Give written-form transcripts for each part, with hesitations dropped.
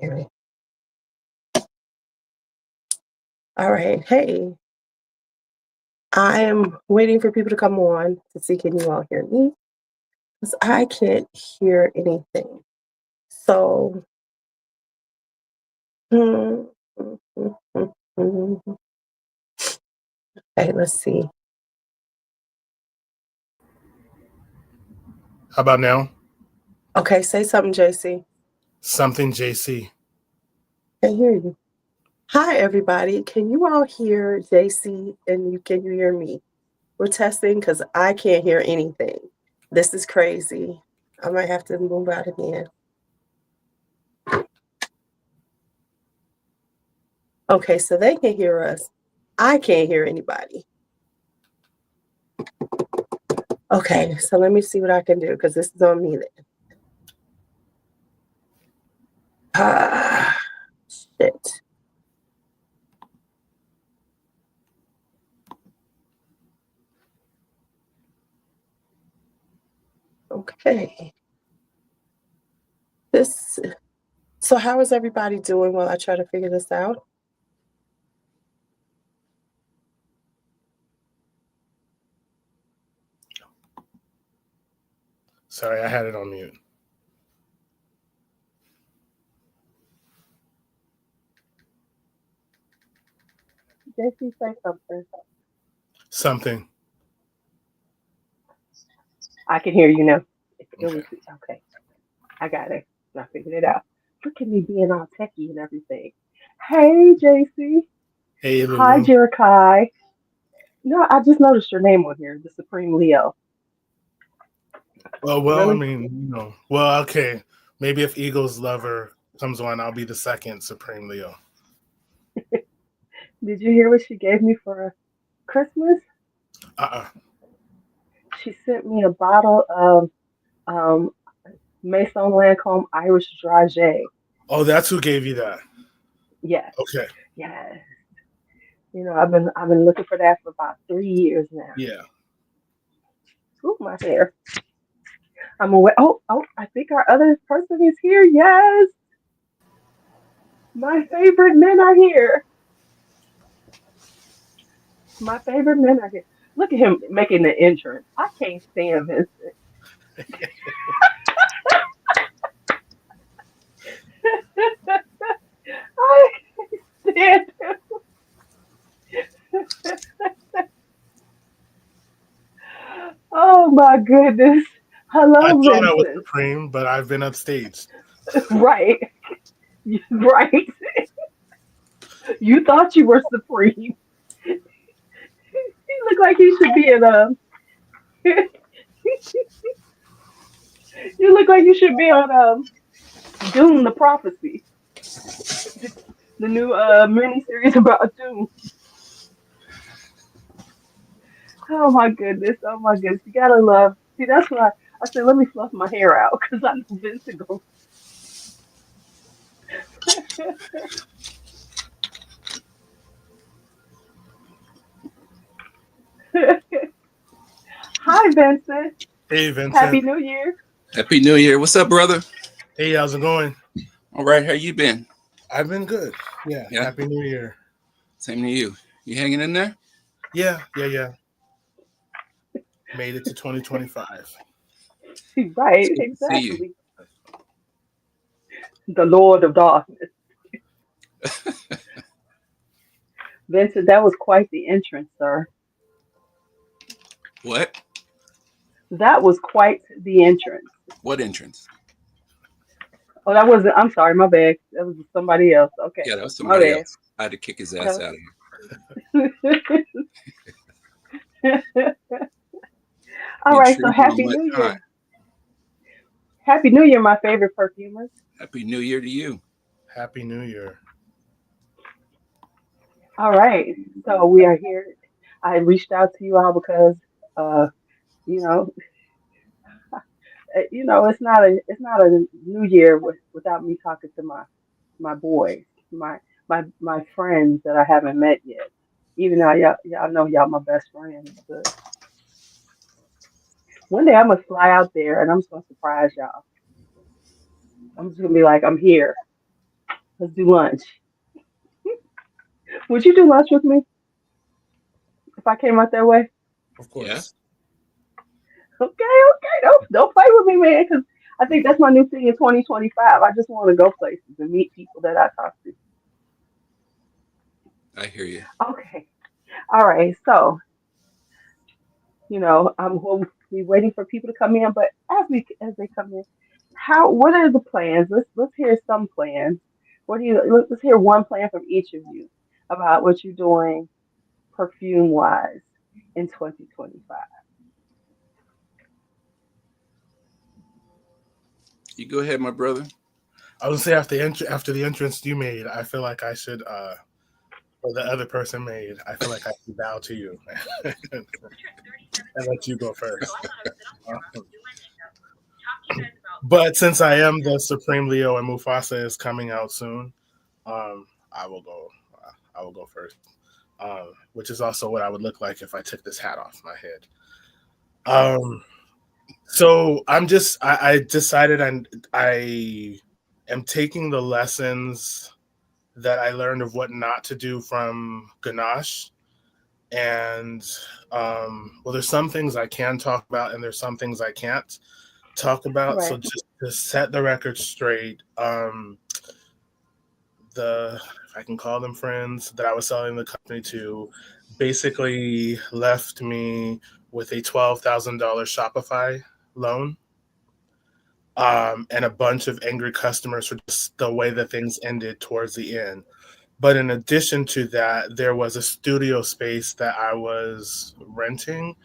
Anyway. All right. Hey, I am waiting for people to come on to see can you all hear me? Because I can't hear anything. So, mm, mm, mm, mm, mm. Okay, let's see. How about now? Okay, say something, JC. Something JC. Can't hear you. Hi, everybody. Can you all hear JC and can you hear me? We're testing because I can't hear anything. This is crazy. I might have to move out again. Okay, so they can hear us. I can't hear anybody. Okay, so let me see what I can do because this is on me then. Ah, shit. Okay. So how is everybody doing while I try to figure this out? Sorry, I had it on mute. JC, say something. Something. I can hear you now. Okay. I got it. I figured it out. Look at me being all techie and everything. Hey, JC. Hey, Hi, Lulu. Jerikai. No, I just noticed your name on here, the Supreme Leo. Well, Really? I mean, well, okay. Maybe if Eagles Lover comes on, I'll be the second Supreme Leo. Did you hear what she gave me for Christmas? Uh-uh. She sent me a bottle of um, Maison Lancôme Irish Dragé. Oh, that's who gave you that. Yes, Okay. yes. I've been looking for that for about 3 years now. Yeah. Ooh, my hair. I'm away. Oh, I think our other person is here. Yes, my favorite men are here. My favorite men are here. Look at him making the entrance. I can't stand Vincent. I can't stand him. Oh my goodness. I Hello, thought I was Vincent. Supreme, but I've been upstaged. Right, right. You thought you were supreme. He looked like he should be in a. You look like you should be on Doom the Prophecy, the new mini series about Doom. Oh my goodness! Oh my goodness! You gotta love. See, that's why I said let me fluff my hair out because I know Vincent goes. Hi, Vincent. Hey, Happy Vincent. New Year. Happy New Year. What's up, brother? Hey, how's it going? All right, how you been? I've been good. Yeah. Yeah, Happy New Year. same to you. You hanging in there? Yeah. Made it to 2025. Right, It's good to see you. exactly. The Lord of Darkness. Vincent, that was quite the entrance, sir. What? That was quite the entrance. What entrance? Oh, that wasn't. I'm sorry, my bad. That was somebody else. Okay, Yeah, that was my somebody bad. else. I had to kick his ass That out of All here. right, so Intruding on Happy my New time. Year. Happy New Year, my favorite perfumers. Happy New Year to you. Happy New Year. All right, so we are here. I reached out to you all because, uh, you know, it's not a New Year without me talking to my boys, my friends that I haven't met yet. Even though y'all know y'all my best friends, but one day I'm gonna fly out there and I'm just gonna surprise y'all. I'm just gonna be like, I'm here. Let's do lunch. Would you do lunch with me if I came out that way? Of Yeah. course. Okay, okay. Don't play with me, man, because I think that's my new thing in 2025. I just want to go places and meet people that I talk to. I hear you. Okay. All right. So, we'll be waiting for people to come in, but as they come in, what are the plans? Let's hear some plans. Let's hear one plan from each of you about what you're doing perfume wise in 2025. You go ahead, my brother. I would say after the entrance you made, I feel like I should, or the other person made, I feel like I should bow to you and let you go first. But since I am the Supreme Leo and Mufasa is coming out soon, I will go. I will go first, which is also what I would look like if I took this hat off my head. So I decided I am taking the lessons that I learned of what not to do from Ganache. And well, there's some things I can talk about, and there's some things I can't talk about. So Right. just to set the record straight, the if I can call them friends that I was selling the company to, basically left me with a $12,000 Shopify loan. And a bunch of angry customers for just the way that things ended towards the end. But in addition to that, there was a studio space that I was renting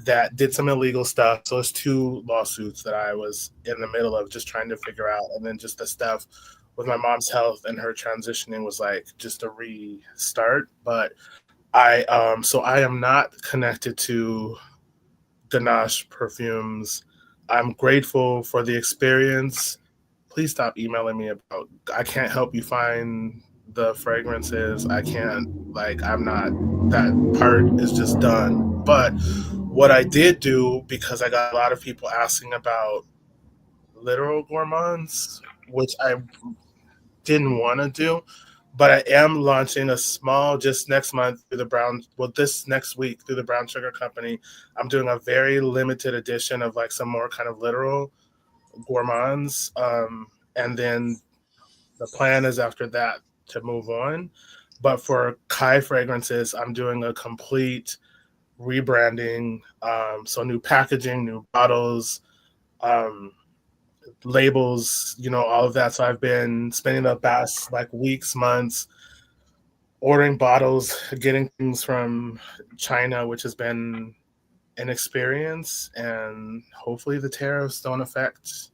that did some illegal stuff. So it's two lawsuits that I was in the middle of just trying to figure out. And then just the stuff with my mom's health and her transitioning was like just a restart. But so I am not connected to Ganache perfumes. I'm grateful for the experience. Please stop emailing me about I can't help you find the fragrances. I can't I'm not that part is just done. But what I did do, because I got a lot of people asking about literal gourmands, which I didn't want to do, but I am launching a small just next month through the this next week through the Brown Sugar Company. I'm doing a very limited edition of like some more kind of literal gourmands. And then the plan is after that to move on. But for Khye Fragrances, I'm doing a complete rebranding. So new packaging, new bottles, um, labels, all of that. So I've been spending the past like weeks, months ordering bottles, getting things from China, which has been an experience, and hopefully the tariffs don't affect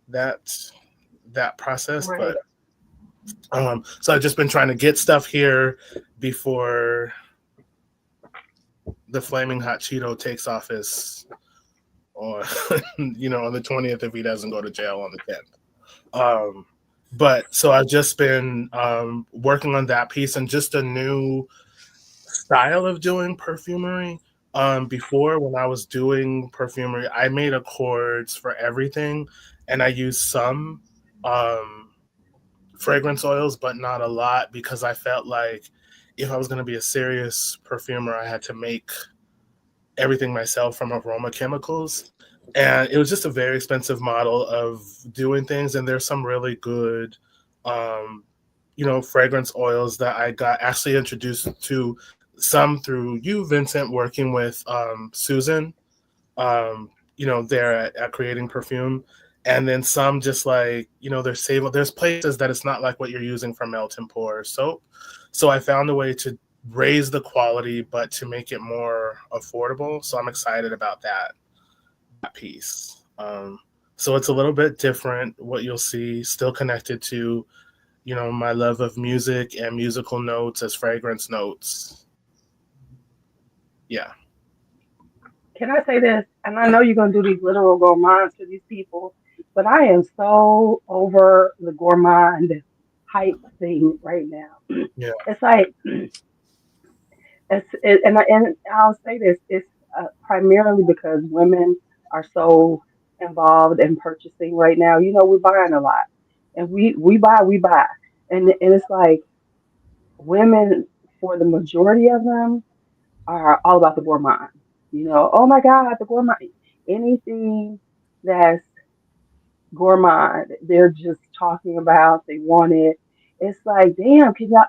that process. Right. But so I've just been trying to get stuff here before the flaming hot Cheeto takes office on on the 20th if he doesn't go to jail on the 10th. But so I've just been working on that piece and just a new style of doing perfumery. Before, when I was doing perfumery, I made accords for everything, and I used some fragrance oils, but not a lot, because I felt like if I was going to be a serious perfumer, I had to make everything myself from aroma chemicals. And it was just a very expensive model of doing things. And there's some really good, fragrance oils that I got actually introduced to, some through you, Vincent, working with Susan, there at Creating Perfume. And then some just there's places that it's not like what you're using for melt and pour soap. So I found a way to raise the quality, but to make it more affordable. So I'm excited about that piece. So it's a little bit different. What you'll see, still connected to, my love of music and musical notes as fragrance notes. Yeah. Can I say this? And I know you're gonna do these literal gourmands to these people, but I am so over the gourmand hype thing right now. Yeah. It's like and I'll say this: it's primarily because women are so involved in purchasing right now. We're buying a lot, and we buy. And it's like women, for the majority of them, are all about the gourmand. Oh my God, the gourmand. Anything that's gourmand, they're just talking about. They want it. It's like, damn, can y'all?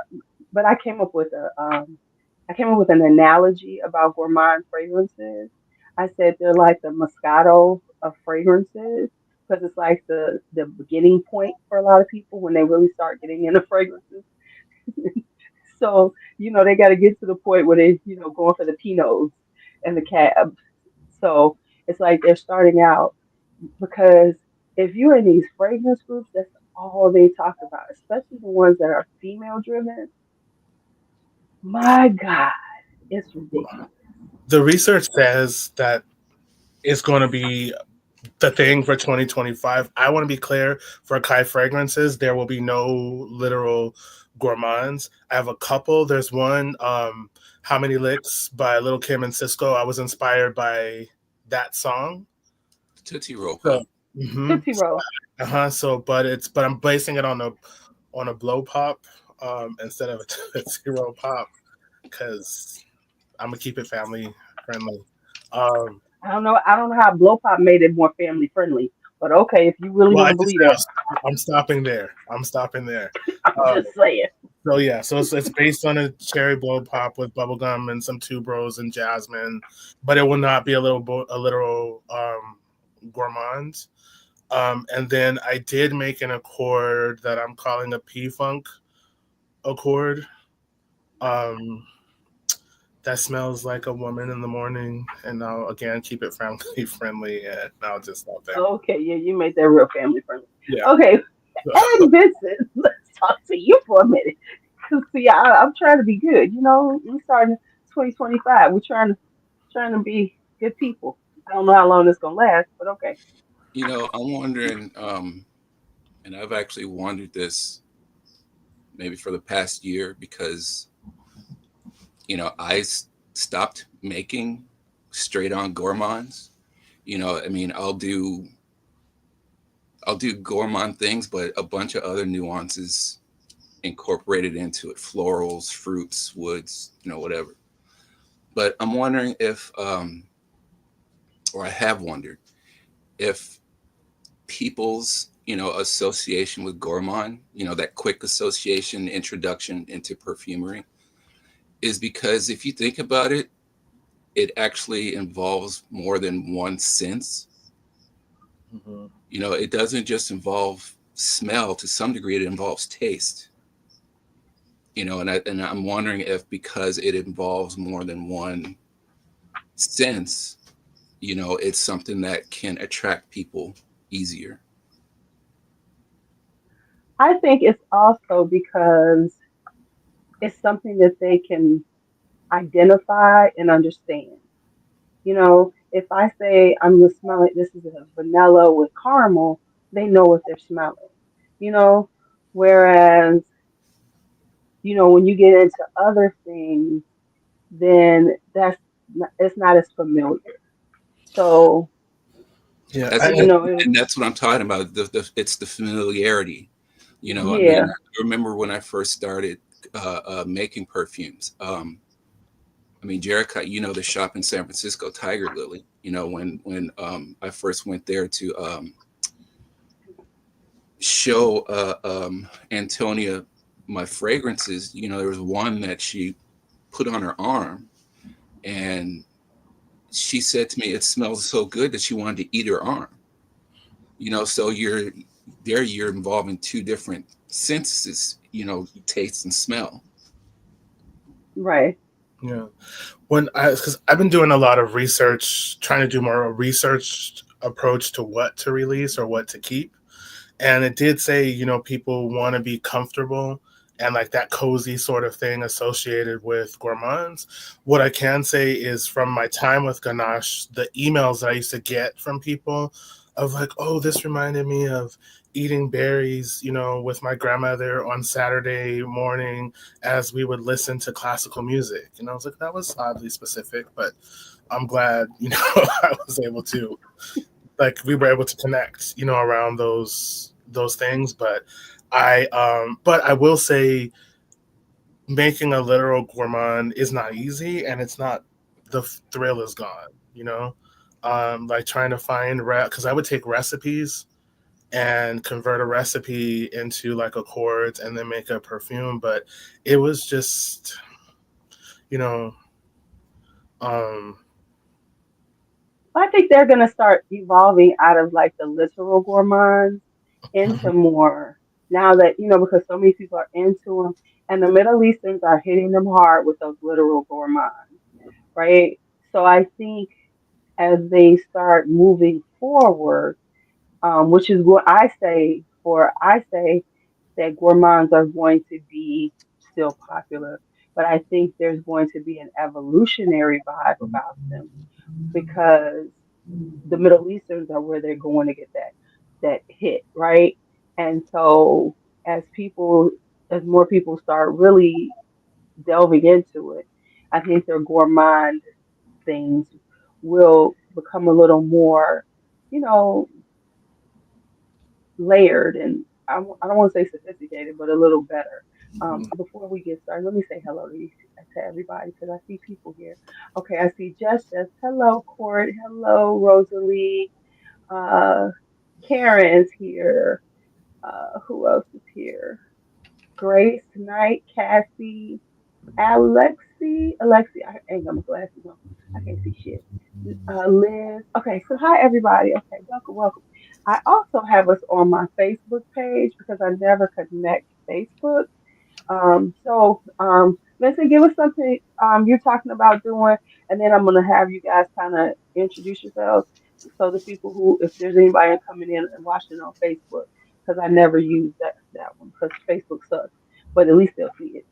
But I came up with an analogy about gourmand fragrances. I said they're like the Moscato of fragrances because it's like the beginning point for a lot of people when they really start getting into fragrances. So, they got to get to the point where they, going for the Pinots and the cabs. So it's like they're starting out because if you're in these fragrance groups, that's all they talk about, especially the ones that are female driven. My God, it's ridiculous. The research says that it's going to be the thing for 2025. I want to be clear, for Khye Fragrances, there will be no literal gourmands. I have a couple. There's one, How Many Licks by Lil Kim and Cisco. I was inspired by that song. Tootsie Roll So, Pop. Tootsie Roll. but I'm basing it on a blow pop instead of a zero pop because I'm gonna keep it family friendly. Um, I don't know how Blow Pop made it more family friendly, but okay, if you really well, want to believe that, I'm stopping there. I'm stopping there. I'm Uh, just saying. so yeah, so it's based on a cherry blow pop with bubblegum and some tuberose and jasmine, but it will not be a literal gourmand. And then I did make an accord that I'm calling a P Funk accord. Um, that smells like a woman in the morning, and I'll again keep it family friendly, and I'll just stop there. Okay, yeah, you made that real family friendly. Yeah. Okay, and Vincent, let's talk to you for a minute. 'Cause see, I'm trying to be good. We starting 2025. We're trying to be good people. I don't know how long this gonna last, but okay. I'm wondering, and I've actually wondered this maybe for the past year because, stopped making straight on gourmands. I mean, I'll do gourmand things, but a bunch of other nuances incorporated into it: florals, fruits, woods, whatever. But I'm wondering if, or I have wondered if people's association with gourmand, that quick association introduction into perfumery, is because if you think about it, it actually involves more than one sense. Mhm. It doesn't just involve smell. To some degree, it involves taste. And I'm wondering if, because it involves more than one sense, it's something that can attract people easier. I think it's also because it's something that they can identify and understand. If I say I'm gonna smell it, this is a vanilla with caramel, they know what they're smelling. You know, Whereas when you get into other things, then it's not as familiar. So Yeah, That's you that, know, it, and that's what I'm talking about. It's the familiarity. I mean, yeah, I remember when I first started making perfumes. I mean, Jericho, the shop in San Francisco, Tiger Lily. When I first went there to show Antonia my fragrances, there was one that she put on her arm, and she said to me, "It smells so good," that she wanted to eat her arm. So you're involving two different senses, taste and smell. right. yeah. Because I've been doing a lot of research, trying to do more research approach to what to release or what to keep. And it did say, people want to be comfortable and like that cozy sort of thing associated with gourmands. What I can say is from my time with Ganache, the emails that I used to get from people of like, oh, this reminded me of eating berries, with my grandmother on Saturday morning as we would listen to classical music. And I was like, that was oddly specific, but I'm glad, I was able to, like, we were able to connect, around those those things. But I will say, making a literal gourmand is not easy, and it's not, the thrill is gone. Like trying to find because I would take recipes and convert a recipe into like accords and then make a perfume, but it was just, you know, um, I think they're gonna start evolving out of like the literal gourmands into more now that because so many people are into them, and the Middle Easterns are hitting them hard with those literal gourmands, right? So I think as they start moving forward, which is what I say that gourmands are going to be still popular, but I think there's going to be an evolutionary vibe about them because the Middle Easterns are where they're going to get that hit, right? And so as people as more people start really delving into it, I think their gourmand things will become a little more, you know, layered and I don't want to say sophisticated, but a little better. Before we get started, let me say hello to everybody because I see people here. Okay, I see Jess. Hello, Court. Hello, Rosalie. Uh, Karen's here. Who else is here? Grace tonight. Cassie. Alexi. I ain't got my glasses on. I can't see shit. Liz. Okay, so hi everybody. Okay, welcome. I also have us on my Facebook page because I never connect Facebook. Vincent, give us something you're talking about doing, and then I'm gonna have you guys kind of introduce yourselves so the people who, if there's anybody coming in and watching on Facebook, because I never use that one because Facebook sucks, but at least they'll see it.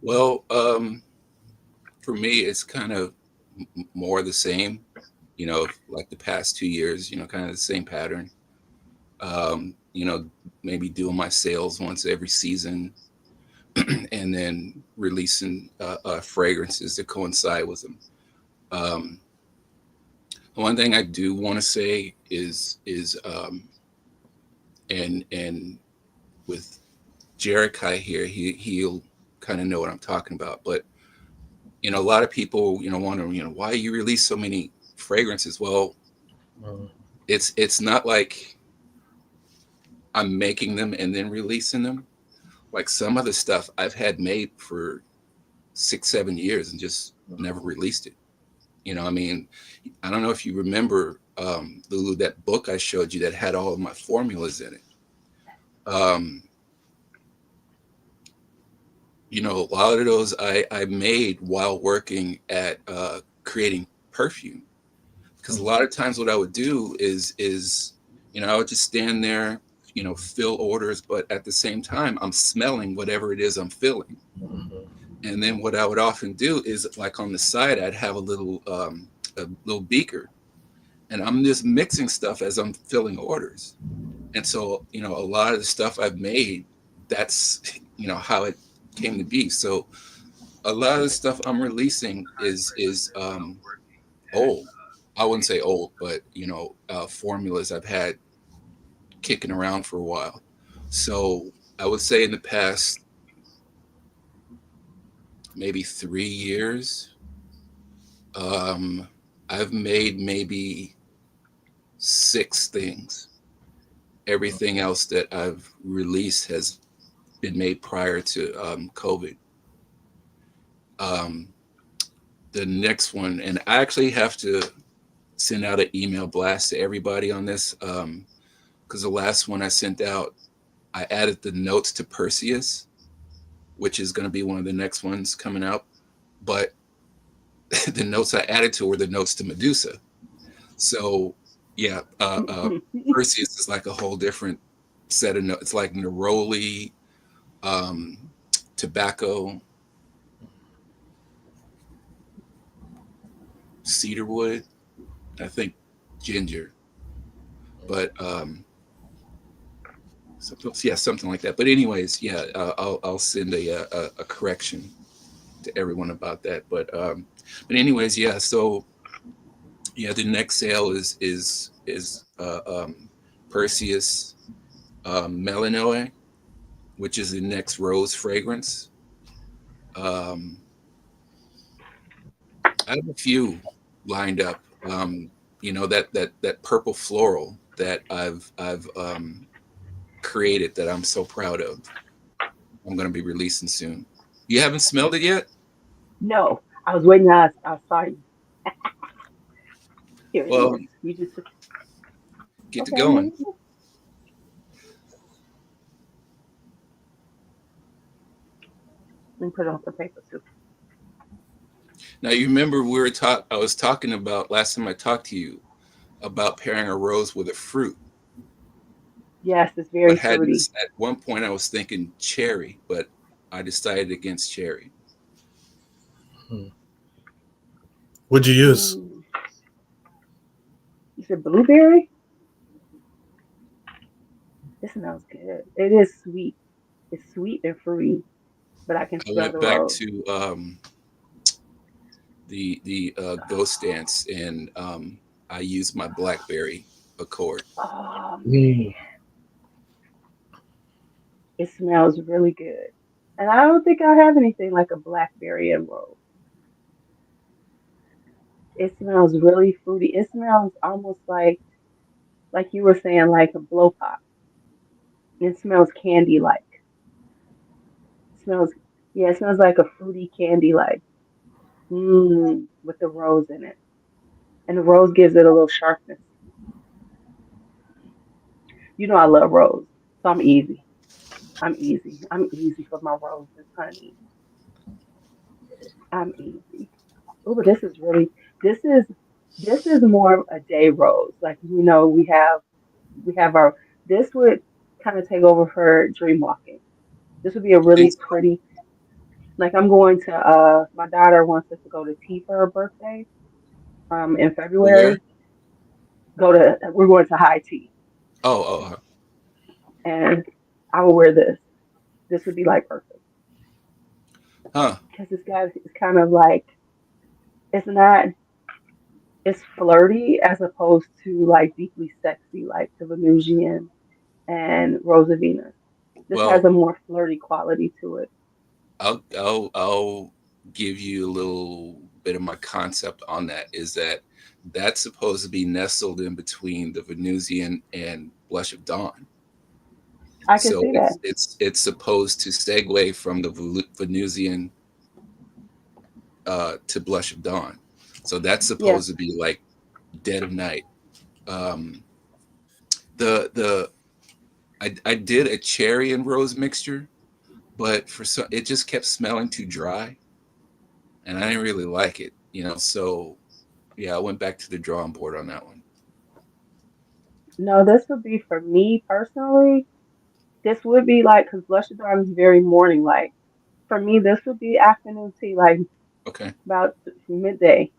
Well, for me, it's kind of more the same, like the past 2 years, kind of the same pattern. Maybe doing my sales once every season and then releasing fragrances to coincide with them. Um, the one thing I do want to say is and with Jerikai here, he'll kind of know what I'm talking about. But a lot of people wonder, why you release so many fragrances. Well, it's not like I'm making them and then releasing them. Like some of the stuff I've had made for 6-7 years and just never released it. I mean, I don't know if you remember, Lulu, that book I showed you that had all of my formulas in it. A lot of those I made while working at creating perfume. Because a lot of times what I would do is I would just stand there, fill orders, but at the same time I'm smelling whatever it is I'm filling. And then what I would often do is, like, on the side I'd have a little beaker, and I'm just mixing stuff as I'm filling orders. And so a lot of the stuff I've made, that's how it came to be. So a lot of the stuff I'm releasing is old. I wouldn't say old, but formulas I've had kicking around for a while. So I would say in the past maybe 3 years, I've made maybe 6 things. Everything else that I've released has been made prior to COVID. Um, the next one, and I actually have to send out an email blast to everybody on this, because the last one I sent out, I added the notes to Perseus, which is going to be one of the next ones coming out. But the notes I added to were the notes to Medusa. So yeah, Perseus is like a whole different set of notes. It's like neroli, um, tobacco, cedarwood, I think ginger, but something like that. But anyways, yeah, I'll send a correction to everyone about that. But anyways, yeah. So yeah, the next sale is Perseus Melanoe, which is the next rose fragrance. I have a few lined up. That purple floral that I've created that I'm so proud of. I'm going to be releasing soon. You haven't smelled it yet? No, I was waiting. I saw you. Here it Well, is. You just get to okay. I'm going. ready. Let me put it on some paper too. Now you remember I was talking about last time I talked to you about pairing a rose with a fruit. Yes, it's I very had fruity. this at one point I was thinking cherry, but I decided against cherry. What'd you use? Mm. You said blueberry? This smells good. It is sweet. It's sweet and fruity, but I can I smell went the back rose. to the ghost dance, and I used my blackberry accord. Oh man, Mm. it smells really good. And I don't think I have anything like a blackberry and rose. It smells really fruity. It smells almost like you were saying, like a blow pop. It smells candy like. Smells yeah, it smells like a fruity candy like. With the rose in it. And the rose gives it a little sharpness. You know I love rose, so I'm easy. I'm easy. I'm easy for my roses, honey. I'm easy. Oh, but this is this is more of a day rose. Like we have our this would kind of take over for dream walking. This would be a You think really so? pretty like I'm going to my daughter wants us to go to tea for her birthday in Where? February. We're going to high tea Oh, and I will wear this. This would be like perfect huh. because it's kind of like it's not it's flirty as opposed to like deeply sexy like the Venusian and Rosa Venus. This has Well, a more flirty quality to it. I'll give you a little bit of my concept on that. Is that that's supposed to be nestled in between the Venusian and Blush of Dawn. I can So see that. it's supposed to segue from the Venusian to Blush of Dawn. So that's Yes. supposed to be like dead of night. Um, the I did a cherry and rose mixture, but it just kept smelling too dry, and I didn't really like it. So yeah, I went back to the drawing board on that one. No, this would be for me personally. This would be like because Blush of Dawn is very morning like. For me, this would be afternoon tea, like Okay. about midday,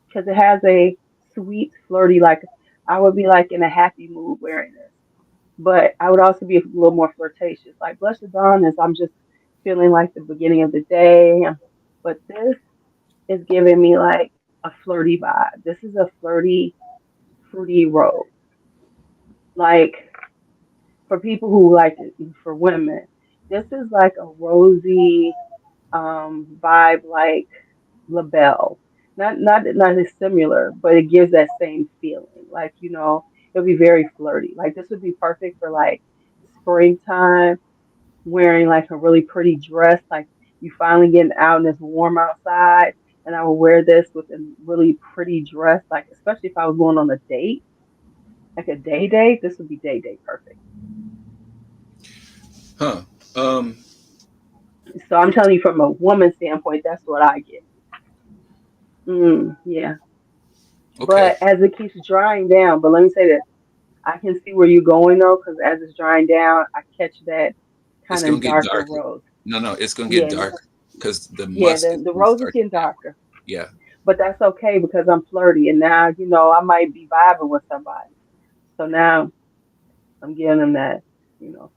because it has a sweet, flirty like. I would be like in a happy mood wearing this, but I would also be a little more flirtatious. Like Blush of Dawn is I'm just feeling like the beginning of the day, but this is giving me like a flirty vibe. This is a flirty, fruity rose. Like for people who like it, for women, this is like a rosy vibe, like Labelle. Not as similar, but it gives that same feeling. Like it'll be very flirty. Like this would be perfect for like springtime, wearing like a really pretty dress. Like you finally getting out and it's warm outside, and I would wear this with a really pretty dress. Like especially if I was going on a date, like a day date, this would be day date perfect. Huh. Um. So I'm telling you from a woman's standpoint, that's what I get. Yeah. Okay. But as it keeps drying down, but let me say this, I can see where you're going though, because as it's drying down, I catch that It's kind gonna of get darker darker. rose. No, it's gonna get Yeah, darker because the yeah, musk is the gonna rose is start to getting melt. darker, Yeah. but that's okay because I'm flirty, and now I might be vibing with somebody. So now I'm giving them that. You know,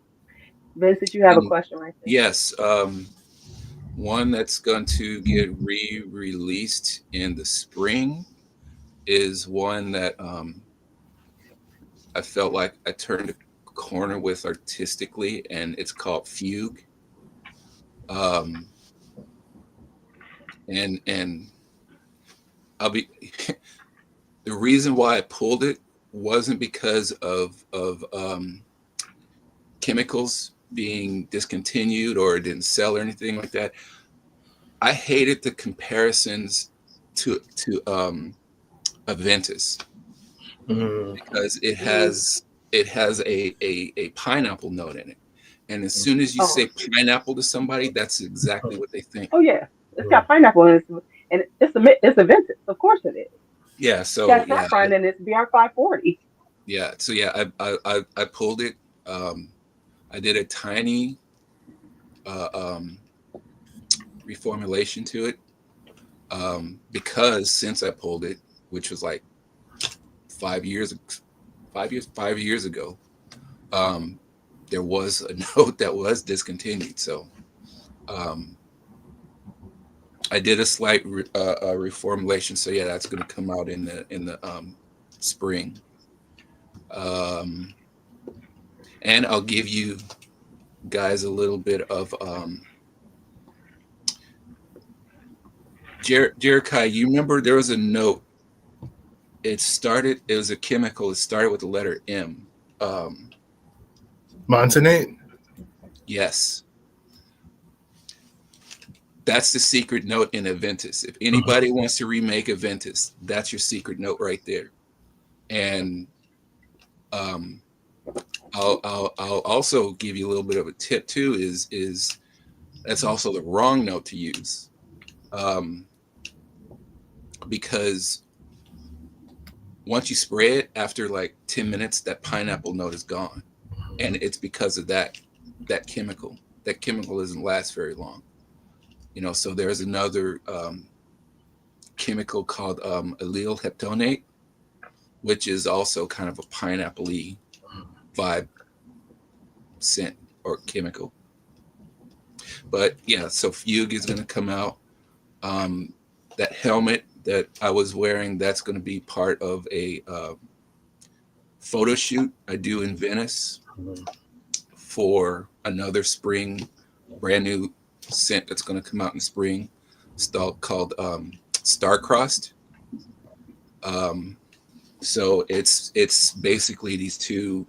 Vincent, you have a And question right there. yes, one that's going to get re-released in the spring is one that I felt like I turned a corner with artistically, and it's called Fugue. Um, and I'll be the reason why I pulled it wasn't because of chemicals being discontinued or it didn't sell or anything like that. I hated the comparisons to Aventus because it has a pineapple note in it. And as soon as you Oh, say pineapple to somebody, that's exactly what they think. oh yeah, it's got pineapple in it, and it's a vintage. Of course it is. Yeah. It's So got yeah, saffron in it. It's BR540. yeah. So yeah, I pulled it. I did a tiny uh, um, reformulation to it because since I pulled it, which was like 5 years, 5 years ago, um, there was a note that was discontinued. So um, I did a slight reformulation. So yeah, that's going to come out in the spring. Um, and I'll give you guys a little bit of Jerikai. You remember there was a note. It was a chemical. It started with the letter M. Um, Montanate. yes, that's the secret note in Aventus. If anybody wants to remake Aventus, that's your secret note right there. And um, I'll also give you a little bit of a tip too. Is that's also the wrong note to use, because once you spray it, after like 10 minutes, that pineapple note is gone, and it's because of that chemical. That chemical doesn't last very long. So there's another chemical called allyl heptonate, which is also kind of a pineapple-y vibe scent or chemical. But yeah, so Fugue is going to come out. That helmet that I was wearing, that's going to be part of a photo shoot I do in Venice for another spring, brand new scent that's going to come out in spring. It's called Star-Crossed. So it's basically these two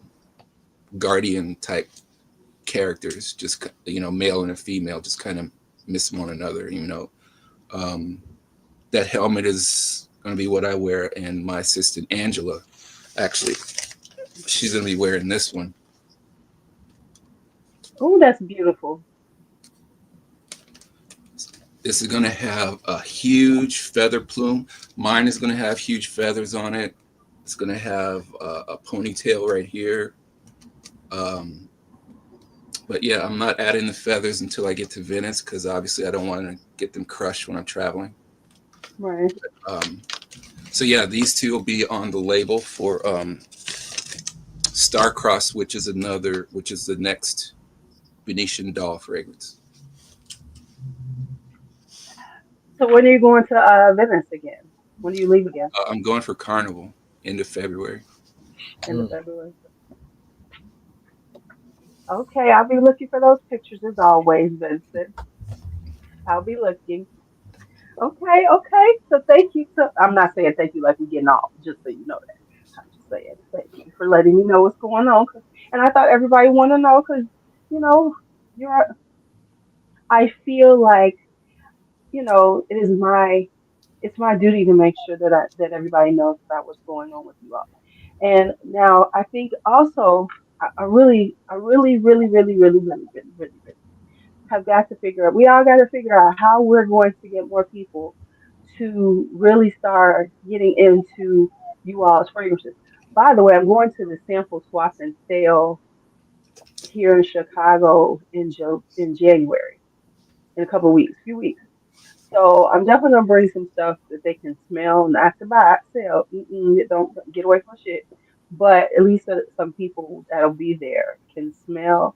guardian type characters, just male and a female, just kind of miss one another. That helmet is going to be what I wear, and my assistant Angela, actually, she's going to be wearing this one. Oh, that's beautiful. This is going to have a huge feather plume. Mine is going to have huge feathers on it. It's going to have a ponytail right here. But yeah, I'm not adding the feathers until I get to Venice because obviously I don't want to get them crushed when I'm traveling. Right. So yeah, these two will be on the label for Star-Crossed, which is the next Venetian doll fragrance. So when are you going to Venice again? When do you leave again? I'm going for Carnival end of February. End of February. Okay, I'll be looking for those pictures as always, Vincent. I'll be looking. Okay, okay. So thank you. I'm not saying thank you like we're getting off, just so you know that. I'm just saying thank you for letting me know what's going on. And I thought everybody want to know because, you know, you're. I feel like, it's my duty to make sure that everybody knows about what's going on with you all. And now I think also I really have got to figure out. We all got to figure out how we're going to get more people to really start getting into you all's fragrances. By the way, I'm going to the sample swap and sale here in Chicago in January, in a couple of weeks, few weeks. So I'm definitely gonna bring some stuff that they can smell, not to buy, sell. Don't get away from shit. But at least some people that'll be there can smell.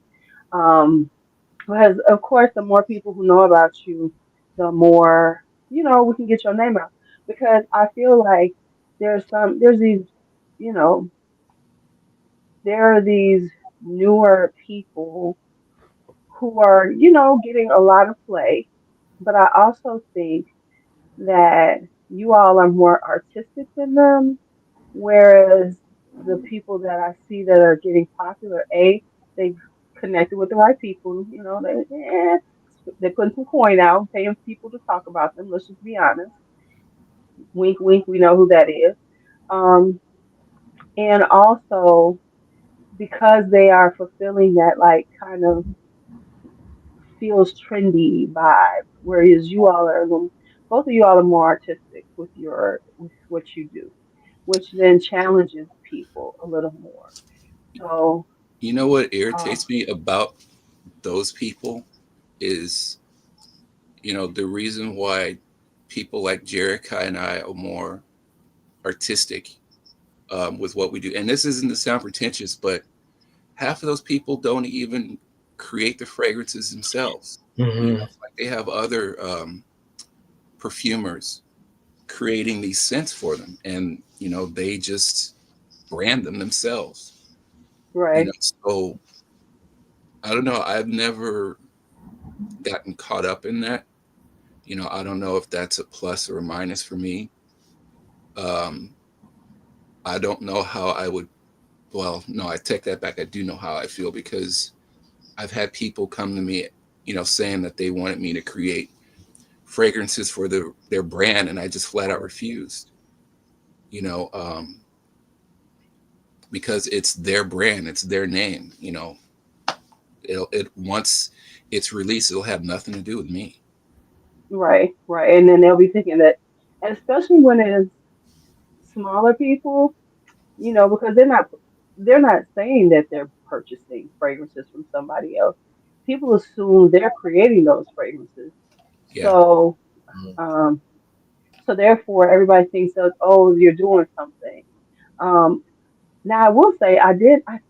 Um, because of course, the more people who know about you, the more we can get your name out. Because I feel like there's these, you know, there are these newer people who are, getting a lot of play. But I also think that you all are more artistic than them, whereas the people that I see that are getting popular, they've connected with the right people. They're putting some coin out, paying people to talk about them. Let's just be honest. Wink, wink. We know who that is. Um, and also because they are fulfilling that like kind of feels trendy vibe, whereas you all are both of you all are more artistic with what you do, which then challenges people a little more. So, You know what uh, irritates me about those people is, the reason why people like Jericho and I are more artistic with what we do. And this isn't to sound pretentious, but half of those people don't even create the fragrances themselves. Mm-hmm. It's like they have other perfumers creating these scents for them, and they just brand them themselves. right, So I don't know. I've never gotten caught up in that. I don't know if that's a plus or a minus for me. Um, I don't know how I would. Well, no, I take that back. I do know how I feel because I've had people come to me, saying that they wanted me to create fragrances for their brand, and I just flat out refused. You know, um, because it's their brand, it's their name. It once it's released, it'll have nothing to do with me. right, right. And then they'll be thinking that, and especially when it's smaller people, because they're not saying that they're purchasing fragrances from somebody else. People assume they're creating those fragrances. Yeah, So, um, so therefore, everybody thinks that, oh, you're doing something. Um, Now, I will say, I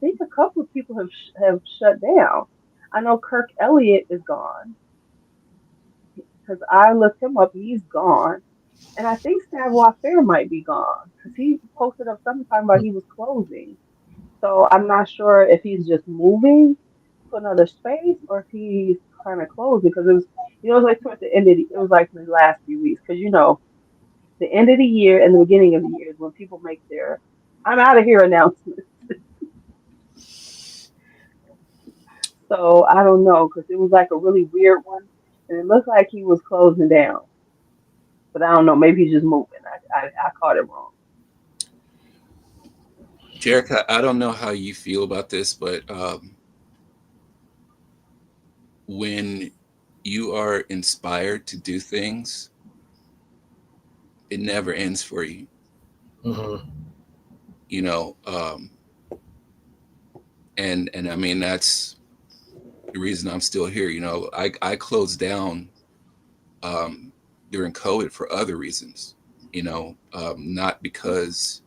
think a couple of people have shut down. I know Kirk Elliott is gone because I looked him up. He's gone. And I think Savoir Fair might be gone because he posted up something talking about he was closing. So I'm not sure if he's just moving to another space or if he's kind of closing because it was like towards the end of it was like the last few weeks because the end of the year and the beginning of the year is when people make their I'm out of here announcements. So I don't know because it was like a really weird one and it looked like he was closing down. But I don't know. Maybe he's just moving. I caught it wrong. Jarek, I don't know how you feel about this, but when you are inspired to do things, it never ends for you. Mm-hmm. You know, and I mean that's the reason I'm still here. I closed down um, during COVID for other reasons. Not because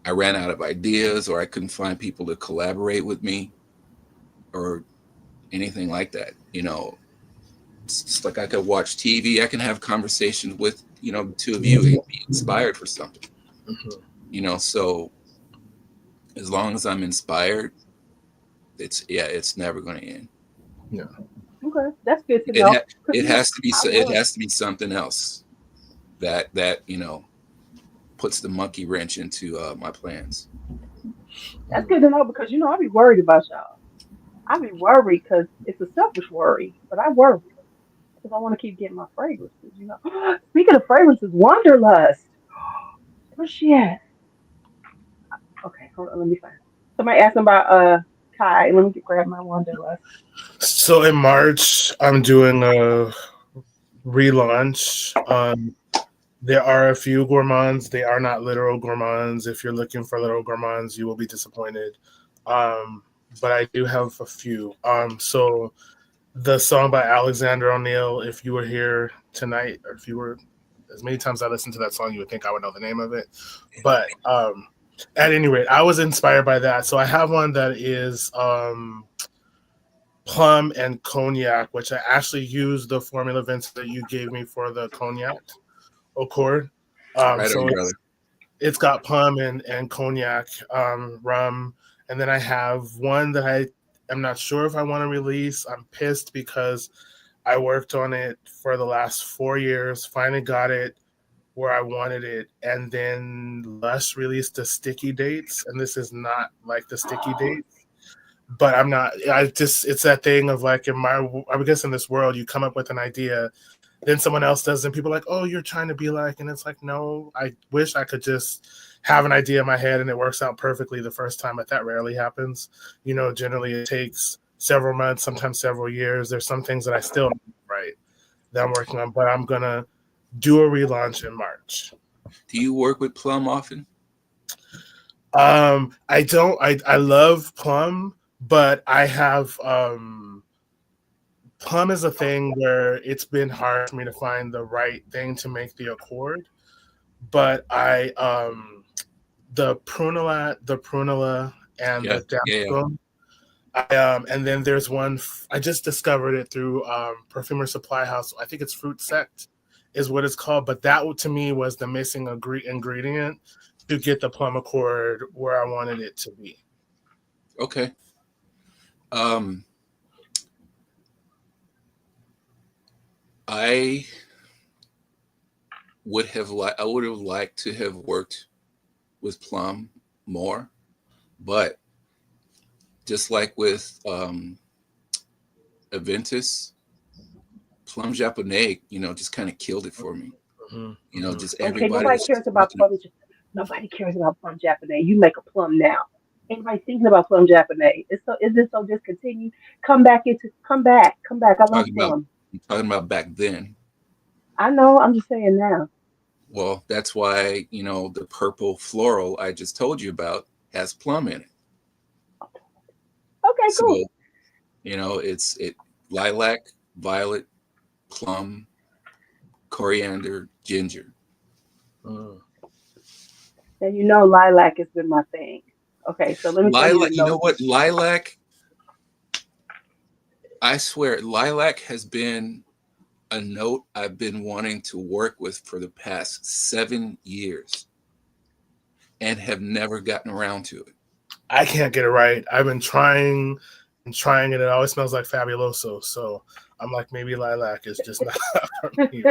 I ran out of ideas or I couldn't find people to collaborate with me or anything like that. It's like I could watch TV, I can have conversations with the two of you and be inspired for something. Mm-hmm. So as long as I'm inspired, it's never going to end. Yeah. Okay, that's good to It know. ha- Cause it has to be I it was. has to be something else that puts the monkey wrench into my plans. That's good to know because I be worried about y'all. I be worried because it's a selfish worry, but I worry because I want to keep getting my fragrances. Speaking of fragrances, Wanderlust. Where's she at? Okay, hold on. Let me find. Somebody asked about Kai. Let me grab my Wanderlust. So in March, I'm doing a relaunch. There are a few gourmands. They are not literal gourmands. If you're looking for literal gourmands, you will be disappointed. But I do have a few. So the song by Alexander O'Neill, "If You Were Here Tonight," or if you were, as many times I listened to that song, you would think I would know the name of it. But at any rate, I was inspired by that. So I have one that is plum and cognac, which I actually used the formula, Vince, that you gave me for the cognac accord. Right So on, brother. It's got plum and cognac, rum, and then I have one that I am not sure if I want to release. I'm pissed because I worked on it for the last 4 years, finally got it where I wanted it, and then Lush released the sticky dates, and this is not like the sticky dates. But I'm not. I just it's that thing of like I guess in this world you come up with an idea, then someone else does, and people are like, oh, you're trying to be like, and it's like, no, I wish I could just have an idea in my head and it works out perfectly the first time, but that rarely happens. Generally it takes several months, sometimes several years. There's some things that I still don't right that I'm working on, but I'm gonna do a relaunch in March. Do you work with plum often? I don't. I love plum, but I have plum is a thing where it's been hard for me to find the right thing to make the accord. But I the prunella and Yeah, the yeah. damascus. And then there's one I just discovered it through Perfumer Supply House. I think it's Fruit Sect is what it's called. But that to me was the missing ingredient to get the plum accord where I wanted it to be. Okay. I would have liked to have worked with plum more, but just like with Aventus, plum japonais, just kind of killed it for me. Just Okay, everybody nobody was cares just about making it. plum. Nobody cares about plum Japanese. You make a plum now. Anybody thinking about plum Japanese? Is this so discontinued? Come back. I love talking about plum. I'm talking about back then. I know. I'm just saying now. Well, that's why, the purple floral I just told you about has plum in it. Okay, So, cool. it's lilac, violet, plum, coriander, ginger. Mm. And lilac has been my thing. Okay, so let me tell you Lilac, the you know notes. what? Lilac, I swear, lilac has been a note I've been wanting to work with for the past 7 years and have never gotten around to it. I can't get it right. I've been trying and trying, and it always smells like Fabuloso. So I'm like, maybe lilac is just not for me.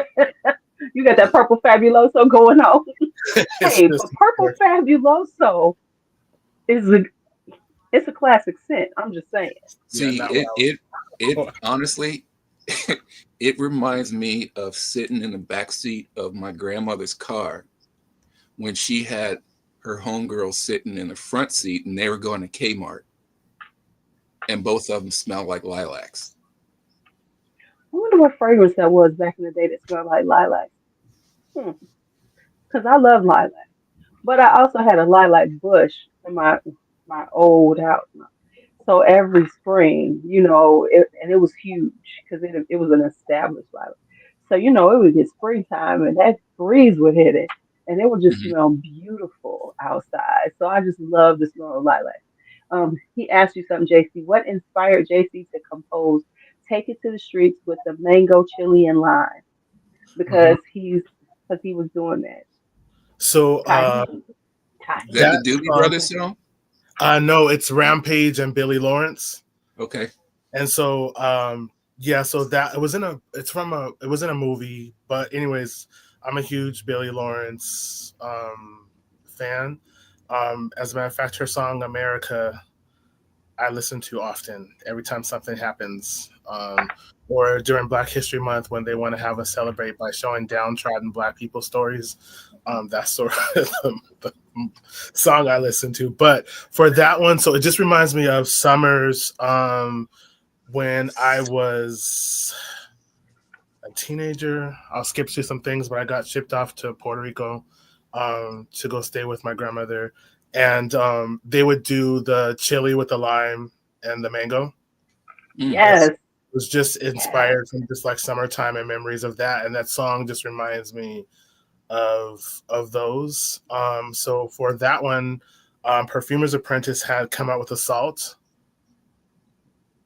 You got that purple fabuloso going on. It's Hey, just but purple fabuloso is it's a classic scent. I'm just saying. yeah, See, not what it I was. honestly, it reminds me of sitting in the back seat of my grandmother's car when she had her homegirl sitting in the front seat and they were going to Kmart, and both of them smelled like lilacs. I wonder what fragrance that was back in the day that smelled like lilac. Because I love lilac. But I also had a lilac bush in my old house. So every spring, and it was huge because it was an established lilac. So it would get springtime and that breeze would hit it, and it would just Mhm. smell beautiful outside. So I just love the smell of lilac. He asked you something, JC. What inspired JC to compose "Take It to the Streets" with the mango, chili, and lime? Mhm. Because he was doing that. So Tahiti. Is that that the Tahiti. Doobie song, Brothers song? no, it's Rampage and Billy Lawrence. Okay. And so yeah, so that it was in a movie, but anyways, I'm a huge Billy Lawrence fan. As a matter of fact, her song America I listen to often every time something happens. Or during Black History Month when they want to have us celebrate by showing downtrodden Black people stories. That's sort of the song I listen to. But for that one, so it just reminds me of summers when I was a teenager. I'll skip through some things, but I got shipped off to Puerto Rico to go stay with my grandmother. And they would do the chili with the lime and the mango. Mm. And it Yes. was just Yes. inspired from just like summertime and memories of that. And that song just reminds me of those. So for that one, Perfumer's Apprentice had come out with a salt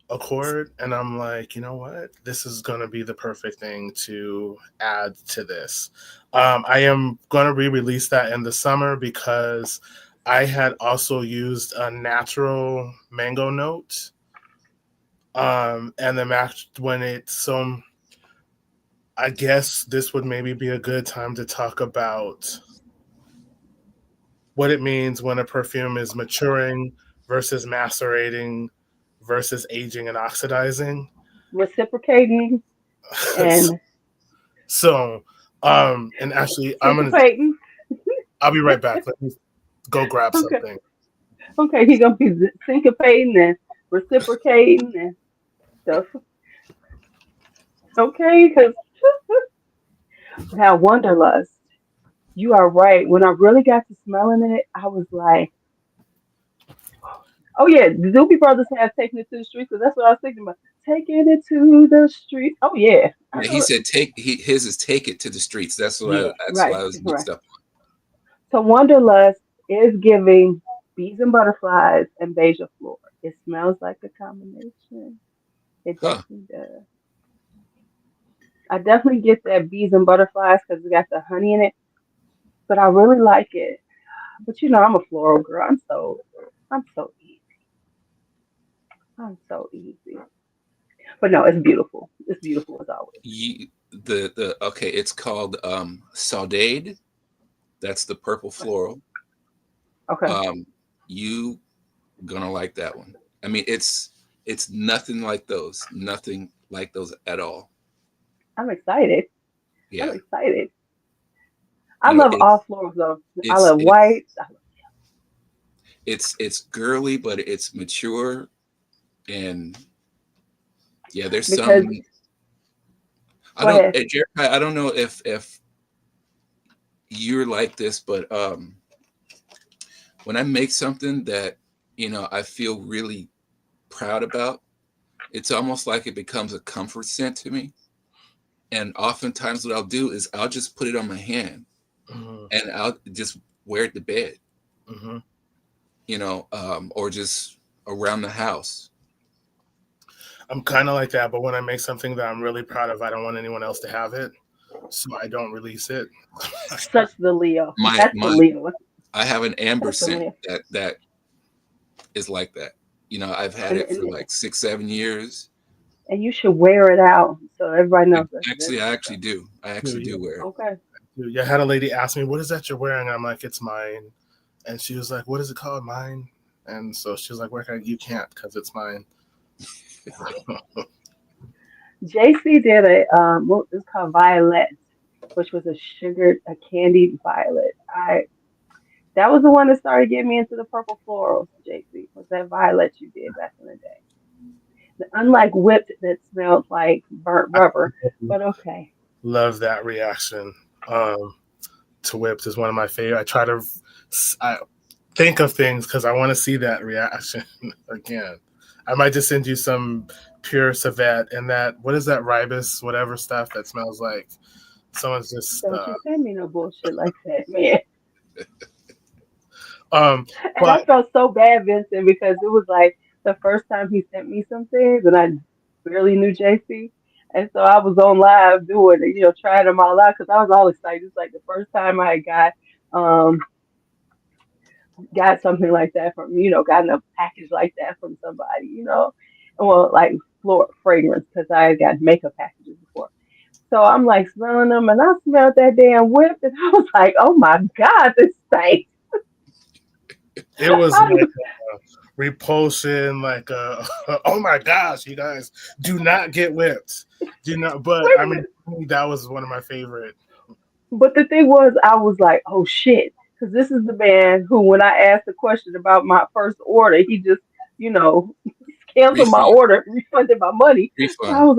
Accord, and I'm like, you know what? This is going to be the perfect thing to add to this. I am going to re-release that in the summer because I had also used a natural mango note, and the match when it's so. I guess this would maybe be a good time to talk about what it means when a perfume is maturing versus macerating versus aging and oxidizing. Reciprocating and So, and actually, syncopating. I'll be right back. Let me go grab Okay. something. Okay, he's gonna be syncopating and reciprocating and stuff. Okay, because now wanderlust. You are right. When I really got to smelling it, I was like, oh yeah, the Doobie Brothers have taken it to the streets, so that's what I was thinking about. Taking it to the streets. Oh yeah. I Yeah, he know it. said his is take it to the streets. Yeah. That's Right, why I was right. mixed up. So wanderlust is giving bees and butterflies and beija floor. It smells like a combination. It Huh. definitely does. I definitely get that bees and butterflies because it got the honey in it, but I really like it. But you know, I'm a floral girl. I'm so easy. I'm so easy. But no, it's beautiful. It's beautiful as always. The okay, it's called Saudade. That's the purple floral. Okay, You gonna like that one. I mean, it's nothing like those. Nothing like those at all. I'm excited. I'm Yeah. excited. I You know, love all florals though. I it's love it's white it's girly, but it's mature, and yeah, there's because some. I go don't, ahead. Jerry, I don't know if you're like this, but when I make something that I feel really proud about, it's almost like it becomes a comfort scent to me. And oftentimes, what I'll do is I'll just put it on my hand Hmm. and I'll just wear it to bed, Hmm. or just around the house. I'm kind of like that, but when I make something that I'm really proud of, I don't want anyone else to have it, so I don't release it. Such the Leo. My That's the my Leo. I have an amber That's the scent Leo. that is like that. I've had And, it for and like 6, 7 years. and you should wear it out so everybody I, knows that's actually, I your actually stuff. do. I Dude, actually yeah, do wear it. Okay. dude, yeah, I had a lady ask me, "What is that you're wearing?" I'm like, "It's mine," and she was like, "What is it called, mine?" And so she was like, "Where can you can't because it's mine." JC did what was called Violet, which was a candied violet. I That was the one that started getting me into the purple florals, JC. Was that violet you did back in the day? Unlike whipped that smelled like burnt I rubber, but okay. love that reaction. Um, to Whipped is one of my favorite. I think of things because I want to see that reaction again. I might just send you some pure civet and that what is that ribus whatever stuff that smells like someone's just Don't you send me no bullshit like that, man. um And I but felt so bad, Vincent, because it was like the first time he sent me some things and I barely knew JC. And so I was on live doing it, trying them all out because I was all excited. It's like the first time I um got something like that from, gotten a package like that from somebody, well, like floor fragrance because I had got makeup packages before. So I'm like smelling them and I smelled that damn whip and I was like, oh my God, this thing. it was I like a repulsion like oh my gosh you guys do not get whipped do not but wait I a mean minute. that was one of my favorite. But the thing was, I was like, oh shit. Because this is the man who, when I asked a question about my first order, he just, you know, canceled my Refund, order, refunded my money. So refund. I was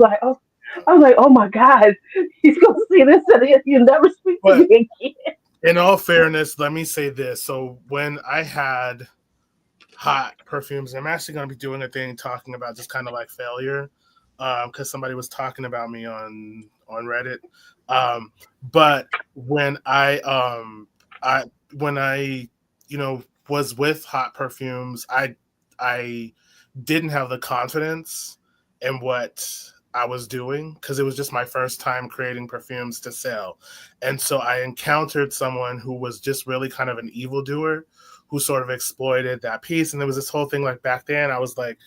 like, oh my God, he's going to see this and he'll never speak to me But again. in all fairness, let me say this. So when I had hot perfumes, I'm actually going to be doing a thing talking about just kind of like failure, because somebody was talking about me on Reddit. Um, but when I was with hot perfumes, I didn't have the confidence in what I was doing because it was just my first time creating perfumes to sell. And so I encountered someone who was just really kind of an evildoer who sort of exploited that piece. And there was this whole thing like back then, I was like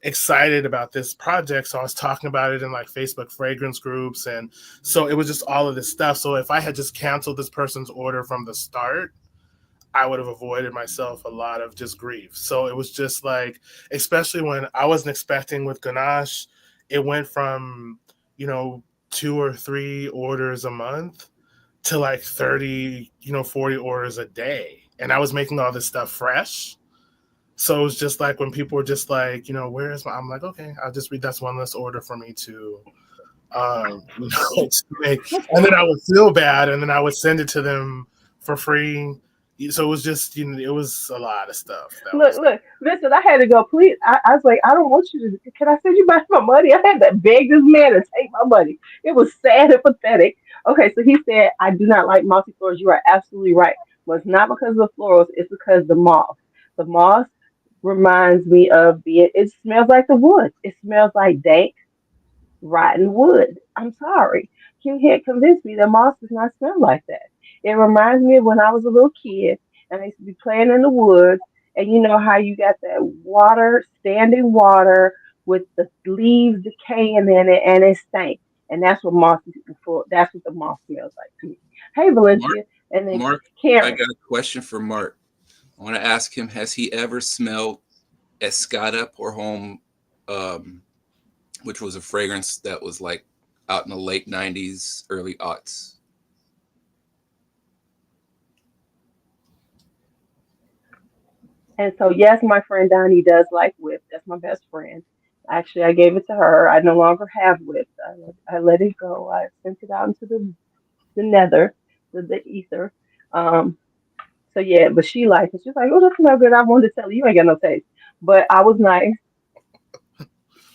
excited about this project. So I was talking about it in like Facebook fragrance groups. And so it was just all of this stuff. So if I had just canceled this person's order from the start, I would have avoided myself a lot of just grief. So it was just like, especially when I wasn't expecting with Ganache, it went from, 2 or 3 orders a month to like 30, 40 orders a day. And I was making all this stuff fresh. So it was just like when people were just like, where's my, I'm like, okay, I'll just read, that's one less order for me to, to make. And then I would feel bad and then I would send it to them for free. So it was just, it was a lot of stuff. Look, listen, I had to go, please. I was like, I don't want you to, can I send you back my money? I had to beg this man to take my money. It was sad and pathetic. Okay, so he said, I do not like mossy floors. You are absolutely right. Well, it's not because of the florals, it's because the moss. The moss reminds me of it smells like the wood. It smells like dank, rotten wood. I'm sorry. You can't convince me that moss does not smell like that. It reminds me of when I was a little kid and I used to be playing in the woods. And you know how you got that water, standing water with the leaves decaying in it and it stank. And that's what that's what the moss smells like to me. Hey, Mark, Valencia. And then Mark, I Karen. got a question for Mark. I want to ask him: has he ever smelled Escada Pour Homme, which was a fragrance that was like out in the late '90s, early aughts? And so, yes, my friend Donnie does like whip. That's my best friend. Actually, I gave it to her. I no longer have whip. I let it go. I sent it out into the nether, the ether. Um, so yeah, but she liked it. She's like, "Oh, that's not good." I wanted to tell you, you ain't got no taste. But I was nice.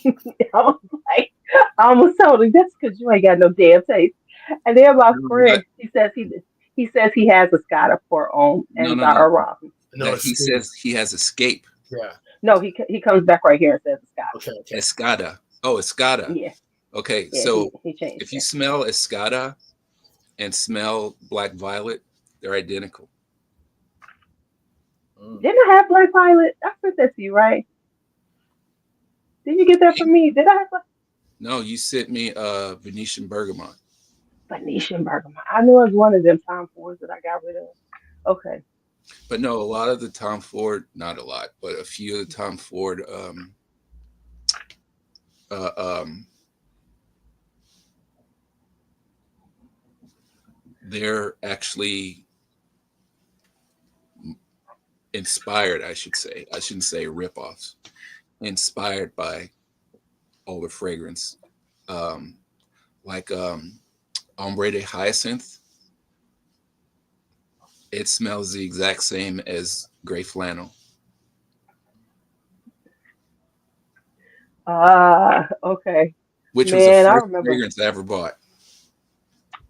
I was like, I almost told her that's because you ain't got no damn taste. And then my friend, he says he has a Scottish pour on No, and no, no. around. No, He says he has escape. Yeah. No, he comes back right here and says it's Scottish. Okay. Escada. Oh, Escada. Yeah, Okay, yeah, so he changed if you that. smell Escada and smell Black Violet, they're identical. Didn't I have Black Violet? I sent that to you, right? Did you get that from me? Did I have No, you sent me Venetian Bergamot. Venetian Bergamo? I knew it was one of them Tom Fords that I got rid of. Okay. But no, a lot of the Tom Ford, not a lot, but a few of the Tom Ford uh, um, they're actually inspired, I should say. I shouldn't say rip-offs. Inspired by older fragrance. Um, like Ombre de Hyacinth. It smells the exact same as gray flannel. Okay. Which was the Man, first fragrance I ever bought.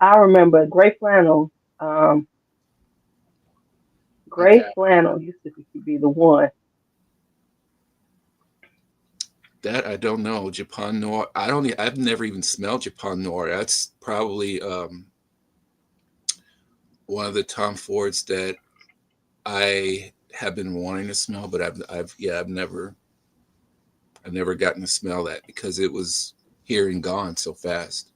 I remember gray flannel. Um, Gray flannel used to be the one. That I don't know. Japan Noir. I've never even smelled Japan Noir. That's probably one of the Tom Fords that I have been wanting to smell, but I've never gotten to smell that because it was here and gone so fast.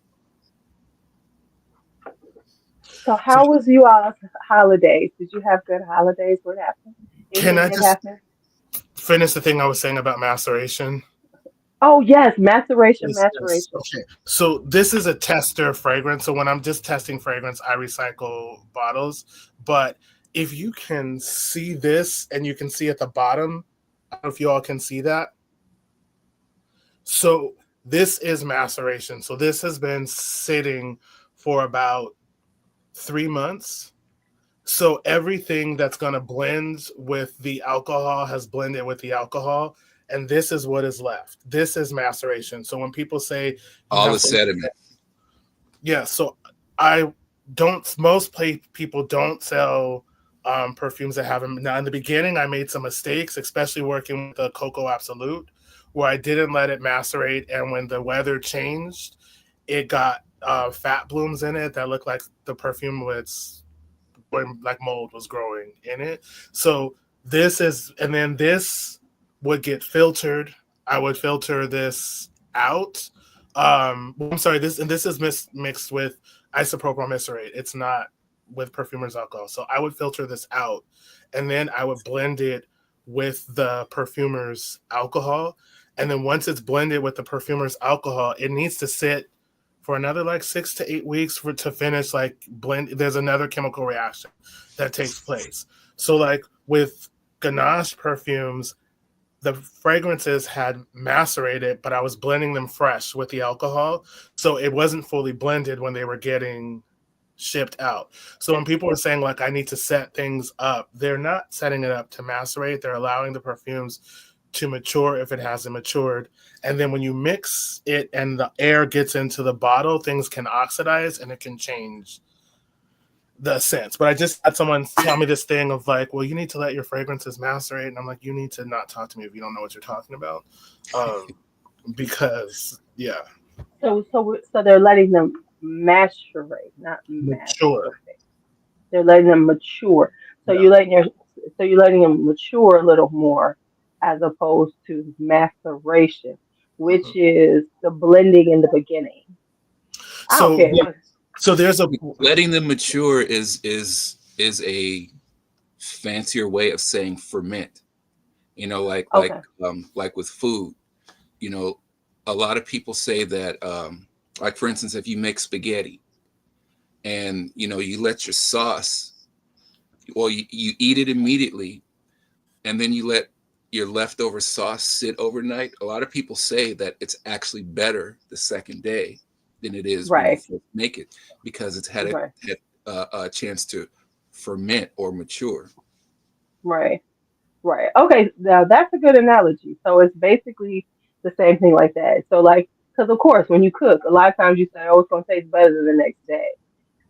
So how was you all's holidays? Did you have good holidays? What happened? Can Anything I good just happen? finish the thing I was saying about maceration? Oh yes, maturation, Yes. maturation. Okay. So this is a tester fragrance. So when I'm just testing fragrance, I recycle bottles. But if you can see this and you can see at the bottom, I don't know if you all can see that. So this is maceration. So this has been sitting for about 3 months. So everything that's going to blend with the alcohol has blended with the alcohol. And this is what is left. This is maceration. So when people say you all have the sediment. yeah, so I don't, most people don't sell perfumes that have them. Now, in the beginning, I made some mistakes, especially working with the Cocoa Absolute, where I didn't let it macerate. And when the weather changed, it got fat blooms in it that looked like the perfume was like mold was growing in it. So and then this would get filtered. I would filter this out. I'm sorry, this is mixed with isopropyl mesarate. It's not with perfumer's alcohol. So I would filter this out, and then I would blend it with the perfumer's alcohol. And then once it's blended with the perfumer's alcohol, it needs to sit for another like 6 to 8 weeks to finish like blend. There's another chemical reaction that takes place. So like with Ganache perfumes, the fragrances had macerated, but I was blending them fresh with the alcohol. So it wasn't fully blended when they were getting shipped out. So when people are saying like I need to set things up, they're not setting it up to macerate. They're allowing the perfumes to mature if it hasn't matured. And then when you mix it and the air gets into the bottle, things can oxidize and it can change the scents. But I just had someone tell me this thing of like, well, you need to let your fragrances macerate. And I'm like, you need to not talk to me if you don't know what you're talking about. Because, yeah. So they're letting them macerate, not Mature. macerate. They're letting them mature. So Yeah. you're letting them mature a little more, as opposed to maceration, which is the blending in the beginning. I don't care. So there's a letting them mature is a fancier way of saying ferment. You know, like with food. You know, a lot of people say that, like for instance, if you make spaghetti, and you know you let your sauce, well, you eat it immediately, and then you let your leftover sauce sit overnight. A lot of people say that it's actually better the second day than it is when you first make it, because it's had a chance to ferment or mature. Right. Okay, now that's a good analogy. So it's basically the same thing like that. So like, because of course, when you cook, a lot of times you say, "Oh, it's gonna taste better the next day."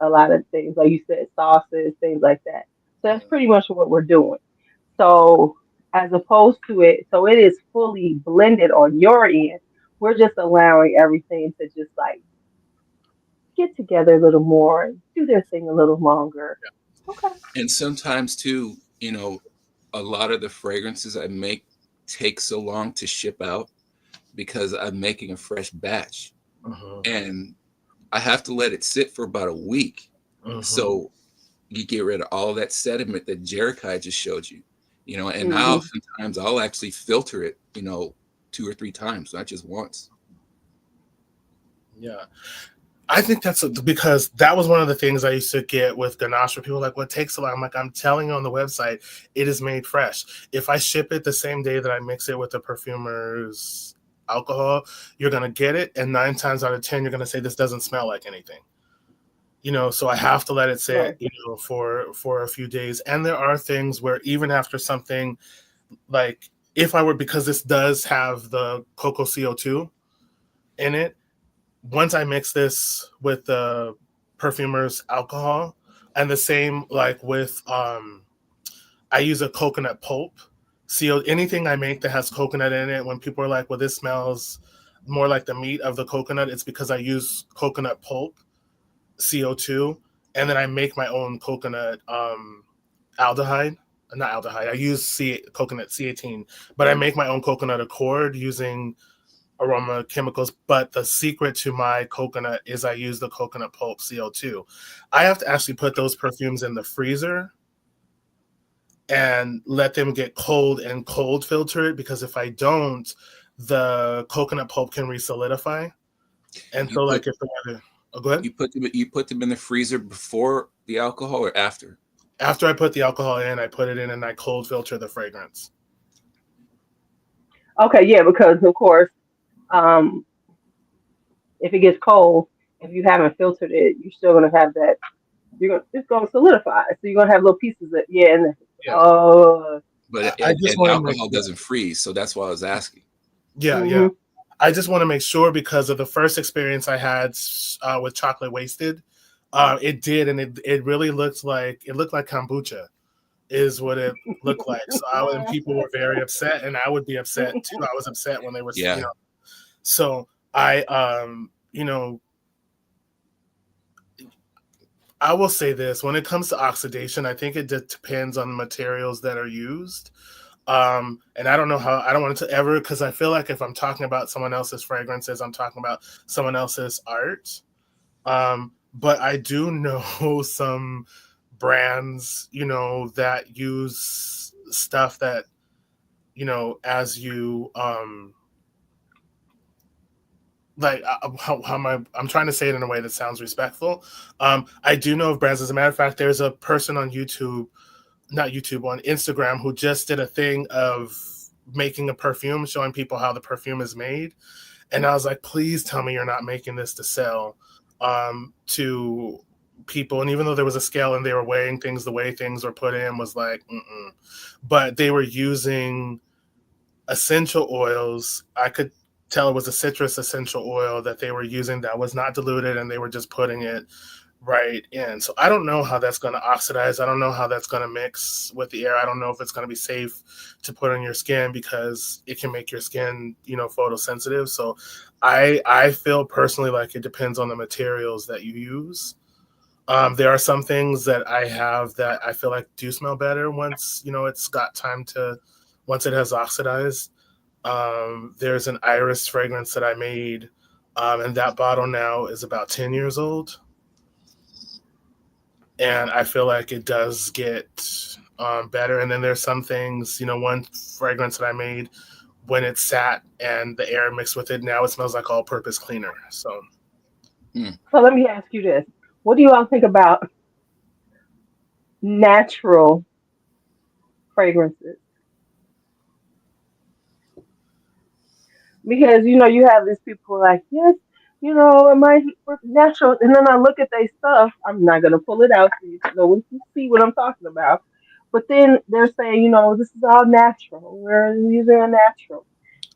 A lot of things, like you said, sauces, things like that. So that's pretty much what we're doing. So as opposed to it, so it is fully blended on your end. We're just allowing everything to just like get together a little more and do their thing a little longer. Okay. And sometimes too, you know, a lot of the fragrances I make take so long to ship out because I'm making a fresh batch. And I have to let it sit for about a week. So you get rid of all that sediment that Jerikai just showed you, you know, and now oftentimes I'll actually filter it, you know, 2 or 3 times, not just once. Yeah. I think that's because that was one of the things I used to get with Ganache, where people were like, well, it takes a lot. I'm like, I'm telling you on the website, it is made fresh. If I ship it the same day that I mix it with the perfumer's alcohol, you're going to get it. And 9 times out of 10, you're going to say, this doesn't smell like anything. You know, so I have to let it sit, you know, for a few days. And there are things where even after something, like if I were, because this does have the cocoa CO2 in it, once I mix this with the perfumer's alcohol, and the same like with I use a coconut pulp. Anything I make that has coconut in it, when people are like, well, this smells more like the meat of the coconut, it's because I use coconut pulp, CO2, and then I make my own coconut aldehyde. Not aldehyde. I use coconut C18, but I make my own coconut accord using aroma chemicals. But the secret to my coconut is I use the coconut pulp CO2. I have to actually put those perfumes in the freezer and let them get cold and cold filter it, because if I don't, the coconut pulp can re-solidify. And so like if the weather, go ahead. You put them in the freezer before the alcohol or after? After I put the alcohol in, I put it in and I cold filter the fragrance. Okay, yeah, because of course, um, if it gets cold, if you haven't filtered it, you're still gonna have that. It's gonna solidify. So you're gonna have little pieces of But alcohol doesn't freeze, so that's why I was asking. Yeah. I just want to make sure, because of the first experience I had with chocolate wasted, it did, and it really looked like kombucha. is what it looked like. So and people were very upset, and I would be upset too. I was upset when they were, Yeah. you know. So I, I will say this: when it comes to oxidation, I think it depends on the materials that are used. And I don't know how, I don't want it to ever, because I feel like if I'm talking about someone else's fragrances, I'm talking about someone else's art. But I do know some brands, that use stuff that, as you, how am I'm trying to say it in a way that sounds respectful. I do know of brands. As a matter of fact, there's a person on not YouTube, on Instagram, who just did a thing of making a perfume, showing people how the perfume is made. And I was like, please tell me you're not making this to sell to people. And even though there was a scale and they were weighing things, the way things were put in was like, mm-mm. But they were using essential oils. I could tell it was a citrus essential oil that they were using that was not diluted, and they were just putting it right in. So I don't know how that's going to oxidize. I don't know how that's going to mix with the air. I don't know if it's going to be safe to put on your skin, because it can make your skin, photosensitive. So I feel personally like it depends on the materials that you use. There are some things that I have that I feel like do smell better once, it's got time to, once it has oxidized. There's an iris fragrance that I made, and that bottle now is about 10 years old. And I feel like it does get better. And then there's some things, one fragrance that I made, when it sat and the air mixed with it, now it smells like all-purpose cleaner. So, So let me ask you this: what do you all think about natural fragrances? Because you have these people like, yes, it might work natural, and then I look at their stuff. I'm not gonna pull it out so no one can see what I'm talking about. But then they're saying, this is all natural. We're using a natural,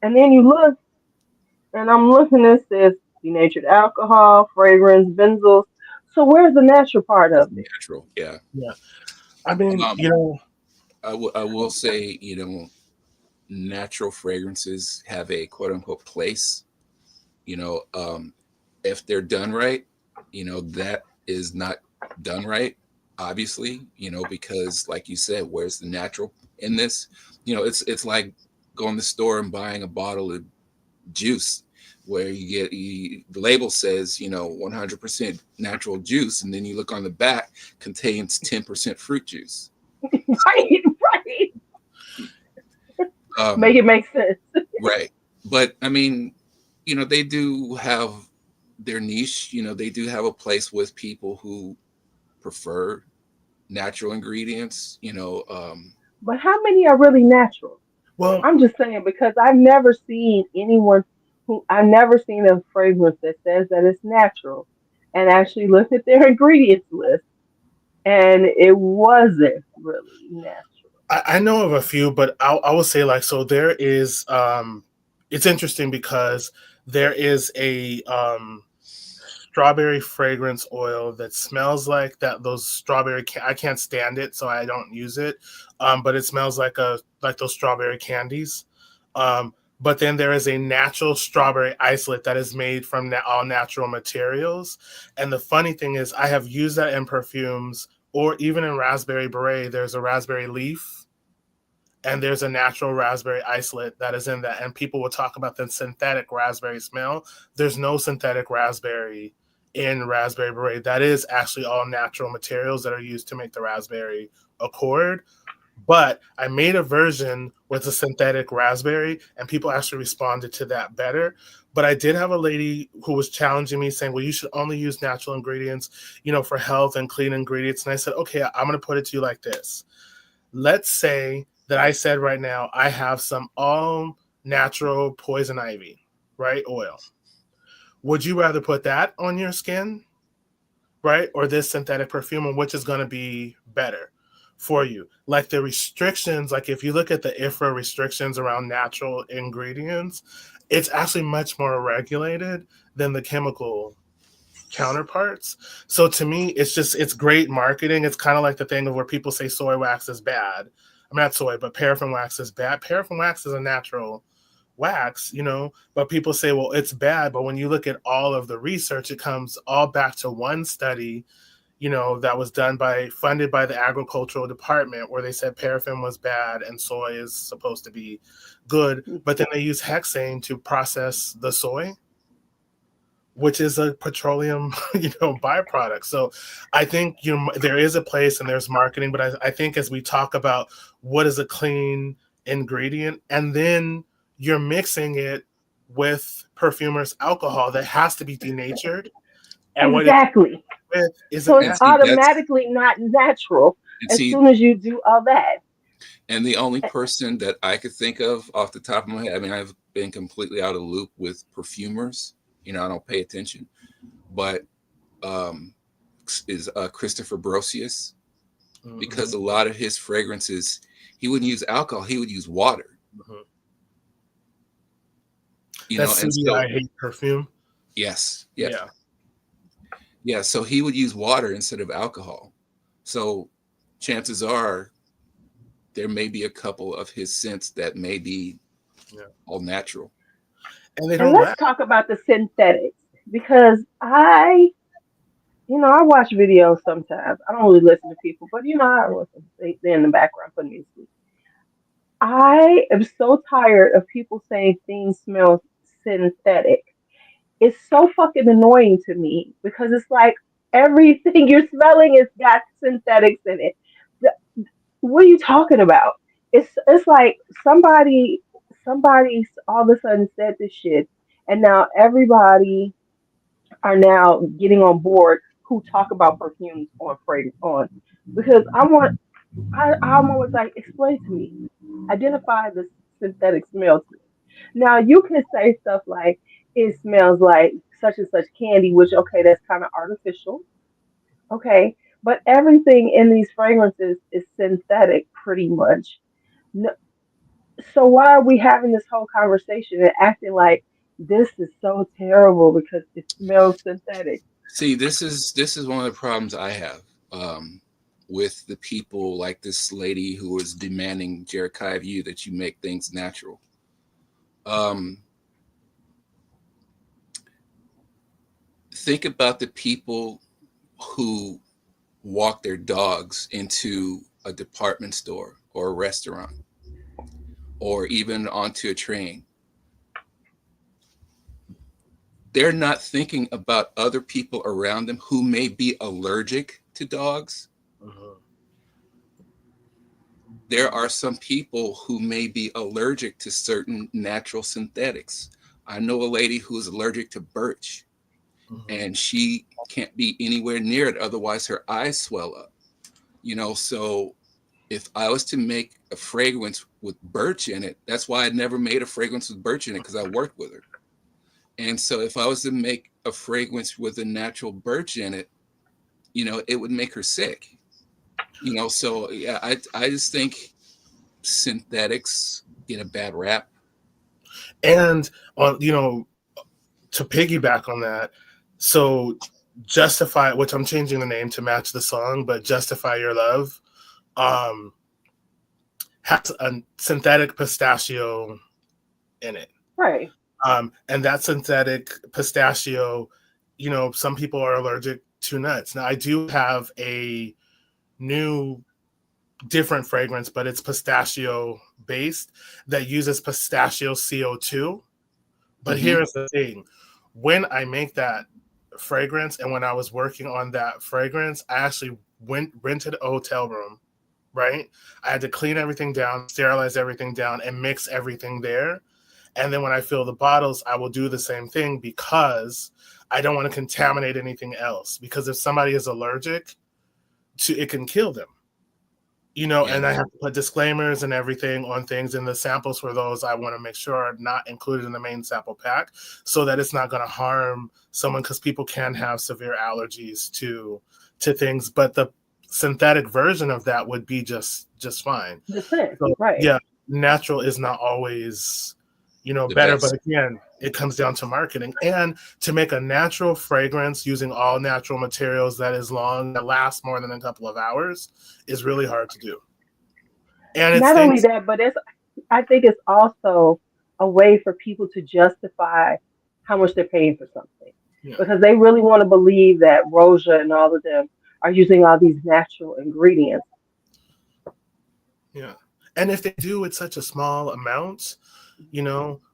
and then you look, and I'm looking at this denatured alcohol, fragrance, benzols. So where's the natural part It's of it? natural. Yeah. yeah. I mean, Um, I will say, natural fragrances have a quote unquote place. You know, if they're done right, that is not done right, obviously, because like you said, where's the natural in this? It's like going to the store and buying a bottle of juice where the label says 100% natural juice, and then you look on the back, contains 10% fruit juice. Right, right. Make um it make sense. right, but I mean, they do have their niche. They do have a place with people who prefer natural ingredients. But how many are really natural? well, I'm just saying because I've never seen a fragrance that says that it's natural and actually looked at their ingredients list and it wasn't really natural. I know of a few, but I will say, like, so there is, it's interesting because there is a strawberry fragrance oil that smells like that. Those strawberry, I can't stand it, so I don't use it. But it smells like those strawberry candies. But then there is a natural strawberry isolate that is made from all natural materials. And the funny thing is, I have used that in perfumes, or even in raspberry beret. There's a raspberry leaf, and there's a natural raspberry isolate that is in that. And people will talk about the synthetic raspberry smell. There's no synthetic raspberry in raspberry beret. That is actually all natural materials that are used to make the raspberry accord. But I made a version with a synthetic raspberry, and people actually responded to that better. But I did have a lady who was challenging me, saying, well, you should only use natural ingredients, for health and clean ingredients. And I said, okay, I'm going to put it to you like this. Let's say that I said right now, I have some all natural poison ivy, right? Oil. Would you rather put that on your skin, right? Or this synthetic perfume, and which is going to be better for you? Like the restrictions, like if you look at the IFRA restrictions around natural ingredients, it's actually much more regulated than the chemical counterparts. So to me, it's great marketing. It's kind of like the thing of where people say soy wax is bad. I'm not soy, but paraffin wax is bad. Paraffin wax is a natural wax, but people say, well, it's bad. But when you look at all of the research, it comes all back to one study, that was funded by the agricultural department, where they said paraffin was bad and soy is supposed to be good. But then they use hexane to process the soy, which is a petroleum, byproduct. So I think, there is a place and there's marketing, but I think as we talk about what is a clean ingredient, and then you're mixing it with perfumers' alcohol that has to be denatured. And exactly. So it's automatically not natural as soon as you do all that. And the only person that I could think of off the top of my head, I mean, I've been completely out of the loop with perfumers. I don't pay attention, but is Christopher Brosius, because a lot of his fragrances, he wouldn't use alcohol, he would use water. That's and so, I hate perfume. Yes. Yeah. So he would use water instead of alcohol. So chances are there may be a couple of his scents that may be all natural. And let's talk about the synthetics, because I watch videos sometimes. I don't really listen to people, but I listen. They're in the background putting me to sleep. I am so tired of people saying things smell synthetic. It's so fucking annoying to me, because it's like everything you're smelling has got synthetics in it. What are you talking about? It's like somebody all of a sudden said this shit, and now everybody are now getting on board who talk about perfumes on fragrance on, because I'm always like, explain to me, identify the synthetic smell to me. Now you can say stuff like it smells like such and such candy, which okay, that's kind of artificial. Okay, but everything in these fragrances is synthetic pretty much. No, so why are we having this whole conversation and acting like this is so terrible because it smells synthetic? See, this is one of the problems I have with the people like this lady who is demanding, Jerikai, of you that you make things natural. Think about the people who walk their dogs into a department store or a restaurant or even onto a train. They're not thinking about other people around them who may be allergic to dogs. There are some people who may be allergic to certain natural synthetics. I know a lady who is allergic to birch, and she can't be anywhere near it, otherwise her eyes swell up. So if I was to make a fragrance with birch in it, that's why I never made a fragrance with birch in it, because I worked with her. And so if I was to make a fragrance with a natural birch in it, it would make her sick. So yeah, I just think synthetics get a bad rap. And on, to piggyback on that, so Justify, which I'm changing the name to match the song, but Justify Your Love, has a synthetic pistachio in it. Right. And that synthetic pistachio, some people are allergic to nuts. Now I do have a new different fragrance, but it's pistachio based that uses pistachio CO2. But here's the thing. When I make that fragrance and when I was working on that fragrance, I actually rented a hotel room, right? I had to clean everything down, sterilize everything down, and mix everything there. And then when I fill the bottles, I will do the same thing, because I don't want to contaminate anything else. Because if somebody is allergic to, it can kill them. And I have to put disclaimers and everything on things, and the samples for those I want to make sure are not included in the main sample pack, so that it's not going to harm someone, because people can have severe allergies to things. But the synthetic version of that would be just fine. The scent, So, right? yeah, natural is not always The better. But best. again, it comes down to marketing. And to make a natural fragrance using all natural materials that lasts more than a couple of hours is really hard to do. And it's Not only things, that, but I think it's also a way for people to justify how much they're paying for something. yeah, Because they really want to believe that Roja and all of them are using all these natural ingredients. yeah. And if they do, it's such a small amount,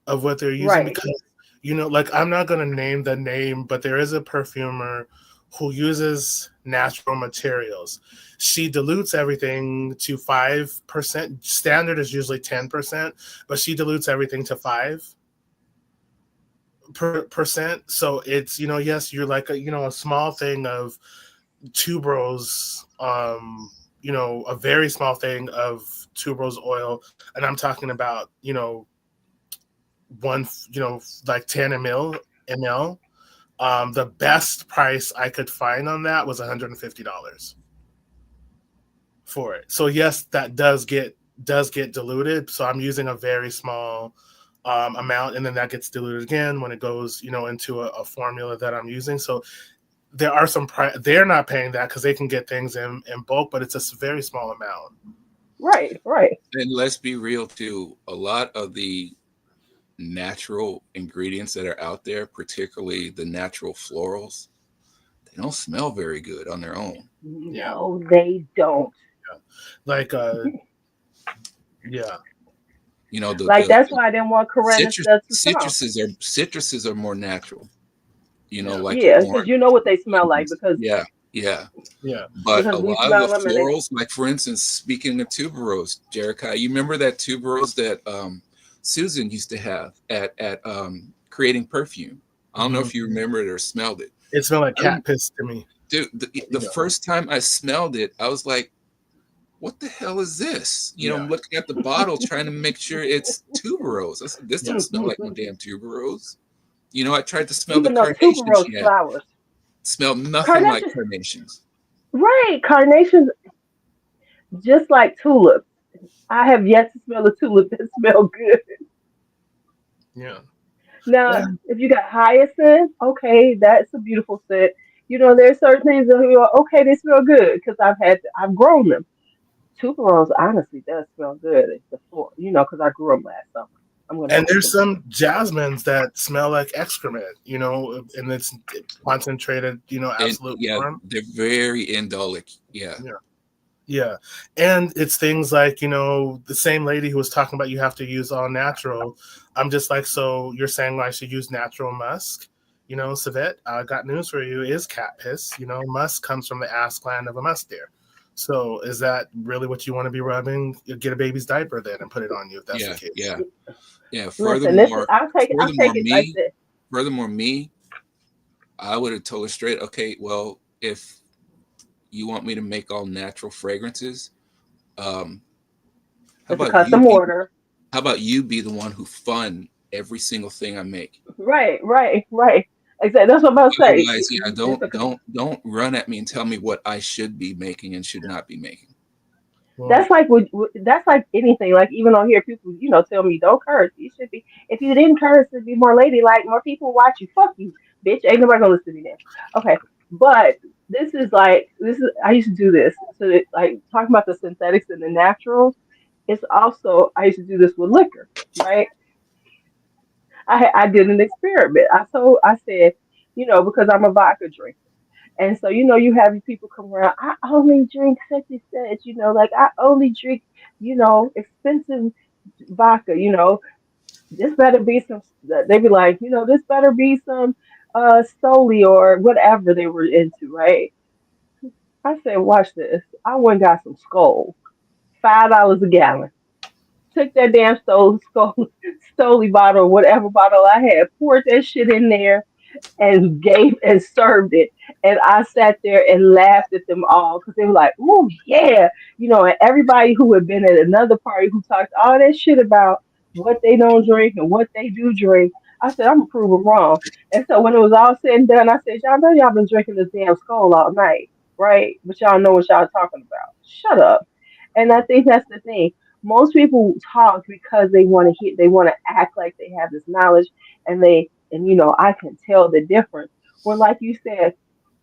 of what they're using Right. because, like I'm not going to name the name, but there is a perfumer who uses natural materials. She dilutes everything to 5%. Standard is usually 10%, but she dilutes everything to 5%. So it's, yes, you're like a small thing of tuberose, a very small thing of tuberose oil. And I'm talking about, one, like 10 ml. The best price I could find on that was $150 for it. So yes, that does get diluted. So I'm using a very small amount, and then that gets diluted again when it goes, into a formula that I'm using. So there are they're not paying that because they can get things in bulk, but it's a very small amount. Right. Right. And let's be real too. A lot of the natural ingredients that are out there, particularly the natural florals, they don't smell very good on their own. Yeah, No, they don't. yeah. Like yeah, You know, Like that's why I didn't want Corinne citrus stuff to song. citruses are more natural. yeah, Like Yeah, more because you know what they smell like yeah, yeah. yeah, But a we lot of the smell them and they florals, like for instance, speaking of tuberose, Jericho, you remember that tuberose that Susan used to have at creating perfume? I don't know hmm if you remember it or smelled it. it smelled like I rem- cat piss to me. Dude, the Yeah, first time I smelled it, I was like, what the hell is this? I'm yeah, looking at the bottle trying to make sure it's tuberose. I said, this yeah. don't smell like no damn tuberose. I tried to smell the even though carnation tuberose she had. flowers, Smelled nothing like carnations, carnations. right? Carnations, just like tulips. I have yet to smell a tulip that smell good. Yeah. Now, And if you got hyacinth, okay, that's a beautiful scent. There's certain things that you go, okay, they smell good because I've grown them. Tuberose honestly does smell good. It's the floor, because I grew them last summer. I'm gonna have to there's put them. some jasmines that smell like excrement, and it's concentrated, And absolute yeah, form. they're very indolic. Yeah. Yeah. Yeah. And it's things like, the same lady who was talking about you have to use all natural. I'm just like, so you're saying I should use natural musk? Savette, I got news for you, is cat piss. Musk comes from the ass gland of a musk deer. So is that really what you want to be rubbing? You get a baby's diaper then and put it on you if that's the Yeah. case. Yeah. Yeah. Listen, this is I'm Furthermore, taking like me, this. furthermore, me, I would have told her straight, okay, well, if you want me to make all natural fragrances, um, how It's a about you custom be order. how about you be the one who fund every single thing I make? Right, right, right. Exactly. That's what I'm about to say. Otherwise, yeah, It's a, don't run at me and tell me what I should be making and should not be making. Well, that's like anything. Like even on here, people tell me don't curse. You should be. If you didn't curse, it'd be more ladylike. More people watch you. Fuck you, bitch. Ain't nobody gonna listen to me then. Okay, but this is. I used to do this. So like talking about the synthetics and the naturals. It's also I used to do this with liquor, right? I did an experiment. I said, because I'm a vodka drinker. And so, you have your people come around. I only drink such and such, like I only drink, expensive vodka, this better be some, they be like, this better be some Stoli or whatever they were into, right? I said, watch this. I went and got some Skull, $5 a gallon. Took that damn Stoli bottle, whatever bottle I had, poured that shit in there and gave and served it. And I sat there and laughed at them all because they were like, "Oh yeah," And everybody who had been at another party who talked all that shit about what they don't drink and what they do drink. I said, "I'm gonna prove them wrong." And so when it was all said and done, I said, "Y'all know y'all been drinking this damn skull all night, right? But y'all know what y'all talking about. Shut up." And I think that's the thing. most people talk because they want to hear, they want to act like they have this knowledge, and I can tell the difference. When, like you said,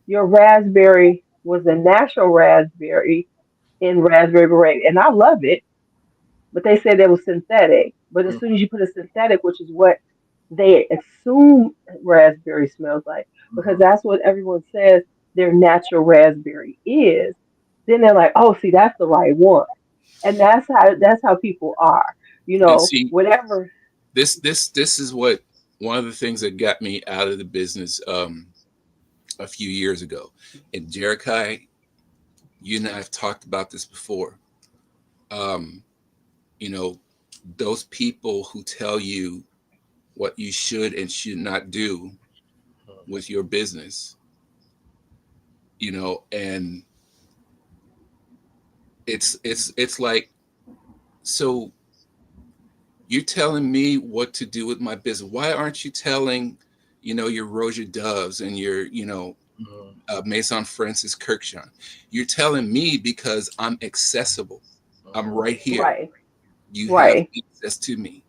your raspberry was a natural raspberry in raspberry beret, and I love it, but they said it was synthetic. But as Mm, soon as you put a synthetic, which is what they assume raspberry smells like, because mhm. that's what everyone says their natural raspberry is, then they're like, oh, see, that's the right one. And that's how people are. And see, Whatever. this is what one of the things that got me out of the business a few years ago. And Jerikai, you and I have talked about this before. Um, you know, those people who tell you what you should and should not do with your business, and it's like, so you're telling me what to do with my business. Why aren't you telling, your Roger Doves and your, Mhm. Maison Francis Kirkshire? You're telling me because I'm accessible. I'm Mhm. right here. Right. You have Right. access to me.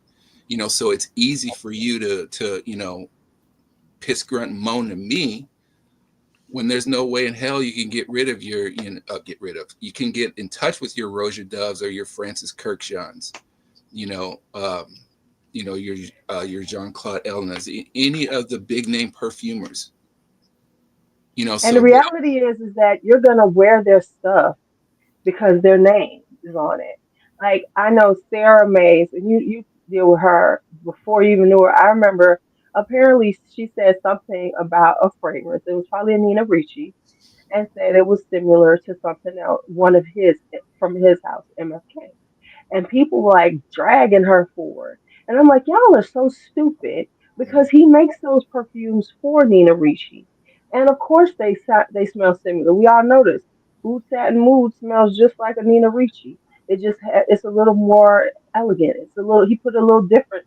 So it's easy for you to piss, grunt, and moan to me when there's no way in hell you can get rid of your, you can get in touch with your Roger Doves or your Francis Kirkshires, you know, um, your Jean Claude Elnas, any of the big name perfumers, And the so reality is that you're gonna wear their stuff because their name is on it. Like, I know Sarah Mays, and you deal with her before you even knew her. I remember apparently she said something about a fragrance. It was probably a Nina Ricci, and said it was similar to something else, one of his from his house, MFK. And people were like dragging her for it. And I'm like, y'all are so stupid because he makes those perfumes for Nina Ricci. And of course they smell similar. We all know this. Oud Satin Mood smells just like a Nina Ricci. It's a little more elegant. He put a little different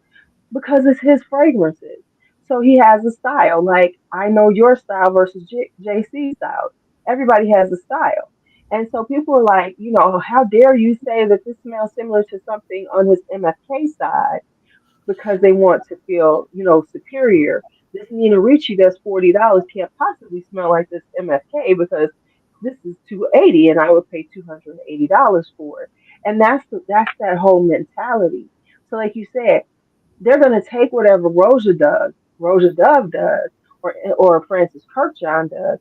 because it's his fragrances. So he has a style. Like, I know your style versus JC's style. Everybody has a style. And so people are like, how dare you say that this smells similar to something on his MFK side because they want to feel, superior. This Nina Ricci that's $40 can't possibly smell like this MFK because this is 280 and I would pay $280 for it. And that's that whole mentality. So like you said, they're going to take whatever Rosa Dove does, or Francis Kirkjohn does,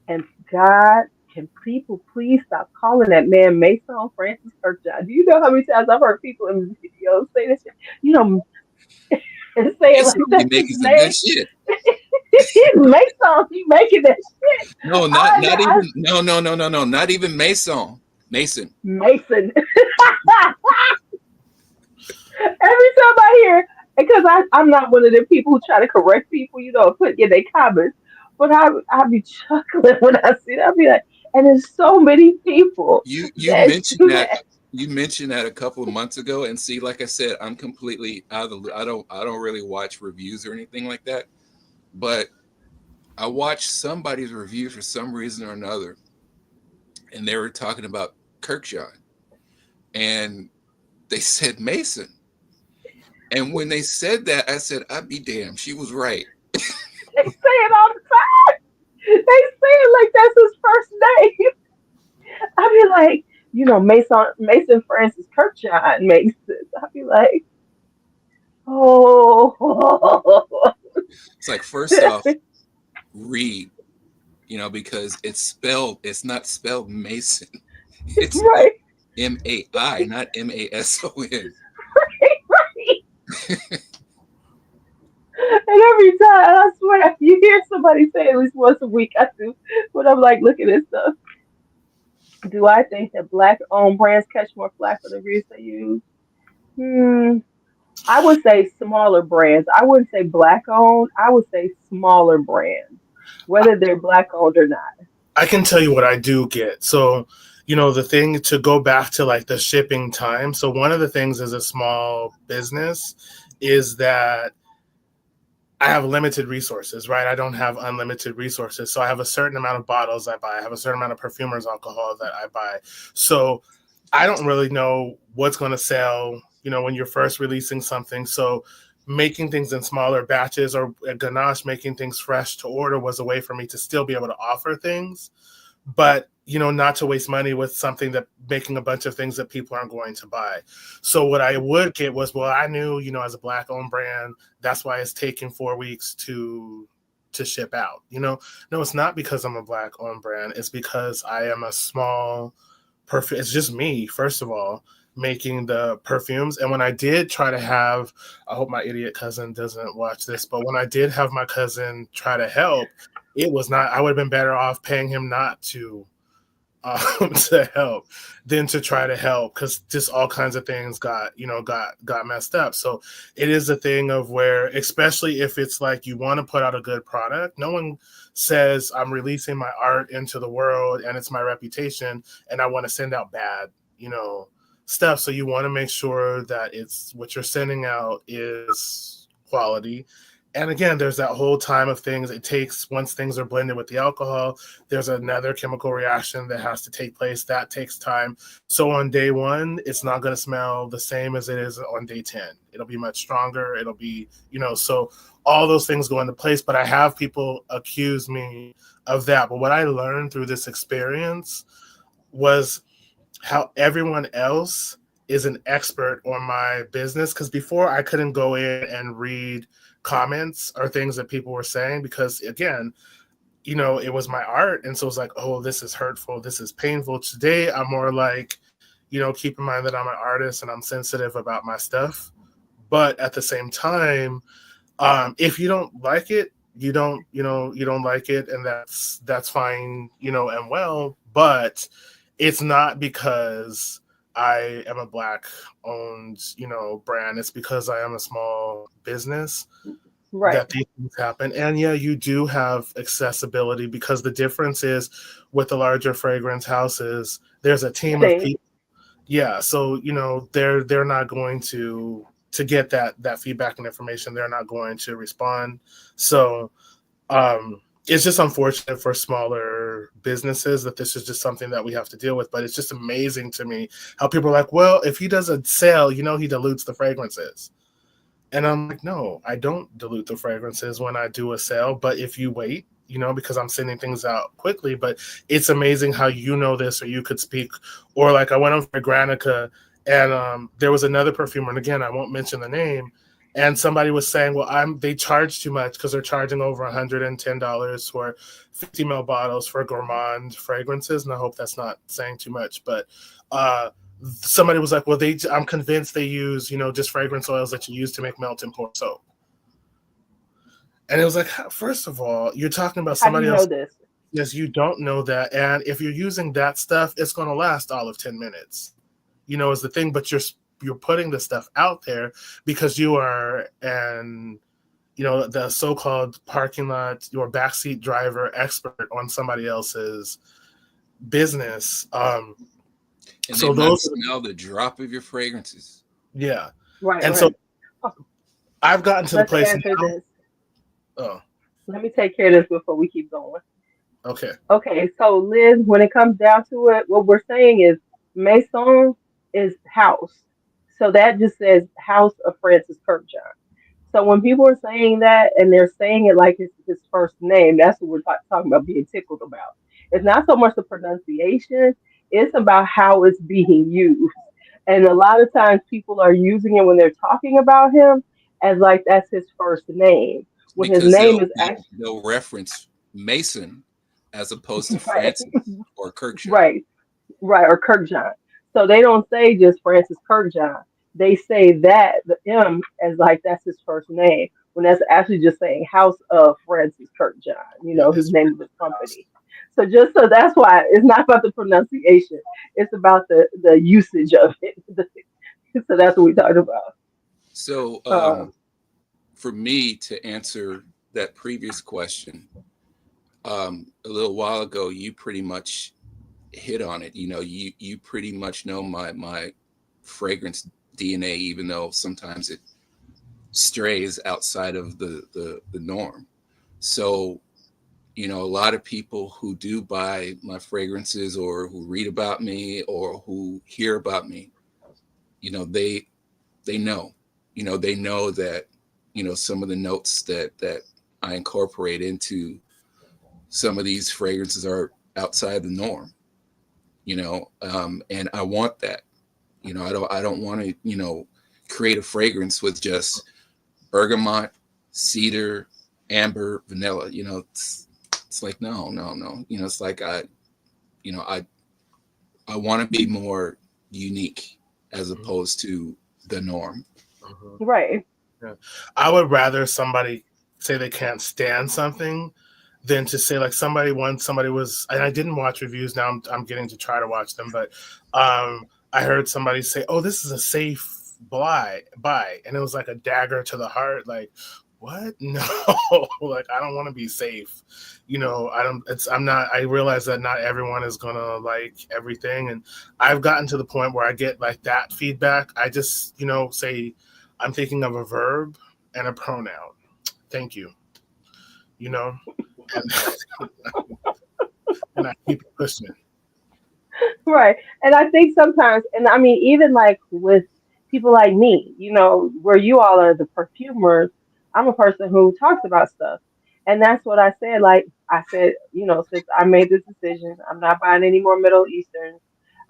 and God, can people please stop calling that man Mason Francis Kirkjohn? Do you know how many times I've heard people in videos say this shit? And say it like Mason be that's his making some name. good shit. He's Mason. He's making that shit. No, not I even, no, not even Mason. Mason. Mason. Every time I hear, because I'm not one of the people who try to correct people, put in their comments, but I be chuckling when I see that. I be like, and there's so many people You that mentioned do that that. you mentioned that a couple of months ago, and see, like I said, I'm completely out of the loop. I don't really watch reviews or anything like that, but I watched somebody's review for some reason or another, and they were talking about Kirkshire, and they said Mason. And when they said that, I said, I'd be damned. She was right. They say it all the time. They say it like that's his first name. I be like, Mason Francis Kirkjohn makes this. I be like, oh, It's like, first off, read, because it's not spelled Mason. It's spelled right, MAI, not MASON. right. And every time, and I swear, you hear somebody say at least once a week, I do, when I'm like looking at stuff. Do I think that black owned brands catch more flack for the reviews they use? Hmm. I would say smaller brands. I wouldn't say black owned. I would say smaller brands, whether they're black owned or not. I can tell you what I do get. So, the thing to go back to like the shipping time. So, one of the things as a small business is that I have limited resources, right? I don't have unlimited resources. So, I have a certain amount of bottles I buy, I have a certain amount of perfumers alcohol that I buy. So, I don't really know what's going to sell, when you're first releasing something. So making things in smaller batches, or at Ganache, making things fresh to order was a way for me to still be able to offer things, but not to waste money with something that making a bunch of things that people aren't going to buy. So what I would get was, well, I knew, as a Black owned brand, that's why it's taking 4 weeks to ship out. No, it's not because I'm a Black owned brand. It's because I am a small perfume. It's just me, first of all, making the perfumes. And when I did try to have, I hope my idiot cousin doesn't watch this, but when I did have my cousin try to help, it was not, I would have been better off paying him not to to help than to try to help, because just all kinds of things got messed up. So it is a thing of where, especially if it's like you want to put out a good product, no one says I'm releasing my art into the world and it's my reputation and I want to send out bad stuff. So you want to make sure that it's what you're sending out is quality. And again, there's that whole time of things. It takes, once things are blended with the alcohol, there's another chemical reaction that has to take place. That takes time. So on day one, it's not going to smell the same as it is on day 10. It'll be much stronger. It'll be, so all those things go into place. But I have people accuse me of that. But what I learned through this experience was how everyone else is an expert on my business. Because before, I couldn't go in and read comments or things that people were saying, because again, it was my art. And so it's like, oh, this is hurtful, this is painful. Today, I'm more like, keep in mind that I'm an artist and I'm sensitive about my stuff. But at the same time, if you don't like it, you don't like it, and that's fine, and well, but it's not because I am a Black owned, brand. It's because I am a small business that these things happen. And yeah, you do have accessibility, because the difference is with the larger fragrance houses, there's a team of people. Yeah. So, they're not going to get that feedback and information. They're not going to respond. So, it's just unfortunate for smaller businesses that this is just something that we have to deal with. But it's just amazing to me how people are like, well, if he does a sale, he dilutes the fragrances. And I'm like, no, I don't dilute the fragrances when I do a sale. But if you wait, because I'm sending things out quickly. But it's amazing how this, or you could speak. Or like I went on Fragrantica, and there was another perfumer, and again, I won't mention the name. And somebody was saying, well, they charge too much because they're charging over $110 for 50 ml bottles for gourmand fragrances. And I hope that's not saying too much. But somebody was like, well, I'm convinced they use, just fragrance oils that you use to make melt and pour soap. And it was like, first of all, you're talking about somebody else. This? Yes, you don't know that. And if you're using that stuff, it's going to last all of 10 minutes, is the thing. But you're putting the stuff out there because you are the so-called parking lot, your backseat driver expert on somebody else's business. And so those smell the drop of your fragrances. Yeah. Right. And so I've gotten to the place now. This. Oh. Let me take care of this before we keep going. Okay. Okay. So Liz, when it comes down to it, what we're saying is Maison is house. So that just says House of Francis Kirkjohn. So when people are saying that and they're saying it like it's his first name, that's what we're talking about being tickled about. It's not so much the pronunciation, it's about how it's being used. And a lot of times people are using it when they're talking about him as like that's his first name. When because his name is actually, they'll reference Mason as opposed to Francis or Kirkjohn. Right, or Kirkjohn. So they don't say just Francis Kirkjohn. They say that the M as like that's his first name, when that's actually just saying House of Francis Kirkjohn, his name of his company. So that's why it's not about the pronunciation. It's about the usage of it. So that's what we talked about. So for me to answer that previous question, a little while ago, you pretty much hit on it. You pretty much know my fragrance DNA, even though sometimes it strays outside of the norm. So a lot of people who do buy my fragrances or who read about me or who hear about me, they know, they know that, some of the notes that I incorporate into some of these fragrances are outside the norm, and I want that. I don't want to, create a fragrance with just bergamot, cedar, amber, vanilla. It's like no, no, no. It's like you know, I I want to be more unique as opposed to the norm. Mhm. Right. Yeah. I would rather somebody say they can't stand something than to say like somebody was, and I didn't watch reviews. Now I'm getting to try to watch them, but I heard somebody say, "Oh, this is a safe buy," and it was like a dagger to the heart. Like, what? No, like I don't want to be safe. I don't. I'm not. I realize that not everyone is gonna like everything, and I've gotten to the point where I get like that feedback. I just say I'm thinking of a verb and a pronoun. Thank you. You know, and and I keep it pushing. Right. And I think sometimes, and I mean, even like with people like me, where you all are the perfumers, I'm a person who talks about stuff. And that's what I said. Like I said, since I made this decision, I'm not buying any more Middle Easterns.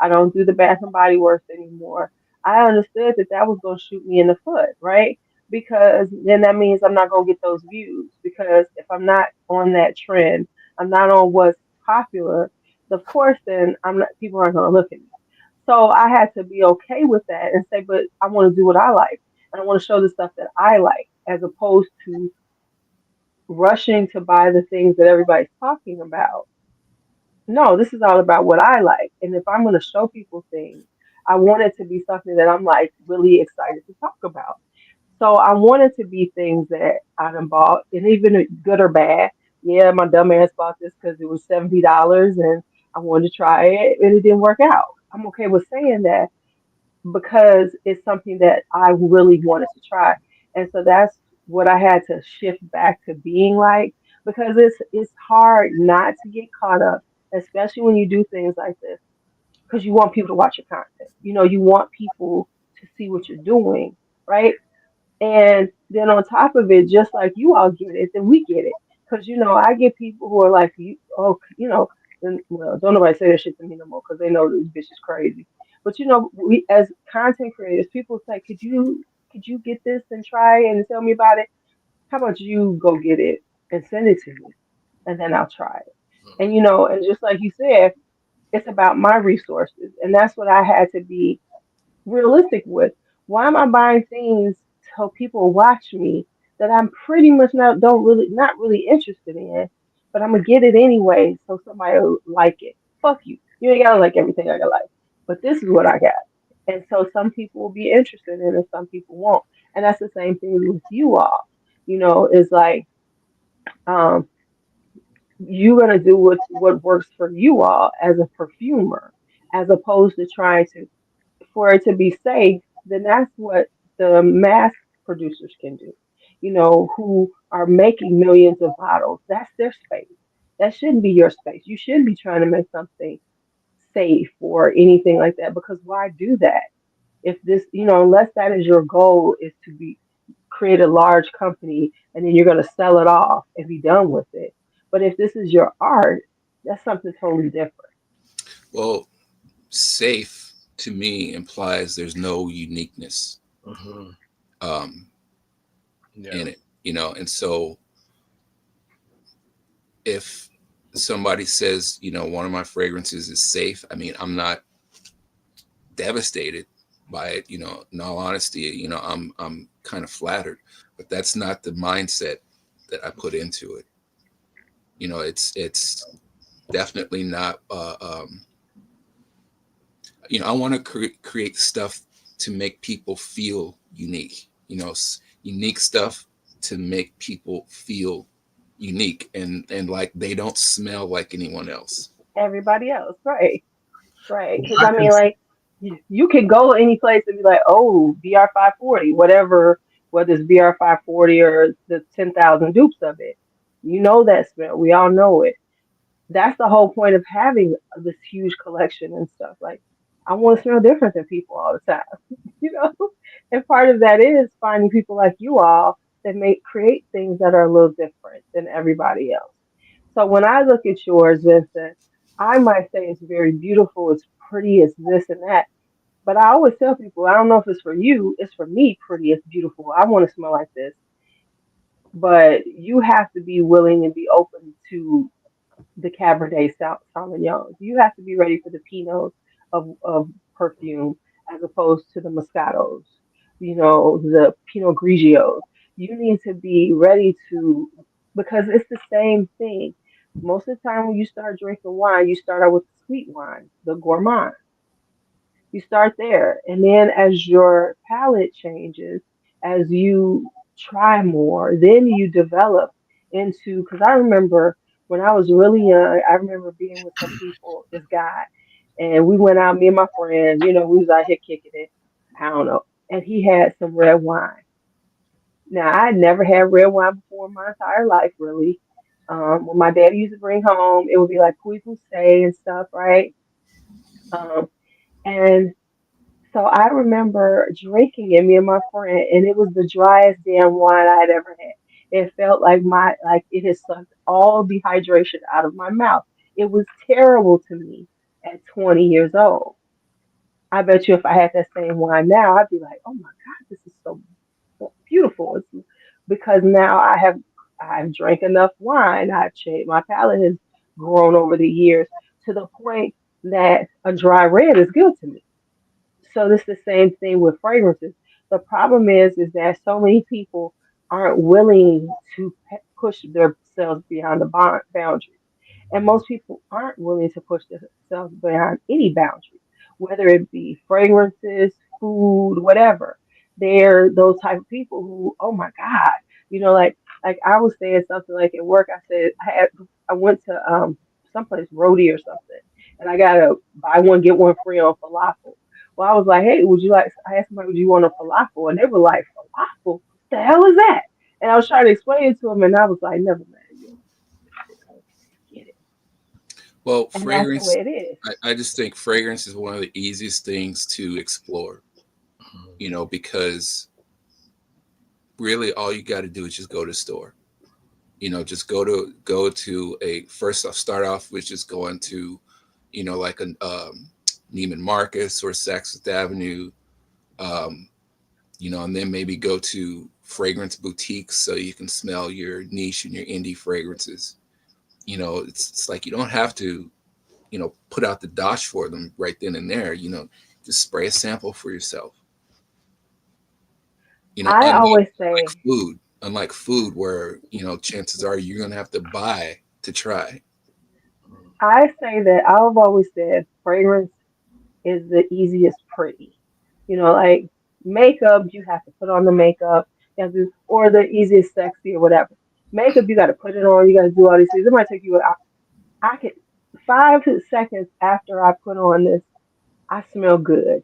I don't do the Bath and Body Works anymore. I understood that that was going to shoot me in the foot, right? Because then that means I'm not going to get those views. Because if I'm not on that trend, I'm not on what's popular, of course, then I'm not. People aren't going to look at me. So I had to be okay with that and say, but I want to do what I like, and I want to show the stuff that I like, as opposed to rushing to buy the things that everybody's talking about. No, this is all about what I like, and if I'm going to show people things, I want it to be something that I'm like really excited to talk about. So I wanted to be things that I done bought, and even good or bad. Yeah, my dumb ass bought this because it was $70, and I wanted to try it, and it didn't work out. I'm okay with saying that because it's something that I really wanted to try, and so that's what I had to shift back to being like, because it's hard not to get caught up, especially when you do things like this, because you want people to watch your content. You want people to see what you're doing, right? And then on top of it, just like you all get it, then we get it. Because, I get people who are like, oh, and, well, don't nobody say that shit to me no more because they know this bitch is crazy. But, we as content creators, people say, could you get this and try it and tell me about it? How about you go get it and send it to me, and then I'll try it. And, and just like you said, it's about my resources. And that's what I had to be realistic with. Why am I buying things so people watch me that I'm pretty much not really interested in, but I'm gonna get it anyway so somebody will like it. Fuck you. You ain't gotta like everything I got like. But this is what I got. And so some people will be interested in it, some people won't. And that's the same thing with you all. It's like um you're gonna do what works for you all as a perfumer, as opposed to trying to for it to be safe, then that's what the mass producers can do, who are making millions of bottles. That's their space. That shouldn't be your space. You shouldn't be trying to make something safe or anything like that, because why do that? If this, unless that is your goal, is to be create a large company and then you're going to sell it off and be done with it. But if this is your art, that's something totally different. Well, safe to me implies there's no uniqueness Hmm. um, Yeah. in it, and so if somebody says, one of my fragrances is safe, I mean, I'm not devastated by it, in all honesty, I'm kind of flattered, but that's not the mindset that I put into it. It's definitely not I want to create stuff to make people feel unique, unique stuff to make people feel unique and like they don't smell like anyone else. Everybody else, right? Right. Because I I can. mean, like, you can go any place and be like, oh, BR 540, whatever, whether it's BR 540 or the 10,000 dupes of it. You know that smell. We all know it. That's the whole point of having this huge collection and stuff. Like, I want to smell different than people all the time, you know? And part of that is finding people like you all that make create things that are a little different than everybody else. So when I look at yours, Vincent, I might say it's very beautiful, it's pretty, it's this and that. But I always tell people, I don't know if it's for you, it's for me, pretty, it's beautiful. I want to smell like this. But you have to be willing and be open to the Cabernet Sauvignon. You have to be ready for the Pinots of perfume as opposed to the Moscatos, the Pinot Grigios. You need to be ready to, because it's the same thing. Most of the time when you start drinking wine, you start out with the sweet wine, the gourmand. You start there. And then as your palate changes, as you try more, then you develop into, because I remember when I was really young, I remember being with some people, this guy, and we went out, me and my friends, we was out here kicking it. I don't know. And he had some red wine. Now, I had never had red wine before in my entire life, really. When my dad used to bring home, it would be like Puy and stuff, right? Um, and So I remember drinking it, me and my friend, and it was the driest damn wine I had ever had. It felt like it had sucked all dehydration out of my mouth. It was terrible to me at 20 years old. I bet you if I had that same wine now, I'd be like, oh my God, this is so beautiful. Because now I've drank enough wine. I've changed, my palate has grown over the years to the point that a dry red is good to me. So this is the same thing with fragrances. The problem is that so many people aren't willing to push themselves beyond the boundaries. And most people aren't willing to push themselves beyond any boundaries, whether it be fragrances, food, whatever. They're those type of people who, oh my God, like I was saying something like at work. I said I went to someplace roadie or something, and I got a buy one get one free on falafel. Well, I was like, hey, would you like? I asked somebody, would you want a falafel? And they were like, falafel? What the hell is that? And I was trying to explain it to them, and I was like, never mind, you don't get it. Well, And that's the way fragrance, it is. I just think fragrance is one of the easiest things to explore, because really all you got to do is just go to the store. Just go to a first. I'll start off with just going to, like a Neiman Marcus or Saks Avenue, um, and then maybe go to fragrance boutiques so you can smell your niche and your indie fragrances. It's like you don't have to, put out the dosh for them right then and there. Just spray a sample for yourself. I always Unlike say, food where chances are you're gonna have to buy to try. I've always said fragrance is the easiest pretty. Like makeup, you have to put on the makeup, or the easiest sexy or whatever. Makeup, you got to put it on, you got to do all these things. It might take you, I could, 5 seconds after I put on this, I smell good.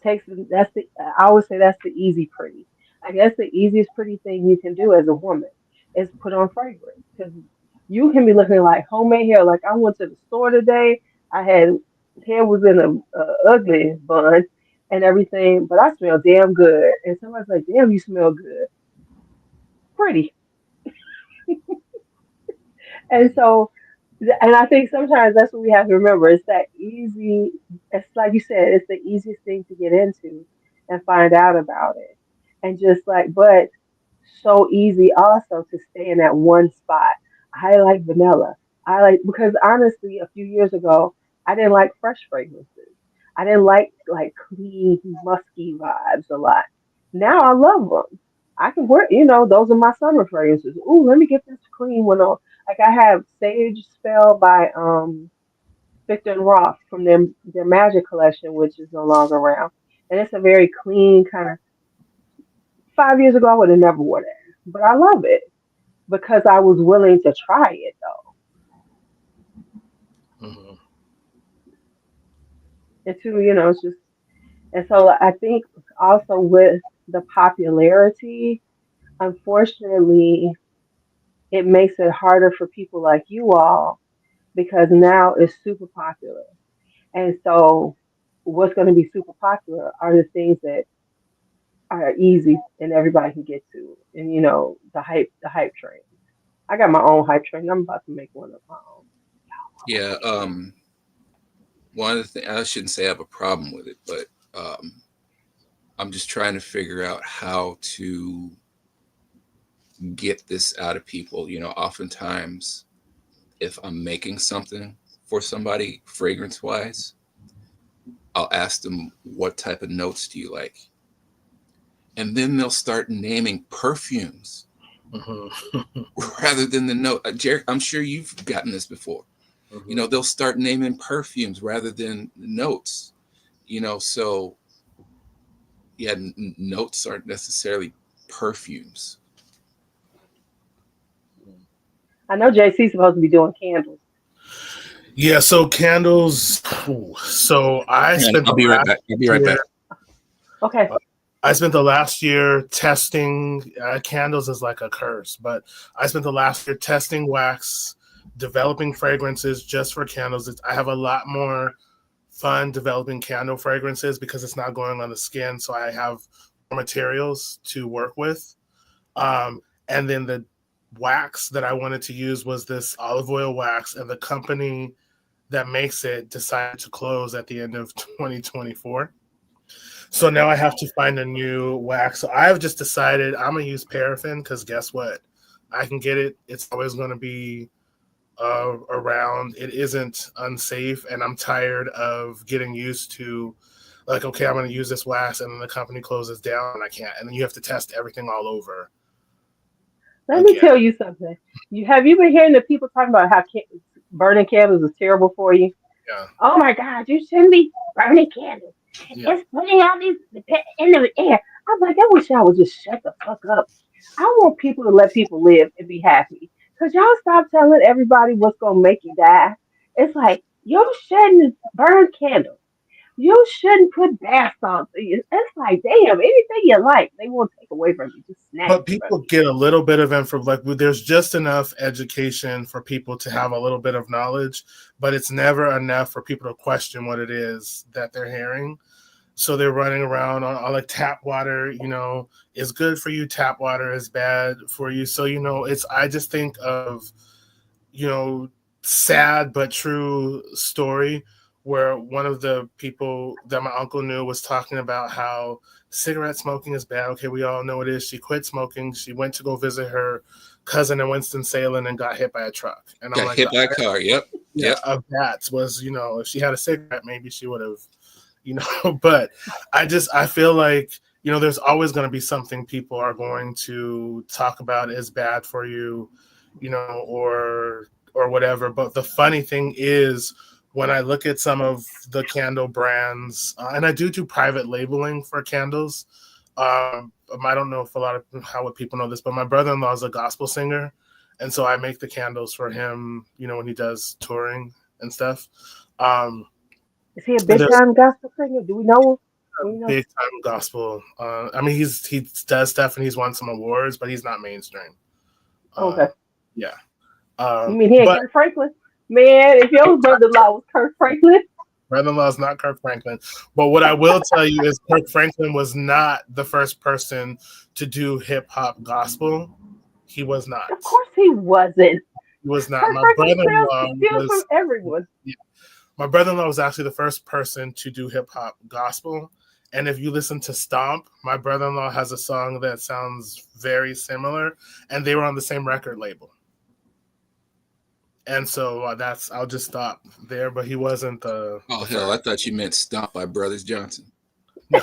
Takes that's the I always say that's the easy pretty. I guess the easiest pretty thing you can do as a woman is put on fragrance because you can be looking like homemade hair. Like I went to the store today, I had hair was in a ugly bun and everything, but I smell damn good. And somebody's like, "Damn, you smell good, pretty." And so, and I think sometimes that's what we have to remember. It's that easy. It's like you said, it's the easiest thing to get into and find out about it. And just like, but so easy also to stay in that one spot. I like vanilla. I like, because honestly, a few years ago, I didn't like fresh fragrances. I didn't like clean, musky vibes a lot. Now I love them. I can wear, those are my summer fragrances. Ooh, let me get this clean one on. Like I have Sage Spell by Victor and Roth from their Magic collection, which is no longer around. And it's a very clean kind of. 5 years ago, I would have never worn it, but I love it because I was willing to try it though. Mhm. And two, it's just, and so I think also with the popularity, unfortunately, it makes it harder for people like you all because now it's super popular. And so what's going to be super popular are the things that are easy and everybody can get to. And the hype train. I got my own hype train. I'm about to make one of my own. Yeah. One of the things, I shouldn't say I have a problem with it, but I'm just trying to figure out how to get this out of people. Oftentimes, if I'm making something for somebody fragrance wise, I'll ask them, what type of notes do you like? And then they'll start naming perfumes rather than the note. Jerry, I'm sure you've gotten this before. They'll start naming perfumes rather than notes. So yeah, notes aren't necessarily perfumes. I know JC's supposed to be doing candles. Yeah, so candles. So I spent I'll be right back. I'll be right back. Okay. I spent the last year testing candles is like a curse, but I spent the last year testing wax, developing fragrances just for candles. I have a lot more fun developing candle fragrances because it's not going on the skin, so I have more materials to work with. And then the wax that I wanted to use was this olive oil wax, and the company that makes it decided to close at the end of 2024. So now I have to find a new wax. So I've just decided I'm gonna use paraffin because guess what? I can get it. It's always going to be around. It isn't unsafe, and I'm tired of getting used to, like, okay, I'm going to use this wax, and then the company closes down, and I can't, and then you have to test everything all over. Let me tell you something. Have you been hearing the people talking about how burning candles is terrible for you? Yeah. Oh my God, you shouldn't be burning candles. Yeah. It's putting all these in the air. I'm like, I wish y'all would just shut the fuck up. I want people to let people live and be happy. Cause y'all stop telling everybody what's gonna make you die. It's like you shouldn't burn candles. You shouldn't put bath salts in you. It's like, damn, anything you like, they won't take away from you. Just snatch. But people get a little bit of info. Like, there's just enough education for people to have a little bit of knowledge, but it's never enough for people to question what it is that they're hearing. So they're running around on like tap water, is good for you. Tap water is bad for you. So, I just think of, sad but true story where one of the people that my uncle knew was talking about how cigarette smoking is bad. Okay, we all know it is. She quit smoking. She went to go visit her cousin in Winston-Salem and got hit by a truck. And I'm like, hit by a car. Yep. Yeah, of that was, if she had a cigarette, maybe she would have, but I feel like, there's always going to be something people are going to talk about as bad for you, or whatever. But the funny thing is, when I look at some of the candle brands, and I do private labeling for candles. I don't know if how people know this, but my brother-in-law is a gospel singer, and so I make the candles for him, when he does touring and stuff. Is he a big time gospel singer? Do we know? Big time gospel. He does stuff and he's won some awards, but he's not mainstream. Okay. Yeah. You mean he ain't Kirk Franklin? Man, if your brother-in-law was Kirk Franklin. Brother-in-law is not Kirk Franklin. But what I will tell you is Kirk Franklin was not the first person to do hip-hop gospel. He was not. Of course he wasn't. He was not. Kirk My brother-in-law was from everyone. Yeah. My brother-in-law was actually the first person to do hip-hop gospel. And if you listen to Stomp, my brother-in-law has a song that sounds very similar, and they were on the same record label. And so I'll just stop there, but he wasn't the... Oh, hell, I thought you meant Stomp by Brothers Johnson. No.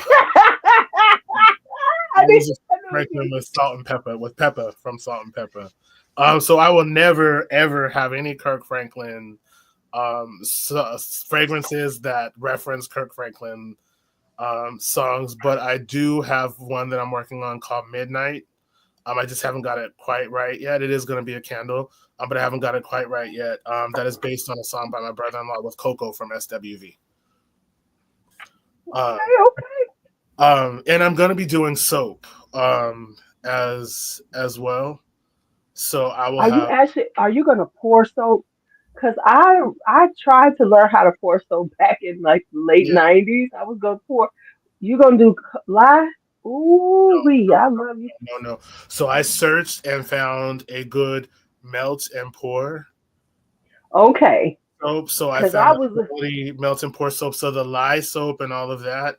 Franklin with Salt and Pepper, with Pepper from Salt and Pepper. So I will never, ever have any Kirk Franklin fragrances that reference Kirk Franklin songs, but I do have one that I'm working on called Midnight. I just haven't got it quite right yet. It is going to be a candle, but I haven't got it quite right yet. That is based on a song by my brother-in-law with Coco from SWV. And I'm going to be doing soap as well. So I will Are you have, actually? Are you gonna pour soap? Cause I tried to learn how to pour soap back in like the late yeah, '90s. I was gonna pour. You gonna do live? Ooh no, wee! I love you. no, no. So I searched and found a good melt and pour Okay, soap. So I cause found I a was. quality melt and pour soap. So the lye soap and all of that,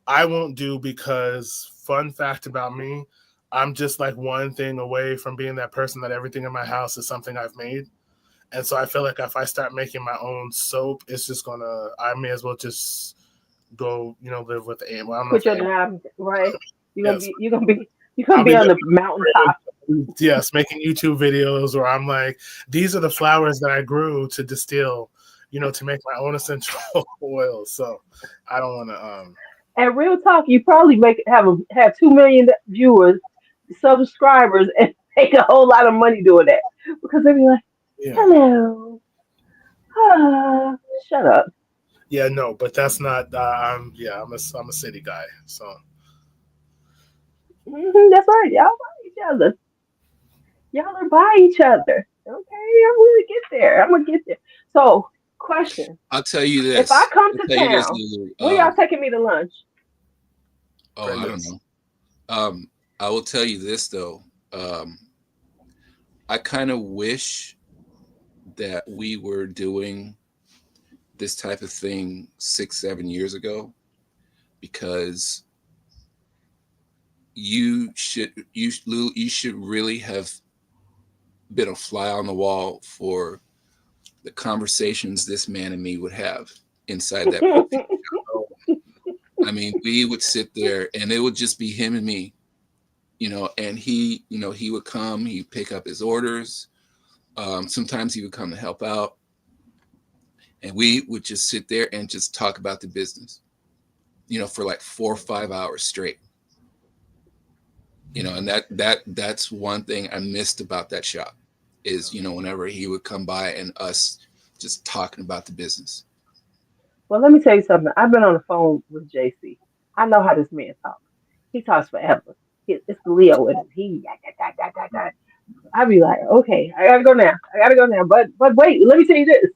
I won't do because fun fact about me, I'm just like one thing away from being that person that everything in my house is something I've made. And so I feel like if I start making my own soap, it's just gonna. I may as well just go, live with the animal. I don't know if Put your the knob right. yes, You're gonna I'll be be on the living mountaintop. yes, making YouTube videos where I'm like, these are the flowers that I grew to distill, to make my own essential oil. So I don't want to. And real talk, you probably have 2 million viewers, subscribers, and make a whole lot of money doing that because they be like, Yeah, "Hello, ah, shut up." yeah, no, but that's not. I'm a city guy, so That's right. Y'all buy each other. Y'all are by each other. Okay, I'm gonna get there. I'm gonna get there. So, question: I'll tell you if I this. come I'll to tell you this, town, Lulu. when y'all taking me to lunch? Oh, I don't Brenda's. know. I will tell you this though. Um, I kind of wish that we were doing this type of thing 6, 7 years ago, because Lulu, you should really have been a fly on the wall for the conversations this man and me would have inside that protein. I mean, we would sit there and it would just be him and me, and he would come, he'd pick up his orders. Sometimes he would come to help out, and we would just sit there and just talk about the business, for like 4 or 5 hours straight. And that's one thing I missed about that shop is, whenever he would come by and us just talking about the business. Well, let me tell you something. I've been on the phone with JC. I know how this man talks. He talks forever. It's the Leo in him. I be like, okay, I gotta go now. I gotta go now. But wait, let me tell you this.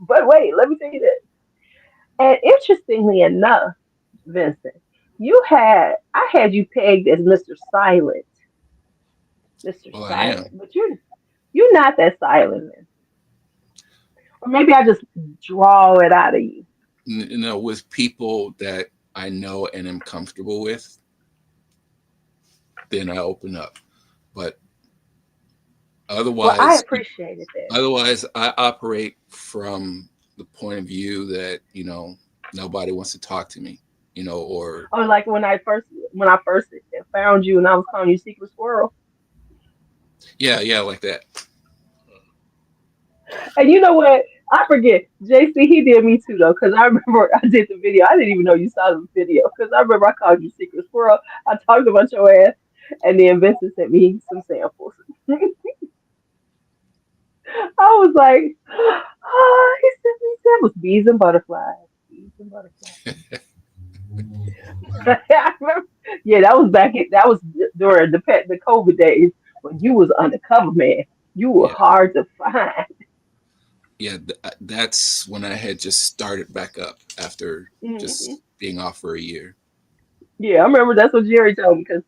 But wait, let me tell you this. And interestingly enough, Vincent, I had you pegged as Mr. Silent, Mr. Well, I Silent, am. but you're not that silent, man. Or maybe I just draw it out of you. With people that I know and am comfortable with, then I open up. But Well, I otherwise, appreciated that. I operate from the point of view that nobody wants to talk to me, or Or like when I first found you and I was calling you Secret Squirrel. yeah, yeah, like that. And you know what? I forget. JC, he did me too though, because I remember I did the video. I didn't even know you saw the video because I remember I called you Secret Squirrel. I talked about your ass, and then Vincent sent me some samples. I was like, oh, he sent me samples, bees and butterflies, bees and butterflies. I remember, yeah, that was during the COVID days when you was undercover man. You were Yeah, hard to find. yeah. That's when I had just started back up after Hmm. just being off for a year. Yeah, I remember that's what Jerry told me because,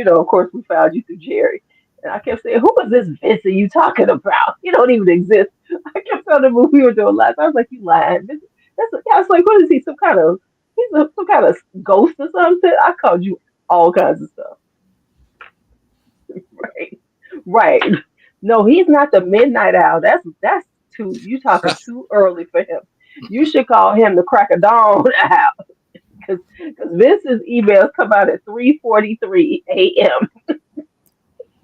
of course, we found you through Jerry. And I kept saying, who was this Vincent you talking about? He don't even exist. I kept telling him when we were doing live. I was like, you lying. I was like, what is he? Some kind of ghost or something? I called you all kinds of stuff. Right. Right. No, he's not the midnight owl. You talking too early for him. You should call him the crack of dawn owl. Because Vince's emails come out at 3:43 a.m.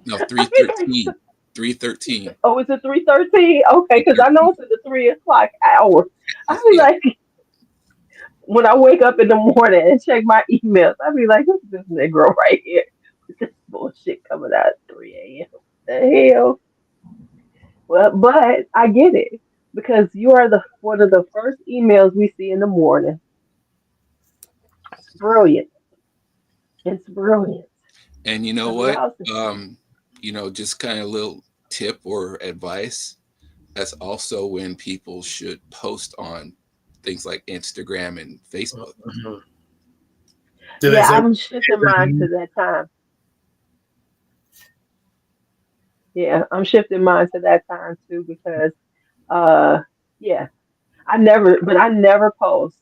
No, I be like, 3:13. 3:13. oh, is it 3:13? Okay, because I know 3:13. it's in the 3 o'clock hour. I be Yeah. like, when I wake up in the morning and check my emails, I be like, who's this Negro right here? With this bullshit coming out at 3 a.m. The hell? Well, but I get it because you are the one of the first emails we see in the morning. It's brilliant. It's brilliant. And you know Because we what? also, Just kind of a little tip or advice, that's also when people should post on things like Instagram and Facebook. Mhm. Did they Yeah, say? I'm shifting mine to that time. Yeah, I'm shifting mine to that time too because uh yeah, I never post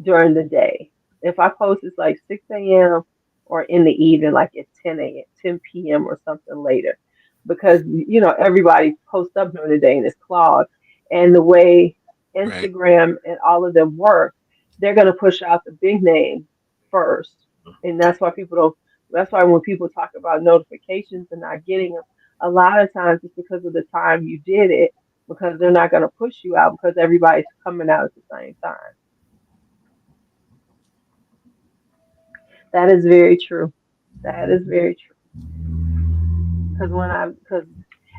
during the day. If I post, it's like 6 a.m. or in the evening, like at 10 a.m., 10 p.m. or something later. Because, everybody posts up during the day and it's clogged. And the way Right. Instagram and all of them work, they're going to push out the big name first. And that's why when people talk about notifications and not getting them, a lot of times it's because of the time you did it, because they're not going to push you out because everybody's coming out at the same time. That is very true. That is very true. Because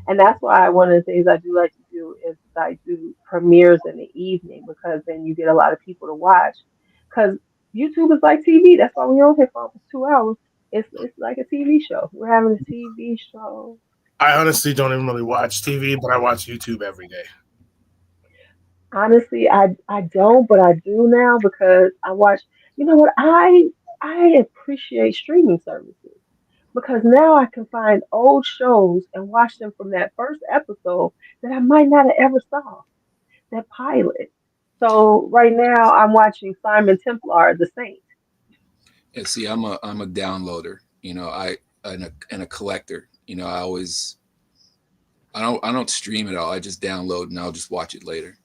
and that's why one of the things I do like to do is I do premieres in the evening because then you get a lot of people to watch. Because YouTube is like TV. That's why we on here for almost 2 hours. It's like a TV show. We're having a TV show. I honestly don't even really watch TV, but I watch YouTube every day. Honestly, I don't, but I do now because I watch. You know what? I appreciate streaming services because now I can find old shows and watch them from that first episode that I might not have ever saw, that pilot. So right now I'm watching Simon Templar, The Saint. And see, I'm a downloader. And a collector. I don't stream it all. I just download and I'll just watch it later.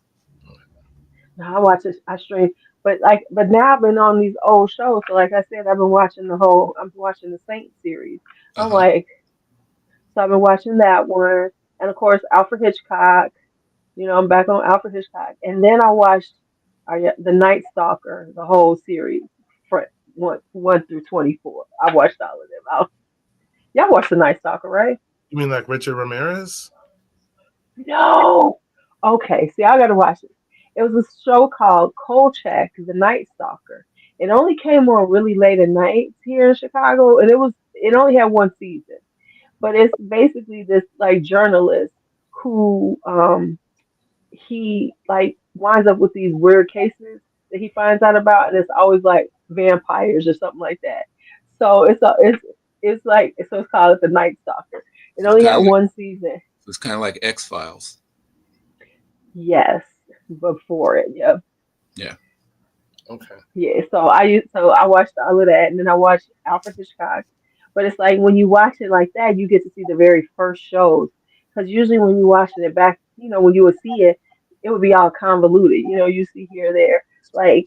Now I watch it, I stream, but now I've been on these old shows. So like I said, I'm watching the Saint series. Uh I'm huh. like, so I've been watching that one, and of course Alfred Hitchcock. I'm back on Alfred Hitchcock, and then I watched the Night Stalker, the whole series, from one through 24. I watched all of them. Y'all watched the Night Stalker, right? You mean like Richard Ramirez? No. Okay, see, I gotta watch it. It was a show called Kolchak, the Night Stalker. It only came on really late at night here in Chicago, and it only had one season. But it's basically this like journalist who he like winds up with these weird cases that he finds out about, and it's always like vampires or something like that. So it's called the Night Stalker. It So it's only kind had of like one season. it's kind of like X Files. Yes, before it. Yeah, Yeah. Okay. yeah. So I watched all of that, and then I watched Alfred Hitchcock. But it's like when you watch it like that, you get to see the very first shows. Because usually when you watching it back, when you would see it, it would be all convoluted. You see here or there, like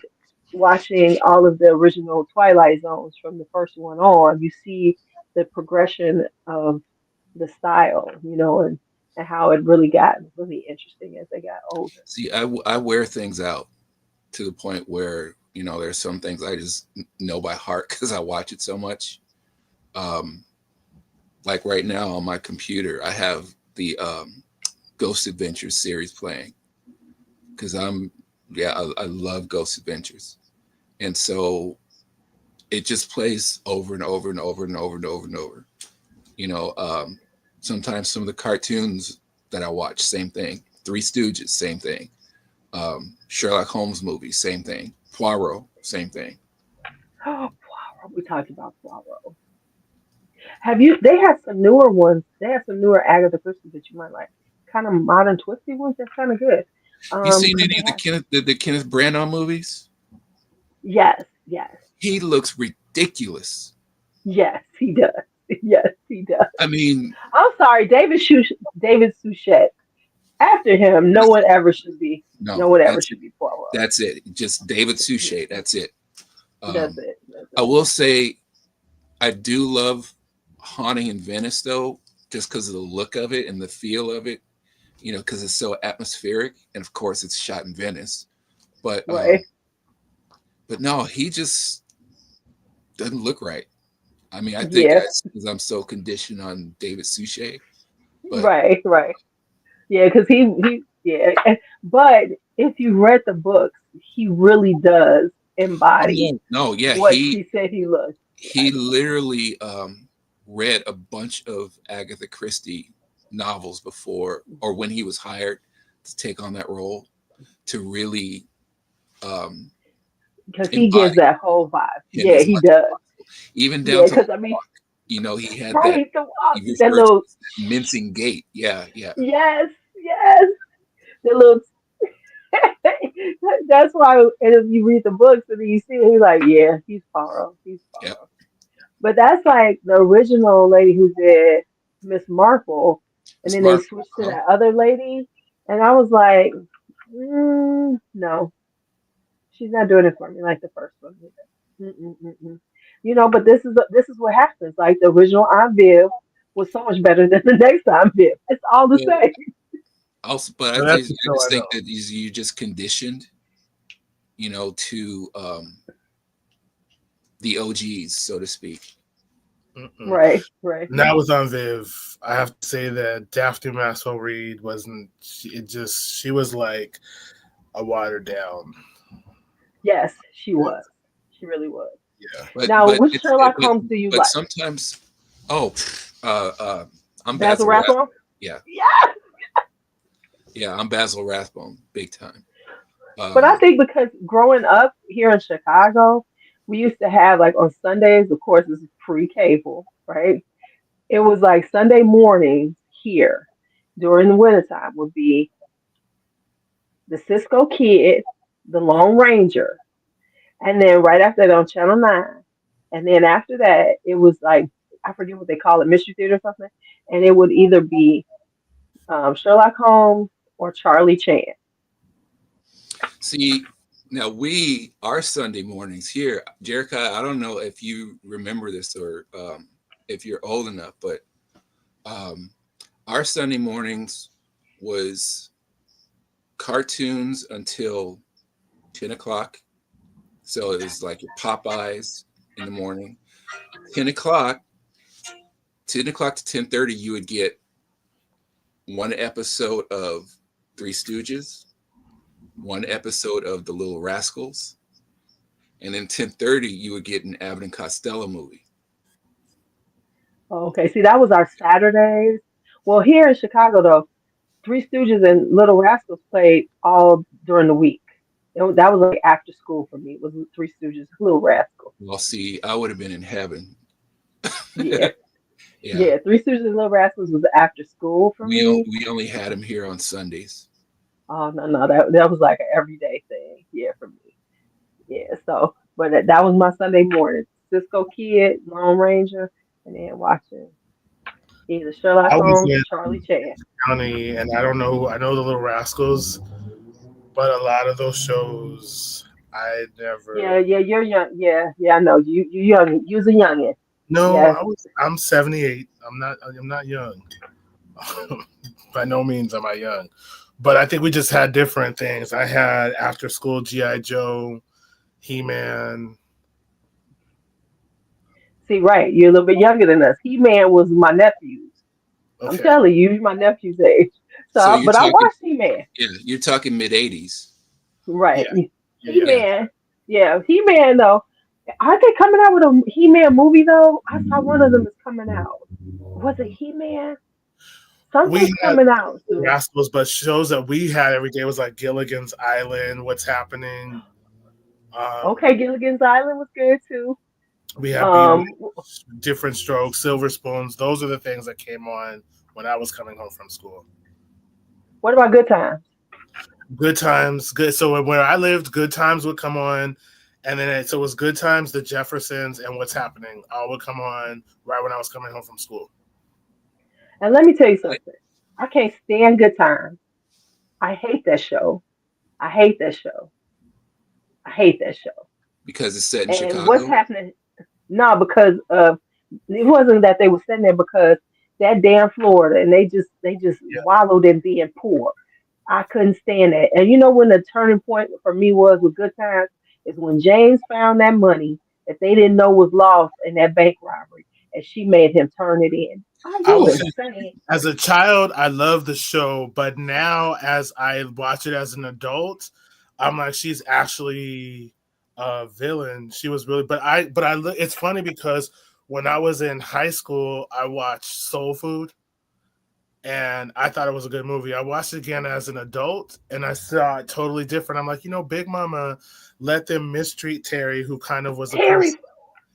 watching all of the original Twilight Zones from the first one on. You see the progression of the style, and how it really got really interesting as they got older. See, I wear things out to the point where there's some things I just know by heart because I watch it so much. Um, like right now on my computer, I have the Ghost Adventures series playing because I love Ghost Adventures, and so it just plays over and over and over and over and over and over. You know, um, Sometimes some of the cartoons that I watch, same thing. Three Stooges, same thing. Sherlock Holmes movies, same thing. Poirot, same thing. Oh, Poirot. We talked about Poirot. Have you? They have some newer ones. They have some newer Agatha Christie that you might like. Kind of modern, twisty ones. They're kind of good. You seen Because any they of the have. Kenneth Branagh movies? Yes, yes, He looks ridiculous. yes. He does. Yes, he does. I mean, I'm sorry, David Suchet. After him, no one ever should be. no, No one ever that's it. should be Poirot. That's it. Just David Suchet. That's it. That's Um, it. That's I it. will say I do love Haunting in Venice though, just because of the look of it and the feel of it. Because it's so atmospheric, and of course it's shot in Venice. But Right. but no, he just doesn't look right. I mean, I think Yeah. because I'm so conditioned on David Suchet, but Right. Right. Yeah. Because he. Yeah. But if you read the books, he really does oh embody no, yeah, what he she said he looked he like. literally read a bunch of Agatha Christie novels before, or when he was hired to take on that role, to really because he gives embody that whole vibe. him Yeah, as he much as does. possible. Even Yeah, down to the because I mean, walk. He had that, right, the walk, you that referred to little, it as mincing gait. Yeah, yeah. yes, yes, the little. That's why if you read the books and you see it, he's like, yeah, he's Poirot, he's Yep. Poirot. But that's like the original lady who did Miss Marple, and then they Smart. switched to that other lady, and I was like, no, she's not doing it for me like the first one did. Mm-mm-mm-mm. But this is what happens. Like the original Aunt Viv was so much better than the next Aunt Viv. It's all the Well, same. also, but But I that's just, the I show just I think know. that you just conditioned, to the OGs, so to speak. Mm-mm. Right, right. Now with on Viv, I have to say that Daphne Maxwell Reid wasn't. She was like a watered down. Yes, she was. She really was. Yeah. But Now, but which it's Sherlock Holmes do you but like? sometimes, oh, uh, uh, I'm Basil Basil Rathbone. Rathbone? Yeah, Yeah. yeah, I'm Basil Rathbone, big time. But I Um, think because growing up here in Chicago, we used to have like on Sundays, of course, this is pre-cable, right? It was like Sunday mornings here during the wintertime would be the Cisco Kid, the Lone Ranger, and then right after that on Channel 9. And then after that, it was like, I forget what they call it, Mystery Theater or something. And it would either be Sherlock Holmes or Charlie Chan. See, now our Sunday mornings here, Jericho, I don't know if you remember this, or if you're old enough, but um, our Sunday mornings was cartoons until 10 o'clock. So it was like your Popeyes in the morning. 10 o'clock, 10 o'clock to 10:30, you would get one episode of Three Stooges, one episode of The Little Rascals, and then 10:30 you would get an Abbott and Costello movie. Okay, see, that was our Saturdays. Well, here in Chicago, though, Three Stooges and Little Rascals played all during the week. That was like after school for me. It was Three Stooges, Little Rascals. Well, see, I would have been in heaven. Yeah, Yeah, yeah. Three Stooges and Little Rascals was after school for me. we only had them here on Sundays. Oh no, no, that was like an everyday thing. Yeah, for me. Yeah. So, but that was my Sunday morning. Cisco Kid, Lone Ranger, and then watching either Sherlock I was Holmes or Charlie in Chan. County, and I don't know. I know the Little Rascals, but a lot of those shows I Yeah, never. yeah, you're young. Yeah, yeah, I know you young. You's a youngin. No, Yes. I was. I'm 78. I'm not. I'm not young. By no means am I young, but I think we just had different things. I had after school GI Joe, He Man. See, right. You're a little bit younger than us. He Man was my nephew's. I'm Okay, telling you, he's my nephew's age. So, So you're but I talking, watched He Man. yeah, you're talking mid '80s. yeah, Right. yeah, He yeah. Yeah, Man. Yeah, He Man though. Aren't they coming out with a He Man movie though? I saw one of them is coming out. Was it He Man? We Something's had coming out soon. Rascals, but shows that we had every day was like Gilligan's Island, What's Happening. Okay, Um, Gilligan's Island was good too. we had Um, Bewitched, Different Strokes, Silver Spoons. Those are the things that came on when I was coming home from school. what about Good Times? Good Times, good. So where I lived, Good Times would come on, and then so it was Good Times, The Jeffersons, and What's Happening all would come on right when I was coming home from school. And let me tell you I- something. I can't stand Good Times. I hate that show. I hate that show. I hate that show. because it's set in And what's Chicago. happening? No, because of it wasn't that they were sitting there because that damn Florida and they just Yeah. wallowed in being poor. I couldn't stand that. And you know when the turning point for me was with Good Times is when James found that money that they didn't know was lost in that bank robbery, and she made him turn it in. Are I you was insane? as a child, I loved the show, but now as I watch it as an adult, I'm like, she's actually a villain. She was really, it's funny because when I was in high school, I watched Soul Food, and I thought it was a good movie. I watched it again as an adult, and I saw it totally different. I'm like, Big Mama let them mistreat Terry, who kind of was the person.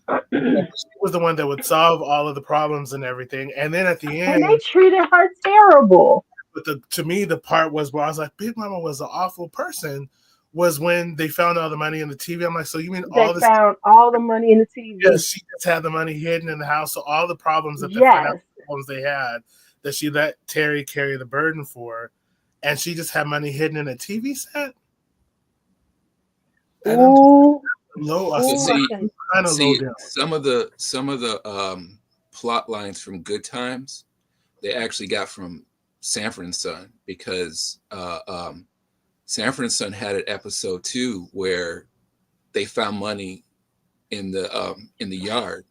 Terry. She was the one that would solve all of the problems and everything. And then at the And they end, treated her terrible. but to me, the part was where I was like, Big Mama was an awful person. Was when they found all the money in the TV. I'm like, so you mean They all this? found all the money in the Yeah, TV. she just had the money hidden in the house. So all the problems that the financial Yes. problems they had, that she let Terry carry the burden for, and she just had money hidden in a TV set. And I'm just Ooh. low. So Ooh, I can. Kind of low see down. some of the plot lines from Good Times, they actually got from Sanford and Son, because Sanford and Son had an episode too where they found money in the yard,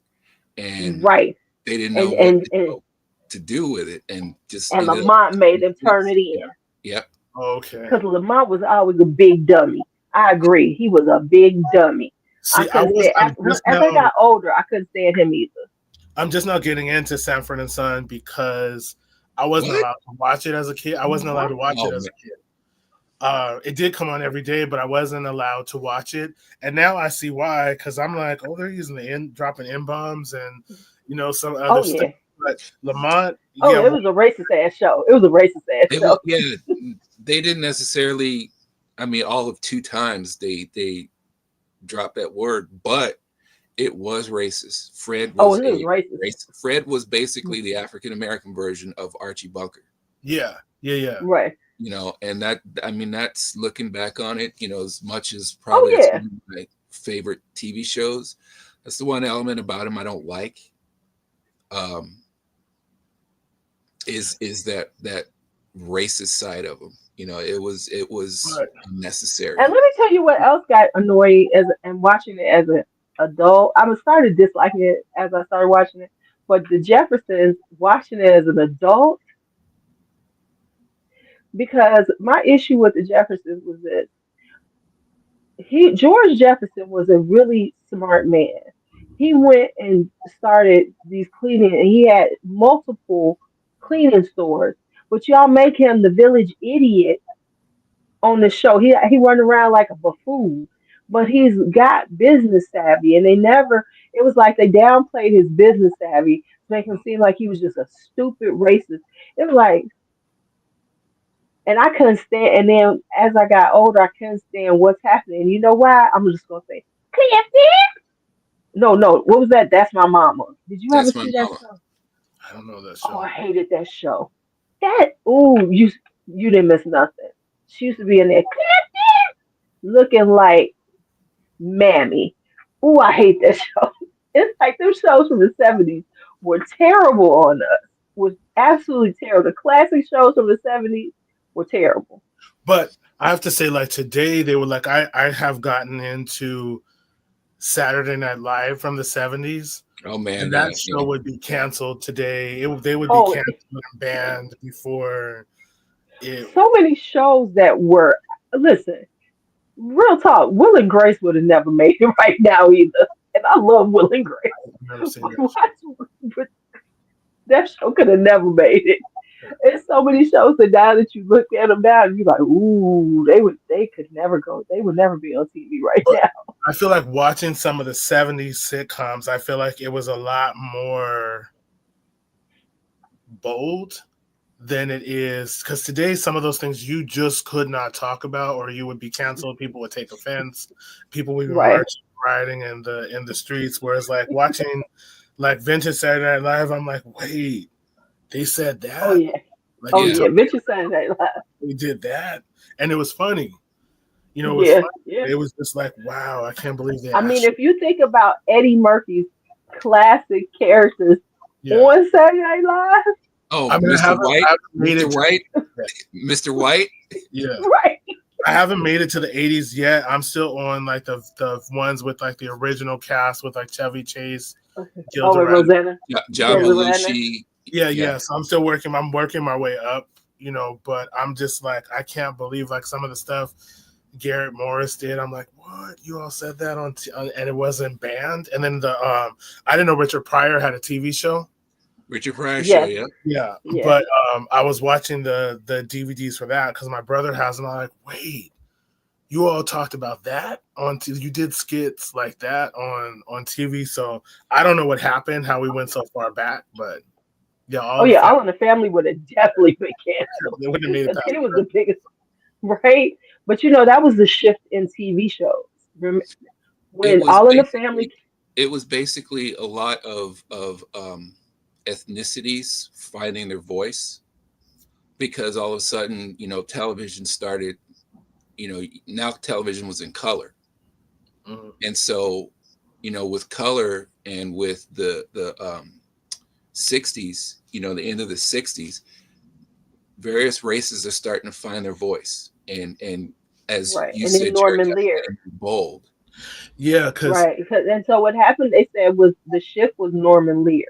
and Right. they didn't know And what and and, to do with it, and just and ended up. Lamont made them turn it in. Yep. Okay. Because Lamont was always a big dummy. I agree. He was a big dummy. I See, couldn't stand as I got older, I couldn't stand him either. I'm just now getting into Sanford and Son because I wasn't What? allowed to watch it as a kid. I wasn't allowed to watch Oh, it as man. a kid. It did come on every day, but I wasn't allowed to watch it. And now I see why, because I'm like, oh, they're using dropping N bombs and some other Oh stuff. yeah. But Lamont, Oh, yeah, it was a racist ass show. It was a racist ass It was, show. yeah, they didn't necessarily. I mean, all of 2 times they dropped that word, but it was racist. Oh, it was racist. Fred was basically the African American version of Archie Bunker. yeah. Right. And that, I mean, that's looking back on it, as much as Oh probably that's yeah. one of my favorite TV shows. That's the one element about him I don't like. Is that racist side of him? It was Right. unnecessary. And let me tell you what else got annoying as and watching it as an adult. I was started disliking it as I started watching it. But the Jeffersons, watching it as an adult, because my issue with the Jeffersons was this. George Jefferson was a really smart man. He went and started these cleaning, and he had multiple cleaning stores. But y'all make him the village idiot on the show. He run around like a buffoon, but he's got business savvy, and they never. It was like they downplayed his business savvy to make him seem like he was just a stupid racist. It was like, and I couldn't stand. And then as I got older, I couldn't stand what's happening. You know why? I'm just gonna say, Clifton. No, no. What was that? That's my mama. Did you ever That's my see that mama. show? I don't know that Oh, show. I hated that show. You didn't miss nothing. She used to be in there looking like Mammy. Ooh, I hate that show. It's like those shows from the 70s were terrible on us. Was absolutely terrible. The classic shows from the 70s were terrible. But I have to say, like today, they were like, I have gotten into Saturday Night Live from the 70s. Oh man, And yeah, that show would be canceled today. They would be Oh, canceled and banned before it. so many shows that were, listen, real talk, Will and Grace would have never made it right now either. And I love Will and Grace. I've never seen that. But that show could have never made it. There's so many shows that now that you look at them now, and you're like, ooh, they could never go, they would never be on TV right But now. I feel like watching some of the 70s sitcoms, I feel like it was a lot more bold than it is, because today some of those things you just could not talk about, or you would be canceled. People would take offense. People would be Right. marching, rioting in the streets. Whereas like watching like vintage Saturday Night Live, I'm like, wait, they said Oh that? yeah. Like Oh they yeah. yeah. took Venture Saturday Night Live. they did that, and it was funny. It was Yeah. funny. Yeah. It was just like, wow, I can't believe they I mean, actually. if you think about Eddie Murphy's classic characters Yeah, on Saturday Night Live, Oh, I mean, Mr. White, I haven't made Mr. it to White, Mr. White. yeah. right? I haven't made it to the 80s yet. I'm still on like the ones with like the original cast with like Chevy Chase, Oh, Gilda and Radner. Rosanna, John Yeah, Rosanna. Belushi. yeah. So I'm still working. I'm working my way up, but I'm just like, I can't believe like some of the stuff Garrett Morris did. I'm like, what? You all said that and it wasn't banned. And then I didn't know Richard Pryor had a TV show. Richard Pryor show, Yes, yeah. Yeah, yes. but I was watching the DVDs for that because my brother has them. I'm like, wait, you all talked about that on you did skits like that on TV. So I don't know what happened, how we went so far back, but yeah, Oh all the yeah, family All in the Family would have definitely been canceled they wouldn't have made it because past it was the the biggest, right? But you know that was the shift in TV shows. It When was All in the Family, basically it was basically a lot of ethnicities finding their voice because all of a sudden, television started, now television was in color. Mhm. And so, with color and with the 60s, the end of the 60s, various races are starting to find their voice. And as right? you And then said, Norman Jericho, Lear, getting bold. Yeah, because right? And so what happened? They said was the shift was Norman Lear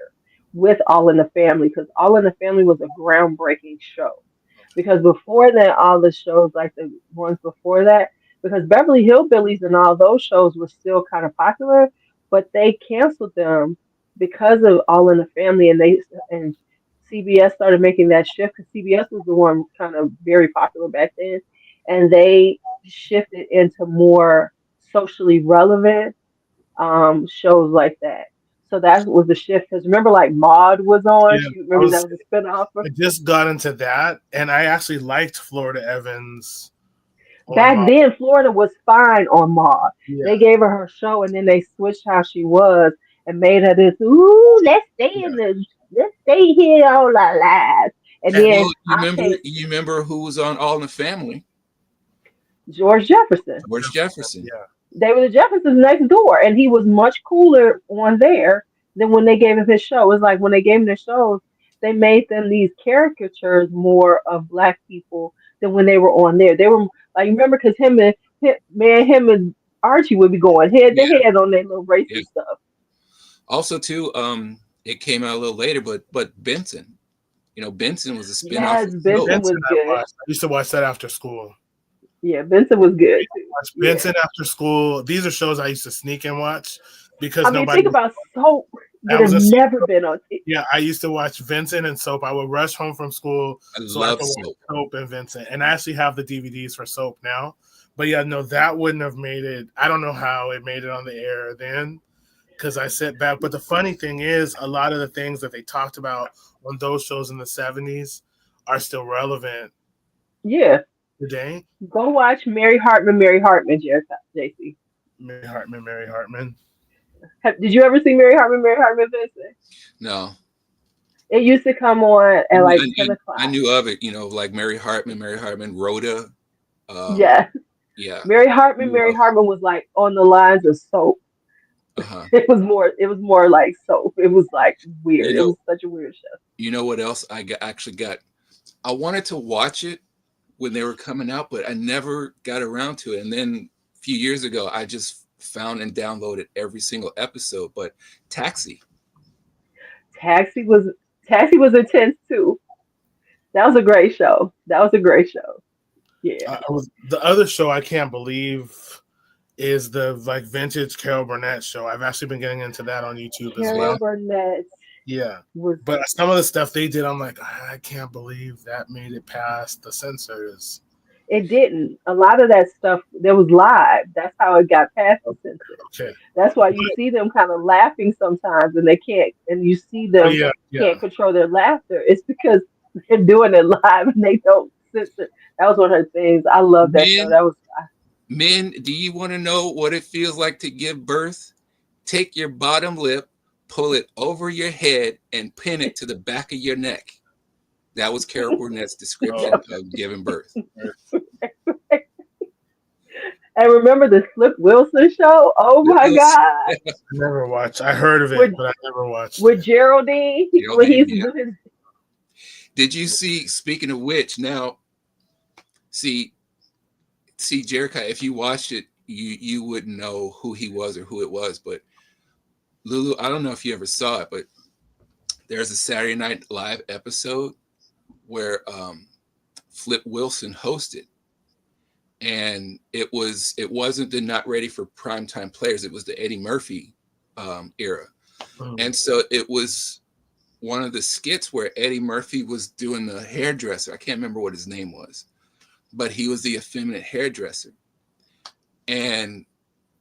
with All in the Family because All in the Family was a groundbreaking show. Because before that, all the shows like the ones before that, because Beverly Hillbillies and all those shows were still kind of popular, but they canceled them because of All in the Family, and CBS started making that shift because CBS was the one kind of very popular back then, and they shifted into more socially relevant shows like that. So that was the shift. Because remember, like Maud was on. yeah, She I remember was that was a spinoff. I just got into that, and I actually liked Florida Evans on Back my then, Florida was fine on Maude. They yeah gave her show, and then they switched how she was and made her this. Ooh, yeah. let's stay here all our lives. And And then Well, you I remember came you remember who was on All in the Family? George Jefferson. George Jefferson. yeah, They were the Jeffersons next door, and he was much cooler on there than when they gave him his show. It was like when they gave him their shows, they made them these caricatures more of black people than when they were on there. They were like, remember, because him and Archie would be going head to Yeah, head on their little yeah. racist stuff. Also, too, it came out a little later, but Benson, Benson was a spinoff Yes, of Soap. Benson was Benson I good. watched. I used to watch that after school. Yeah, Benson was good too. Watch Yeah, Benson after school. These are shows I used to sneak and watch I because mean, nobody think was. about soap I would have was in. never been on. Yeah, I used to watch Vincent and Soap. I would rush home from school I so I love could watch Soap. Soap and Vincent. And I actually have the DVDs for Soap now. But yeah, no, that wouldn't have made it. I don't know how it made it on the air then because I sit back. But the funny thing is, a lot of the things that they talked about on those shows in the 70s are still relevant Yeah, today. go watch Mary Hartman, JC. Mary Hartman, Mary Hartman. Did you ever see Mary Hartman Vincent? No, It used to come on I at knew, like I 10 knew, I o'clock. knew of it. Like Mary Hartman, Rhoda. Um, Yeah. yeah, knew Mary of it. Hartman was like on the lines of soap. Uh-huh. It was more like soap. It was like You weird. It know, was such a weird show. what else actually got? I wanted to watch it when they were coming out, but I never got around to it. And then a few years ago, I just found and downloaded every single episode. But Taxi, Taxi was Taxi was intense too. That was a great show. That was a great show. Yeah. The other show I can't believe is the like vintage Carol Burnett show. I've actually been getting into that on YouTube as yeah, Carol well. Burnett Yeah. was But some of the stuff they did, I'm like, I can't believe that made it past the censors. it didn't. A lot of that stuff there was live. That's how it got past the censor. Okay. That's why you see them kind of laughing sometimes, and they can't, and you see Oh them yeah, yeah. can't control their laughter. It's because they're doing it live and they don't censor. That was one of her things. I love that show. men, That was men, do you want to know what it feels like to give birth? Take your bottom lip, pull it over your head, and pin it to the back of your neck. That was Carol Burnett's description Oh, of giving birth. and remember the Flip Wilson show? Oh my God, I never watched. I heard of it, with but I never watched with it. Geraldine when he Geraldine, used to yeah. do his. Did you see? Speaking of which, now see, Jericho. If you watched it, you wouldn't know who he was or who it was. But Lulu, I don't know if you ever saw it, but there's a Saturday Night Live episode where Flip Wilson hosted, and it wasn't the Not Ready for Primetime Players. It was the Eddie Murphy era, Mm. and so it was one of the skits where Eddie Murphy was doing the hairdresser. I can't remember what his name was, but he was the effeminate hairdresser. And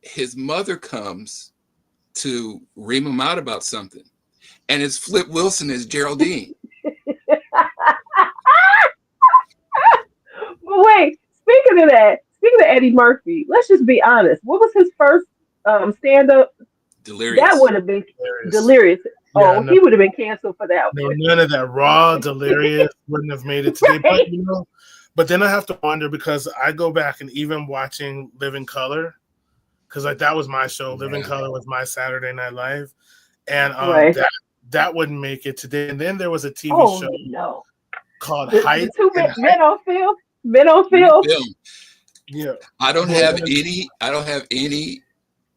his mother comes to ream him out about something. And it's Flip Wilson as Geraldine. Wait, speaking of Eddie Murphy, let's just be honest. What was his first stand up? Delirious. That would have been Hilarious. Delirious. Yeah, Oh, he would have been canceled for that. no, none of that raw delirious wouldn't have made it today. Right. But then I have to wonder, because I go back and even watching Living Color, because like that was my show. Living Color was my Saturday Night Live, and Right. that wouldn't make it today. And then there was a TV Oh show no. called The Hype. two and men on film. Men on film. Yeah, I don't have any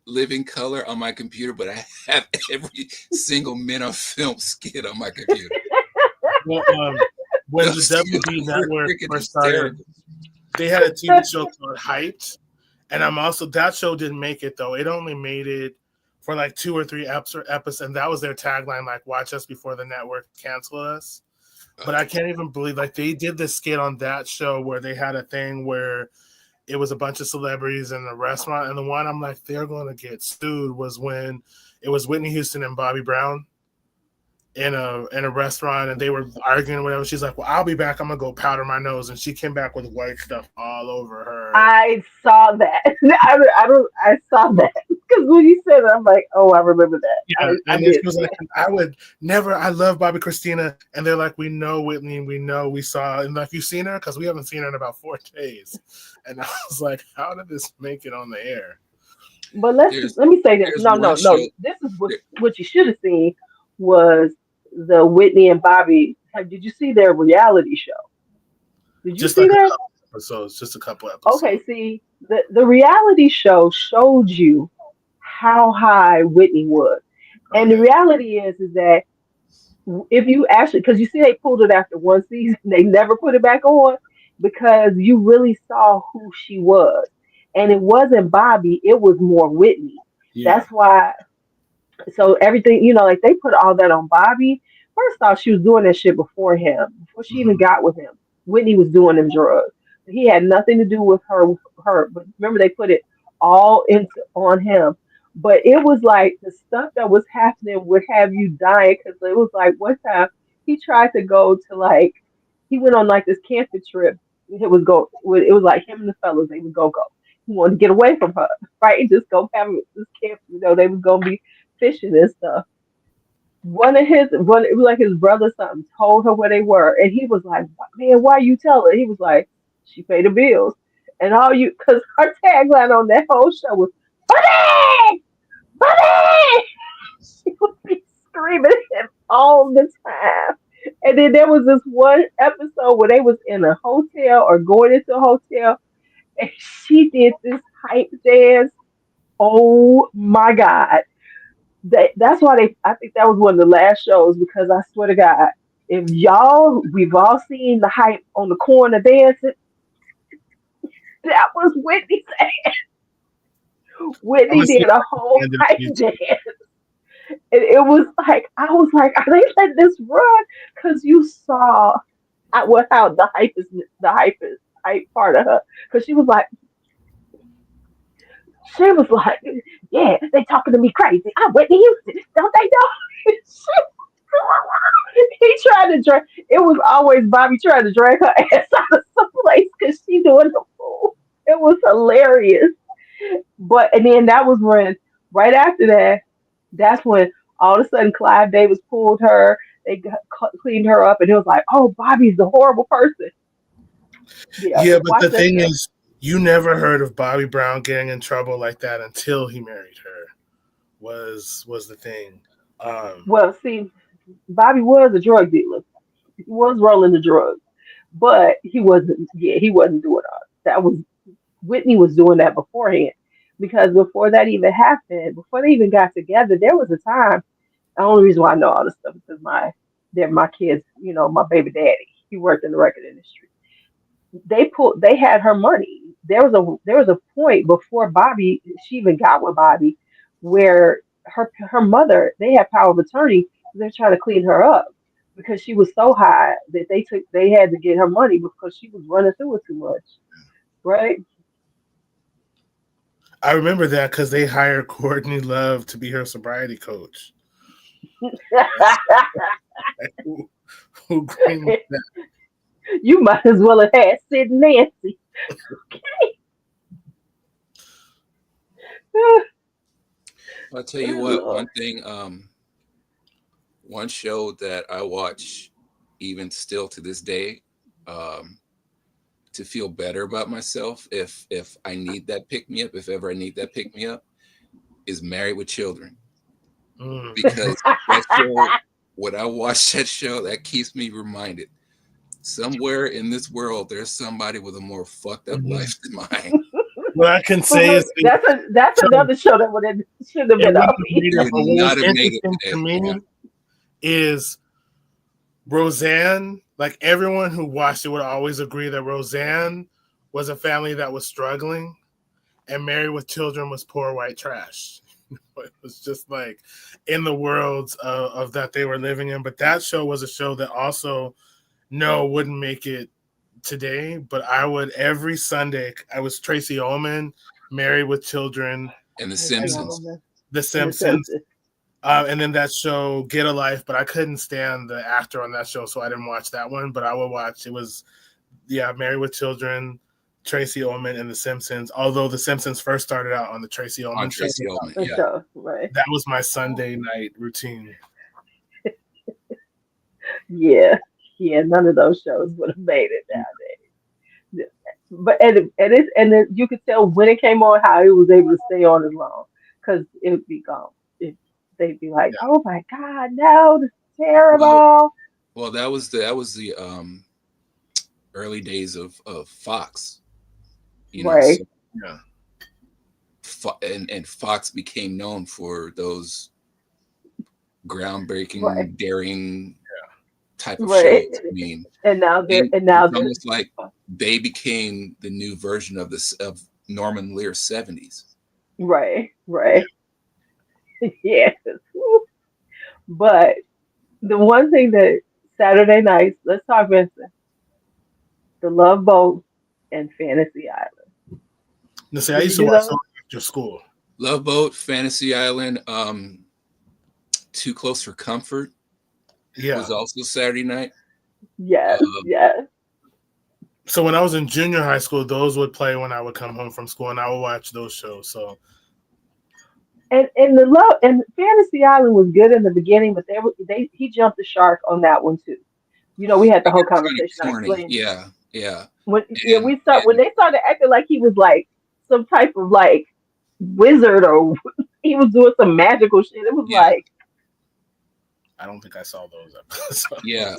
Living Color on my computer, but I have every single Men on Film skit on my computer. well, when the Those WB were network freaking first started, hysterical. they had a TV show called Hyped, and that show didn't make it though. It only made it for like 2 or 3 episodes, and that was their tagline, like "Watch us before the network cancel us." But I can't even believe, like, they did this skit on that show where they had a thing where it was a bunch of celebrities in a restaurant, and the one I'm like, they're going to get sued, was when it was Whitney Houston and Bobby Brown in a restaurant, and they were arguing or whatever. She's like, "Well, I'll be back. I'm gonna go powder my nose," and she came back with white stuff all over her. I saw that. I saw that because when you said it, I'm like, oh, I remember that. Yeah, I and then did. she was like, "I would never. I love Bobby Christina," and they're like, "We know Whitney. We know. We saw." And like, "You seen her? Because we haven't seen her in about 4 days." And I was like, "How did this make it on the air?" But There's let me say this. there's No, one no, show. no. This is what you should have seen was the Whitney and Bobby. Did you see their reality show? Did you Just see like a that? couple episodes. Just a couple episodes. Okay, see, the reality show showed you how high Whitney was. And the Okay. reality is that if you actually, because you see, they pulled it after one season, they never put it back on because you really saw who she was. And it wasn't Bobby, it was more Whitney. Yeah. That's why, so everything, like they put all that on Bobby. First off, she was doing that shit before him, before she even Mhm. got with him. Whitney was doing them drugs. He had nothing to do with her. But remember, they put it all into on him. But it was like the stuff that was happening would have you dying because it was like one time he tried to go to like he went on like this camping trip. It was like him and the fellas. They would go. He wanted to get away from her, right? And just go have this camp. They was gonna be fishing and stuff. One it was like his brother or something told her where they were, and he was like, "Man, why you tell her?" He was like, "She paid the bills." And all you, because her tagline on that whole show was "Money, money." She would be screaming at him all the time. And then there was this one episode where they was in a hotel or going into a hotel, and she did this hype dance. Oh my God. That's why I think that was one of the last shows because I swear to God, if we've all seen the hype on the corner dancing, that was Whitney's ass. I'm gonna Whitney see did if a I whole can find it hype on YouTube. dance. And it was like, I was like, are they letting this run? Because you saw how hype part of her. Because she was like, yeah, they talking to me crazy. I'm Whitney Houston. Don't they know? He tried to drag. It was always Bobby trying to drag her ass out of some place because she doing the fool. It was hilarious. And then that was when, right after that, that's when all of a sudden Clive Davis pulled her. They cleaned her up, and it was like, oh, Bobby's the horrible person. Yeah, Yeah, but watch the that thing show. is, you never heard of Bobby Brown getting in trouble like that until he married her. Was the thing. Um, Well, see, Bobby was a drug dealer. He was rolling the drugs, but he wasn't. Yeah, he wasn't doing all that. Was Whitney was doing that beforehand because before that even happened, before they even got together, there was a time. The only reason why I know all this stuff is because they're my kids. My baby daddy. He worked in the record industry. They had her money. There was a point before Bobby she even got with Bobby where her mother they had power of attorney they're trying to clean her up because she was so high that they had to get her money because she was running through it too much, right? I remember that because they hired Courtney Love to be her sobriety coach. Like, who greenlit that? You might as well have had Sid and Nancy. I'll tell you what, Lord. one thing, one show that I watch even still to this day, to feel better about myself, if I need that pick me up, if ever I need that pick me up, is Married with Children. Because that show, when I watch that show, that keeps me reminded somewhere in this world there's somebody with a more fucked up life than mine. What I can But say wait, is that's so another show that shouldn't have it been wouldn't up have made It it, either. would but what was not have made it interesting to today. me Yeah. is Roseanne, like everyone who watched it would always agree that Roseanne was a family that was struggling and Married with Children was poor white trash. It was just like in the worlds of that they were living in. But that show was a show that also wouldn't make it today. But I would every Sunday, I was Tracy Ullman, Married with Children, And The Tracy Simpsons. Ullman The and The Simpsons, Simpsons. and then that show Get a Life. But I couldn't stand the actor on that show, so I didn't watch that one. But I would watch. It was Married with Children, Tracy Ullman, and The Simpsons. Although The Simpsons first started out on the Tracy On Ullman show, Tracy Ullman, The yeah. show, right? that was my Sunday night routine. Yeah, yeah. None of those shows would have made it nowadays. But and then you could tell when it came on how it was able to stay on as long because it would be gone. They'd be like, Yeah. "Oh my God, no, this is Well, terrible." well, that was the early days of Fox. Right, So Yeah. and Fox became known for those right, groundbreaking, daring type of right. shows. I mean, And now it's almost like they became the new version of this of Norman Lear's 70s. right, right. Yes. But the one thing that Saturday nights, let's talk Vincent, the Love Boat and Fantasy Island. No, see, I Did you used to do watch those those? after school. Love Boat, Fantasy Island, Too Close for Comfort Yeah. was also Saturday night. Yes, Uh, yes. So when I was in junior high school, those would play when I would come home from school, and I would watch those shows. So And the love and Fantasy Island was good in the beginning, but they he jumped the shark on that one too. We had the it whole got kind of conversation. I corny. explained Yeah, yeah. when And when they started acting like he was like some type of like wizard or he was doing some magical shit. It was yeah, like I don't think I saw those episodes. yeah.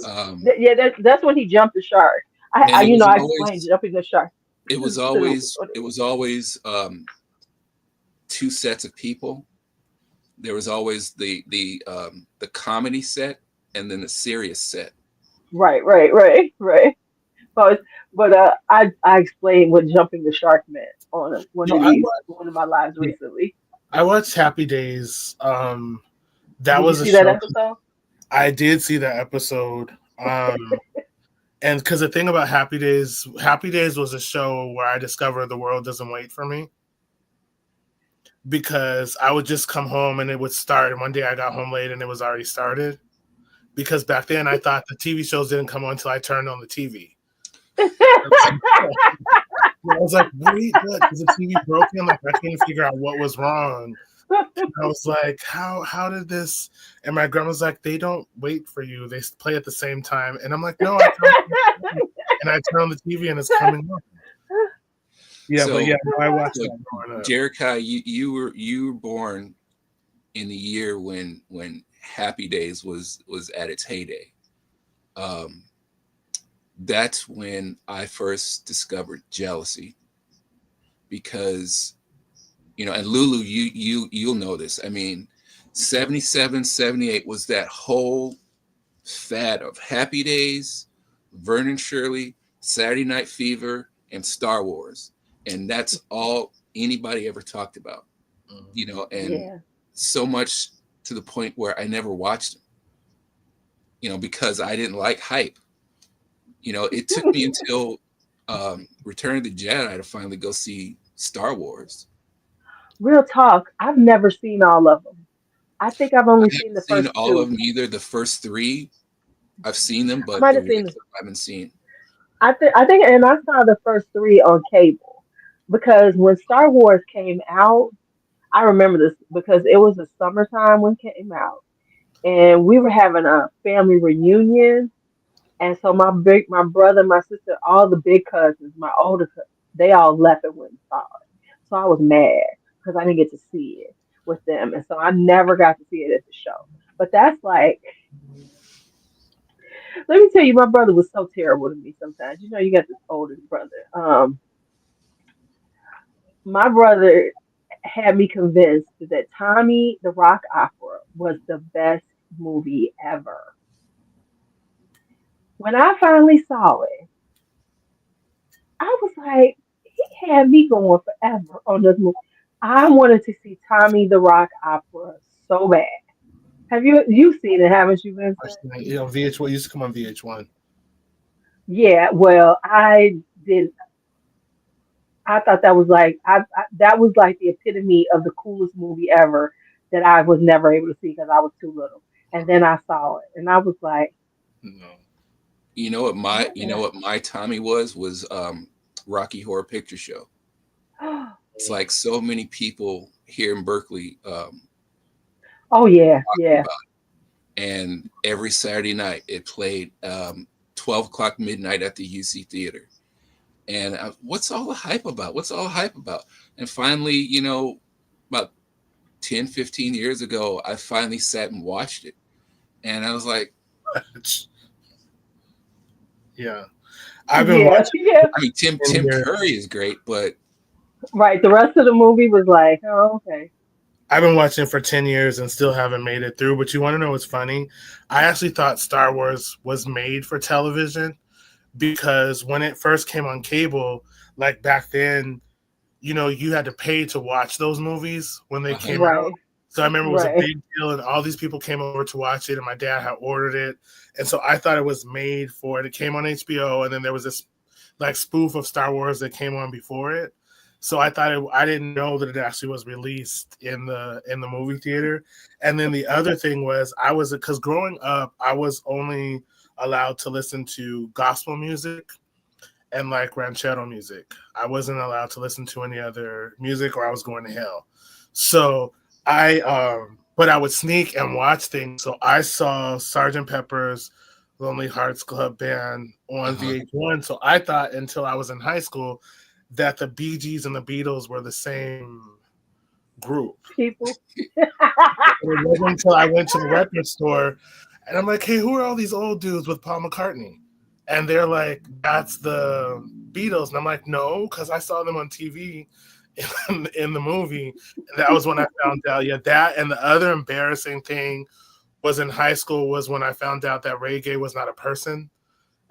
yeah, that's when he jumped the shark. And I explained jumping the shark it was to the always it was always two sets of people. There was always the comedy set and then the serious set. right. But I explained what jumping the shark meant on one No, of these one of my lives recently. I watched Happy Days. That Did you was a see that show. episode? I did see that episode. And because the thing about Happy Days was a show where I discovered the world doesn't wait for me. Because I would just come home and it would start. And one day I got home late and it was already started. Because back then I thought the TV shows didn't come on until I turned on the TV. I was like, wait, what? Is the TV broken? Like I couldn't figure out what was wrong. And I was like, how did this? And my grandma's like, they don't wait for you. They play at the same time. And I'm like, no, and I turn on the TV and it's coming on. Yeah, So, but yeah, no, I watched that growing up. Jerikai, you were born in the year when Happy Days was at its heyday. That's when I first discovered jealousy, because and Lulu, you'll know this. I mean, 77, 78 was that whole fad of Happy Days, Vernon Shirley, Saturday Night Fever, and Star Wars. And that's all anybody ever talked about, and Yeah. so much to the point where I never watched them. because I didn't like hype. It took me until Return of the Jedi to finally go see Star Wars. Real talk, I've never seen all of them. I think I've I only haven't seen the seen first all of two. them either. The first three, I've seen them, I but might the have rest seen. I haven't seen. I think, and I saw the first three on cable because when Star Wars came out, I remember this because it was the summertime when it came out, and we were having a family reunion, and so my brother, my sister, all the big cousins, my older cousins, they all left and went and saw it. So I was mad because I didn't get to see it with them, and so I never got to see it at the show. But that's like, let me tell you, my brother was so terrible to me sometimes. You got this older brother. My brother had me convinced that Tommy the Rock Opera was the best movie ever. When I finally saw it, I was like, he had me going forever on this movie. I wanted to see Tommy the Rock Opera so bad. Have you've seen it, haven't you, Vincent? VH1 used to come on VH1. Yeah, well, did. I thought that was like that was like the epitome of the coolest movie ever that I was never able to see because I was too little. And then I saw it, and I was like, No. You know what my Tommy was Rocky Horror Picture Show. It's like so many people here in Berkeley oh yeah, talking yeah. about it. And every Saturday night it played 12 o'clock midnight at the UC Theater. And what's all the hype about? What's all hype about? And finally, about 10, 15 years ago, I finally sat and watched it. And I was like, Yeah. I've been Yeah, watching yeah. I mean, in Tim here. Curry is great, but Right. The rest of the movie was like, oh, okay. I've been watching for 10 years and still haven't made it through. But you want to know what's funny? I actually thought Star Wars was made for television because when it first came on cable, like back then, you had to pay to watch those movies when they came out. Right, So I remember it was a right. big deal, and all these people came over to watch it, and my dad had ordered it. And so I thought it was made for it. It came on HBO, and then there was this like spoof of Star Wars that came on before it. So I didn't know that it actually was released in the movie theater. And then the other thing was because growing up I was only allowed to listen to gospel music and like ranchero music. I wasn't allowed to listen to any other music or I was going to hell. So but I would sneak and watch things. So I saw Sergeant Pepper's Lonely Hearts Club Band on uh-huh. VH1. So I thought until I was in high school that the Bee Gees and the Beatles were the same group. People. And it wasn't until I went to the record store and I'm like, hey, who are all these old dudes with Paul McCartney? And they're like, that's the Beatles. And I'm like, no, because I saw them on TV in the movie. And that was when I found out. Yeah, that and the other embarrassing thing was in high school was when I found out that reggae was not a person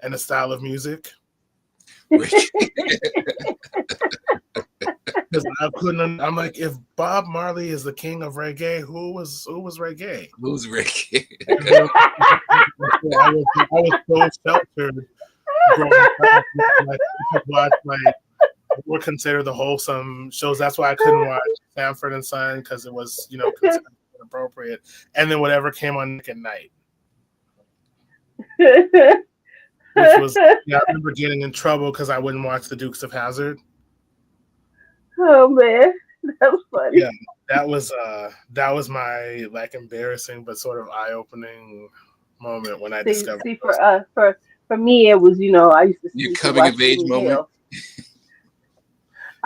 and a style of music. Rich. Because I couldn't. I'm like, if Bob Marley is the king of reggae, who was reggae? Who's Ricky? I was so sheltered growing up. Like, I could watch like were considered the wholesome shows. That's why I couldn't watch Sanford and Son because it was considered inappropriate. And then whatever came on Nick at Night, which was I remember getting in trouble because I wouldn't watch the Dukes of Hazzard. Oh man, that was funny. Yeah, that was my like embarrassing but sort of eye-opening moment when I discovered See, those. for me, it was I used to Your sneak and coming watch of age Benny moment. Hill.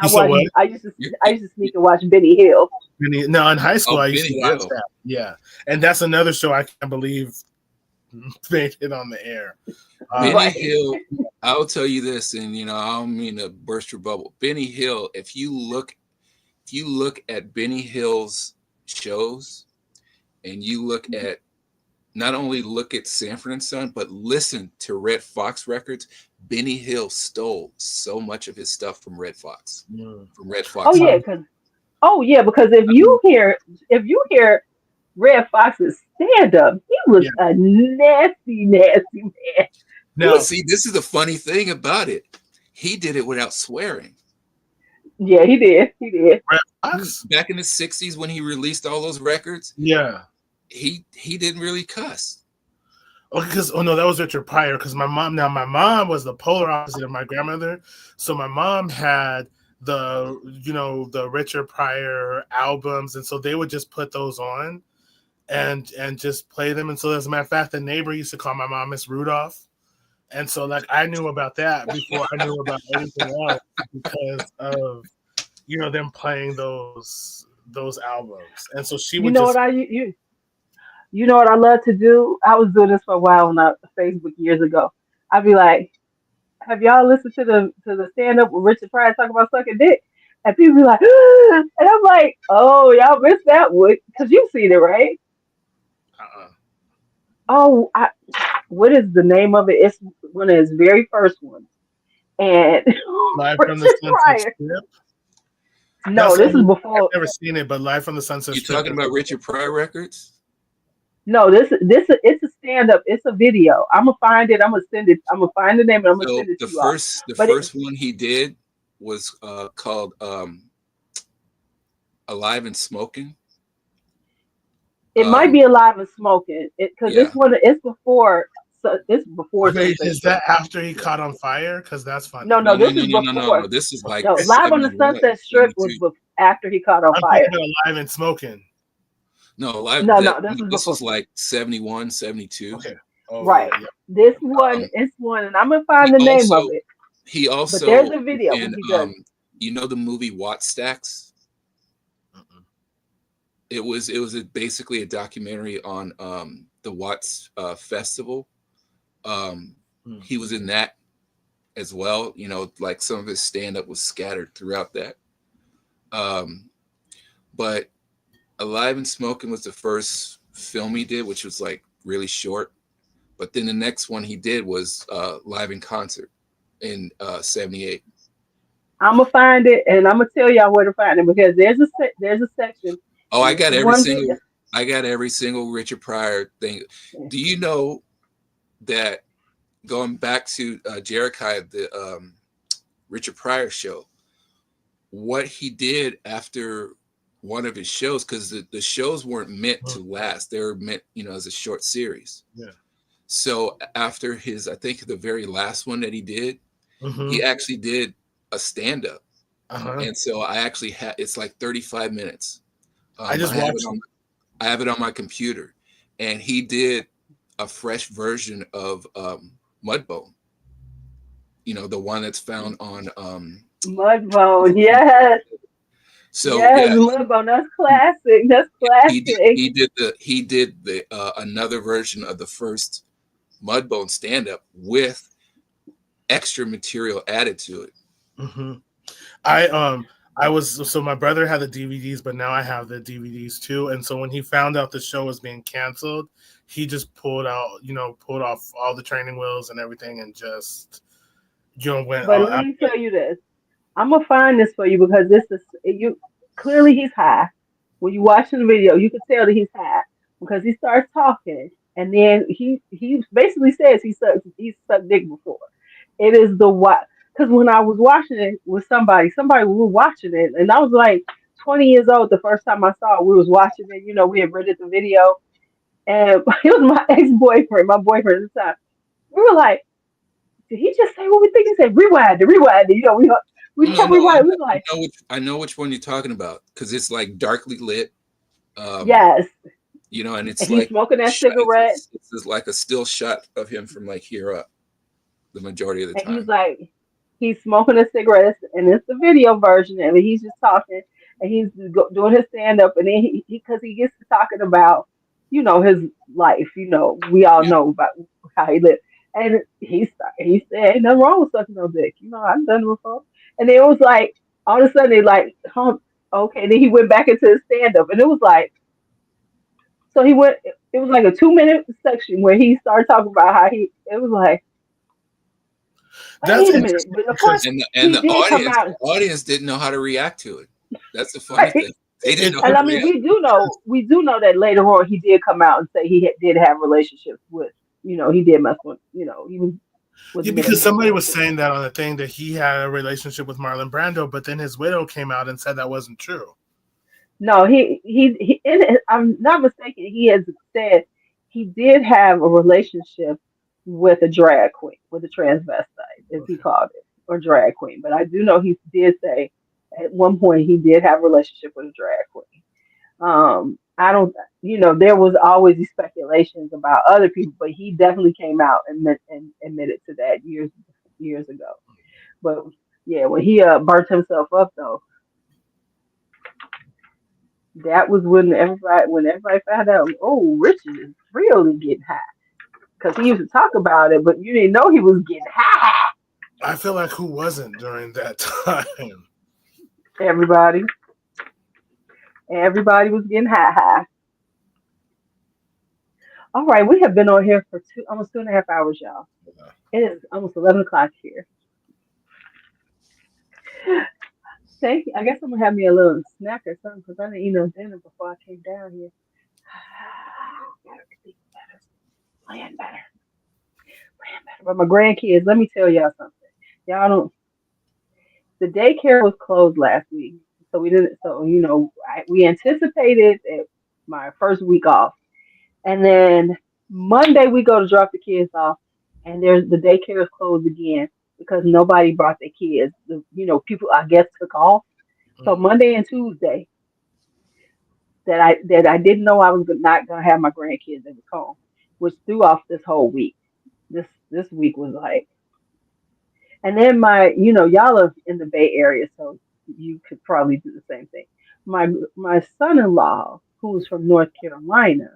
You said what? I used to sneak and watch Benny Hill. No, in high school I used Benny to watch Hill. that. Yeah, and that's another show I can't believe made it on the air. Benny Right. Hill, I'll tell you this, and I don't mean to burst your bubble. Benny Hill, if you look at Benny Hill's shows and you look at not only look at Sanford and Son, but listen to Red Fox records, Benny Hill stole so much of his stuff from Red Fox. From Red Oh Fox. yeah, because if you hear Red Fox's stand-up, he was Yeah. a nasty, nasty man. Now, See, this is the funny thing about it. He did it without swearing. Yeah, he did. He did. Red Fox? Back in the 60s when he released all those records, Yeah. he didn't really cuss. Oh no, that was Richard Pryor. Because my mom was the polar opposite of my grandmother. So my mom had the Richard Pryor albums, and so they would just put those on and just play them. And so as a matter of fact, the neighbor used to call my mom Miss Rudolph. And so like I knew about that before I knew about anything else because of them playing those albums. And so she would just You know what I love to do? I was doing this for a while on Facebook years ago. I'd be like, "Have y'all listened to the stand up with Richard Pryor talking about sucking dick?" And people be like, and I'm like, "Oh, y'all missed that one because you've seen it, right?" Oh, what is the name of it? It's one of his very first ones, and Live from the Richard Sunset Pryor. Strip. No, this is before. I've never seen it, but Live from the Sunset Strip. You talking about Richard Pryor records? No, this it's a stand up. It's a video. I'm gonna find it. I'm gonna send it. I'm gonna find the name and I'm gonna send it to you all. The first one he did was called Alive and Smoking. It might be Alive and Smoking because this one it's before. So it's before. Wait, is that after he caught on fire? Because that's funny. No, this is before. No. This is like Live on the Sunset Strip was after he caught on fire. Alive and Smoking. No, this was like 71, 72. Okay. Right. Yeah. This one is one, and I'm gonna find the name of it. He also but there's a video. In, the movie Watt Stacks? It was basically a documentary on the Watts Festival. He was in that as well. Like some of his stand-up was scattered throughout that. But Alive and Smoking was the first film he did, which was like really short. But then the next one he did was Live in Concert in 78. I'm gonna find it and I'm gonna tell y'all where to find it because there's a section. Oh, I got every single Richard Pryor thing. Do you know that going back to Jericho, the Richard Pryor show, what he did after one of his shows, because the shows weren't meant to last. They were meant, as a short series. Yeah. So after I think the very last one that he did, he actually did a stand-up. And so I actually had, it's like 35 minutes. I just watched it. I have it on my computer. And he did a fresh version of Mudbone. The one that's found on Mudbone, yes. So Mudbone, that's classic. That's classic. He did the another version of the first Mudbone stand-up with extra material added to it. So my brother had the DVDs, but now I have the DVDs too. And so when he found out the show was being canceled, he just pulled off all the training wheels and everything and just went. But let me tell you this. I'm gonna find this for you because clearly he's high. When you watch the video, you can tell that he's high because he starts talking and then he basically says he's sucked dick before. It is because when I was watching it with somebody we were watching it and I was like 20 years old the first time I saw it. We was watching it, we had rented the video and it was my ex-boyfriend, my boyfriend at the time. We were like, did he just say what we think? He said, rewind it. We kept rewinding. We like, I know which one you're talking about because it's like darkly lit. Yes. And it's he's smoking that cigarette. It's like a still shot of him from like here up the majority of the time. He's like, he's smoking a cigarette and it's the video version of it. He's just talking and he's doing his stand-up and then because he gets to talking about, his life. We all know about how he lived. And he said, ain't nothing wrong with sucking no dick. I've done it before. And then it was like, all of a sudden, they like, okay. Then he went back into his stand-up. And it was like, it was like a 2-minute section where he started talking about how it was like, wait a minute. But of course, and the audience didn't know how to react to it. That's the funny thing. They didn't It, know And who I they mean, had. we do know that later on he did come out and say did have relationships with, he did mess with, he was yeah, messing because somebody with was saying that on the thing that he had a relationship with Marlon Brando, but then his widow came out and said that wasn't true. No, if I'm not mistaken, he has said he did have a relationship with a drag queen, with a transvestite, as he Okay. called it, or drag queen. But I do know he did say at one point he did have a relationship with a drag queen. I don't, there was always these speculations about other people, but he definitely came out and admitted to that years ago. But yeah, when he burnt himself up though, that was when everybody found out. Oh, Richard is really getting high because he used to talk about it, but you didn't know he was getting high. I feel like who wasn't during that time? Everybody, everybody was getting high. All right, we have been on here for almost 2.5 hours, y'all. It is almost 11 o'clock here. Thank you. I guess I'm gonna have me a little snack or something because I didn't eat no dinner before I came down here. Gotta sleep better, plan better, plan better. But my grandkids, let me tell y'all something. Y'all don't. The daycare was closed last week, so we didn't. So we anticipated it my first week off, and then Monday we go to drop the kids off, and the daycare is closed again because nobody brought their kids. People I guess took off. So Monday and Tuesday that I didn't know I was not gonna have my grandkids in the home, which threw off this whole week. This week was like, and then y'all are in the Bay Area, so you could probably do the same thing. My son-in-law, who's from North Carolina,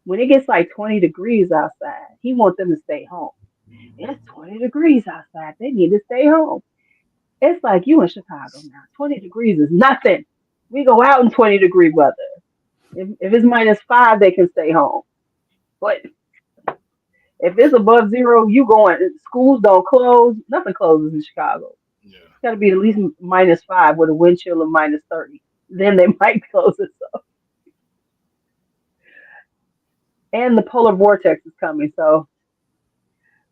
when it gets like 20 degrees outside, he wants them to stay home. It's 20 degrees outside. They need to stay home. It's like you in Chicago now. 20 degrees is nothing. We go out in 20-degree weather. If it's -5, they can stay home. But if it's above zero, you going. Schools don't close. Nothing closes in Chicago. Yeah. It's got to be at least -5 with a wind chill of -30. Then they might close it. So. And the polar vortex is coming. So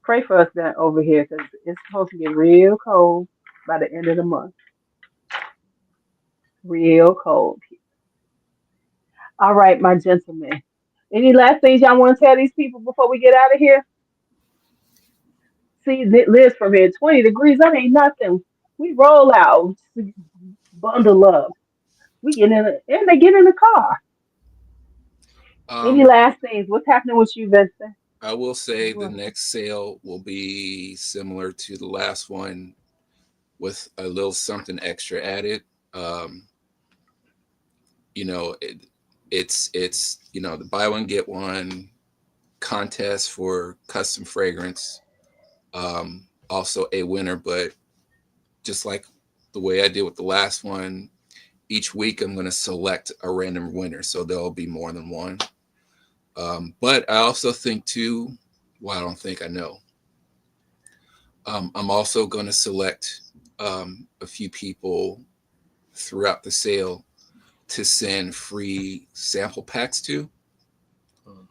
pray for us then over here because it's supposed to get real cold by the end of the month. Real cold. All right, my gentlemen. Any last things y'all want to tell these people before we get out of here? See, Liz from here, 20 degrees, that ain't nothing. We roll out, bundle up. We get and they get in the car. Any Um, last things? What's happening with you, Vincent? I will say the What? next sale will be similar to the last one with a little something extra added. Um, you know, it's the buy one get one contest for custom fragrance. Also a winner, but just like the way I did with the last one, each week I'm going to select a random winner, so there'll be more than one. But I also think too, well, I don't think I know. I'm also going to select a few people throughout the sale to send free sample packs to.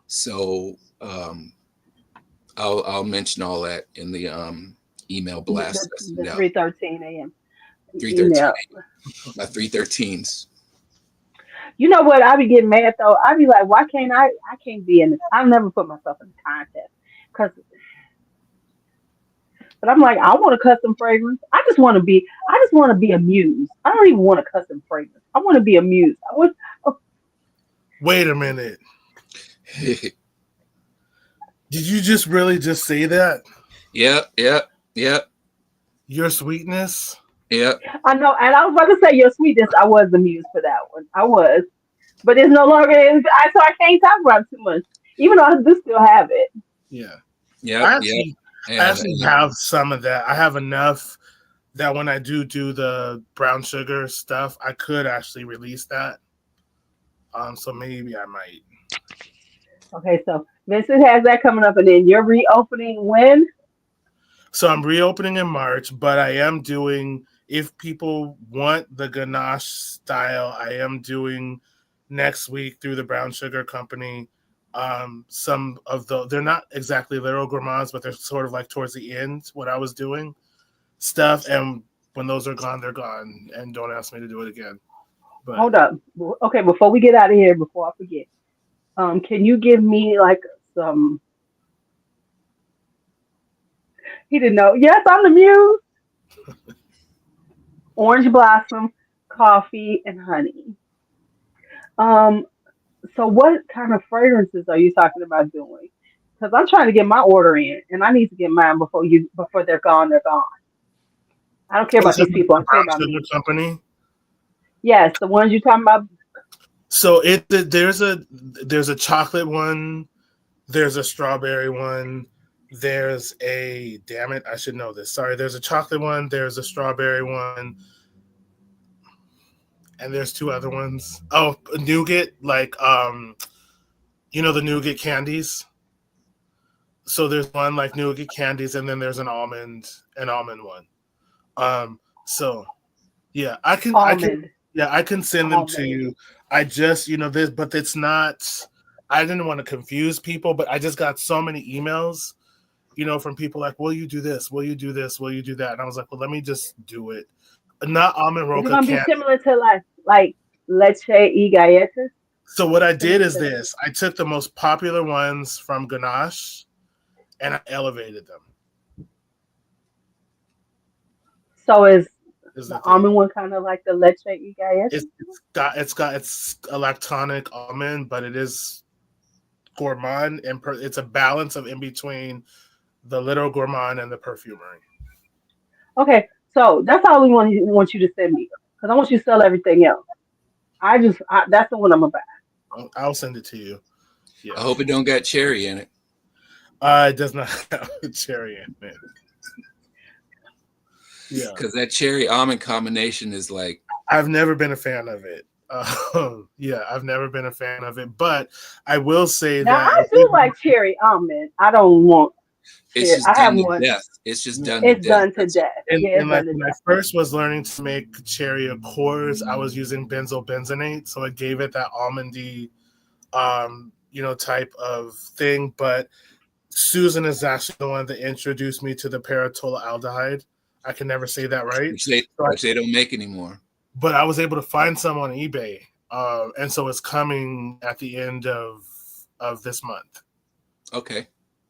So I'll mention all that in the email blast. The 3:13 a.m. 313, email. my 313s. You know what? I be getting mad though. I be like, why can't I? I can't be in. I never put myself in the contest because. But I'm like, I want a custom fragrance. I just want to be. I just want to be amused. I don't even want a custom fragrance. I want to be amused. I want. Oh, Wait a minute. Did you just really just say that? Yep. Your sweetness? Yep. I know, and I was about to say your sweetness. I was amused for that one. I was, but it's no longer. So I can't talk about it too much, even though I do still have it. Yeah. Yep. I Yep. actually have some of that. I have enough that when I do the brown sugar stuff, I could actually release that. So maybe I might. Okay, so Vincent has that coming up, and then you're reopening when? So I'm reopening in March, but I am doing if people want the ganache style, I am doing next week through the Brown Sugar Company. Some of they're not exactly literal gourmands, but they're sort of like towards the end what I was doing stuff. And when those are gone, they're gone. And don't ask me to do it again. But Hold up. Okay, before we get out of here, before I forget, can you give me like some? He didn't know. Yes, I'm the muse. Orange blossom, coffee, and honey. Um, so what kind of fragrances are you talking about doing? Because I'm trying to get my order in, and I need to get mine before they're gone. They're gone. I don't care it's about just these the people. I care Brown about Sugar me. Company. Yes, the ones you're talking about. So there's a chocolate one, there's a strawberry one, there's a damn it, I should know this. Sorry, there's a chocolate one, there's a strawberry one, and there's two other ones. Oh, nougat, like the nougat candies. So there's one like nougat candies, and then there's an almond one. So yeah, Almond. I can send them to Almond. you. I just, this, but it's not, I didn't want to confuse people, but I just got so many emails, from people like, will you do this? Will you do this? Will you do that? And I was like, well, let me just do it. Not almond Is it roca gonna be candy. similar to like leche y galletas? So what I did Similar is to that. this, I took the most popular ones from Ganache and I elevated them So is is the the thing. almond one kind of like the leche y galletas? It's a lactonic almond, but it is gourmand and it's a balance of in between the little gourmand and the perfumery. Okay, so that's all we want you to send me because I want you to sell everything else. That's the one I'm about. I'll send it to you. Yeah. I hope it don't got cherry in it. It does not have a cherry in it. Yeah. Because that cherry almond combination is like. I've never been a fan of it. Yeah, I've never been a fan of it. But I will say Now that I do like cherry almond. I don't want It's cherry. just I have done to one. death. It's just yeah. done to It's death. done to That's all. death. And, Yeah, it's and like done to when I death. first was learning to make cherry accords, I was using benzylbenzonate, so it gave it that almondy, type of thing. But Susan is actually the one that introduced me to the paratolaldehyde. I can never say that right. Which they don't make anymore. But I was able to find some on eBay, and so it's coming at the end of this month. Okay.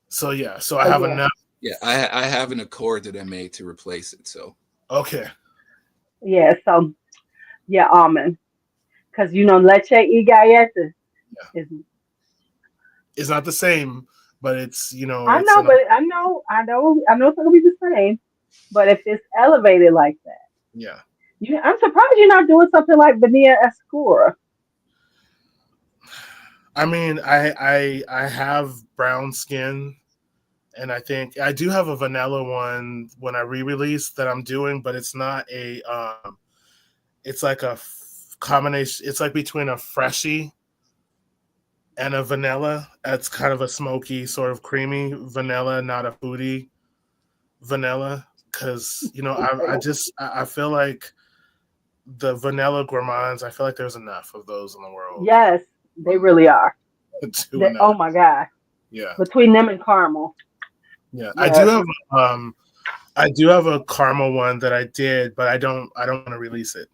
So yeah, so I have enough. Yeah, I have an accord that I made to replace it. So Okay. Yeah. So yeah, almond. Because leche y galletas Yeah. is. It's not the same, but it's I it's know, an but I know it's not gonna be the same. But if it's elevated like that, yeah. I'm surprised you're not doing something like Vanilla Escura. I mean, I have brown skin, and I think I do have a vanilla one when I re-release that I'm doing, but it's not a it's like a combination. It's like between a freshie and a vanilla. It's kind of a smoky, sort of creamy vanilla, not a foodie vanilla. Because I feel like the vanilla gourmands. I feel like there's enough of those in the world. Yes, they really are. Too enough. Oh my god, Yeah, between them and caramel. yeah. Yes. I do have a caramel one that I did, but I don't want to release it.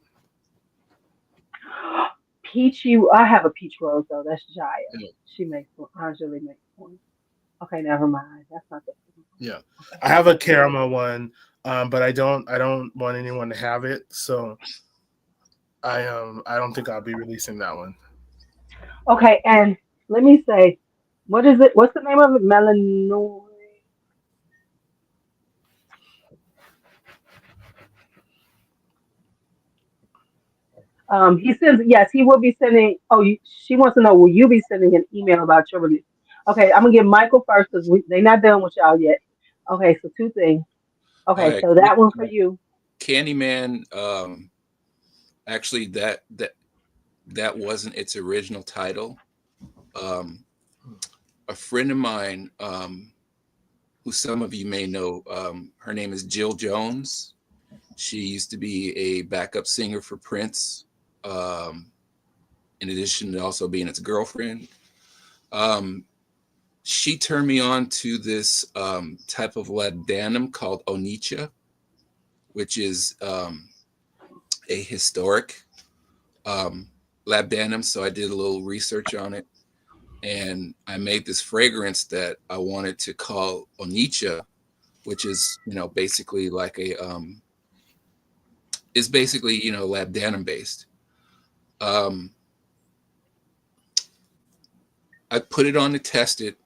Peachy. I have a peach rose though. That's Jaya. Yeah. She makes one. Angela makes one. Okay, never mind. That's not the. Yeah. Okay. I have a caramel one, but I don't want anyone to have it, so I don't think I'll be releasing that one. Okay, and let me say, what is it? What's the name of it? Melanoid. He says yes. He will be sending. Oh, she wants to know. Will you be sending an email about your release? Okay, I'm gonna get Michael first because they're not done with y'all yet. Okay, so two things. all Okay, right, so that one for you. Candyman. Actually, that wasn't its original title. A friend of mine, who some of you may know, her name is Jill Jones. She used to be a backup singer for Prince, in addition to also being its girlfriend. She turned me on to this type of labdanum called onycha, which is a historic labdanum. So I did a little research on it, and I made this fragrance that I wanted to call onycha, which is, basically like is basically, labdanum based. I put it on to test it.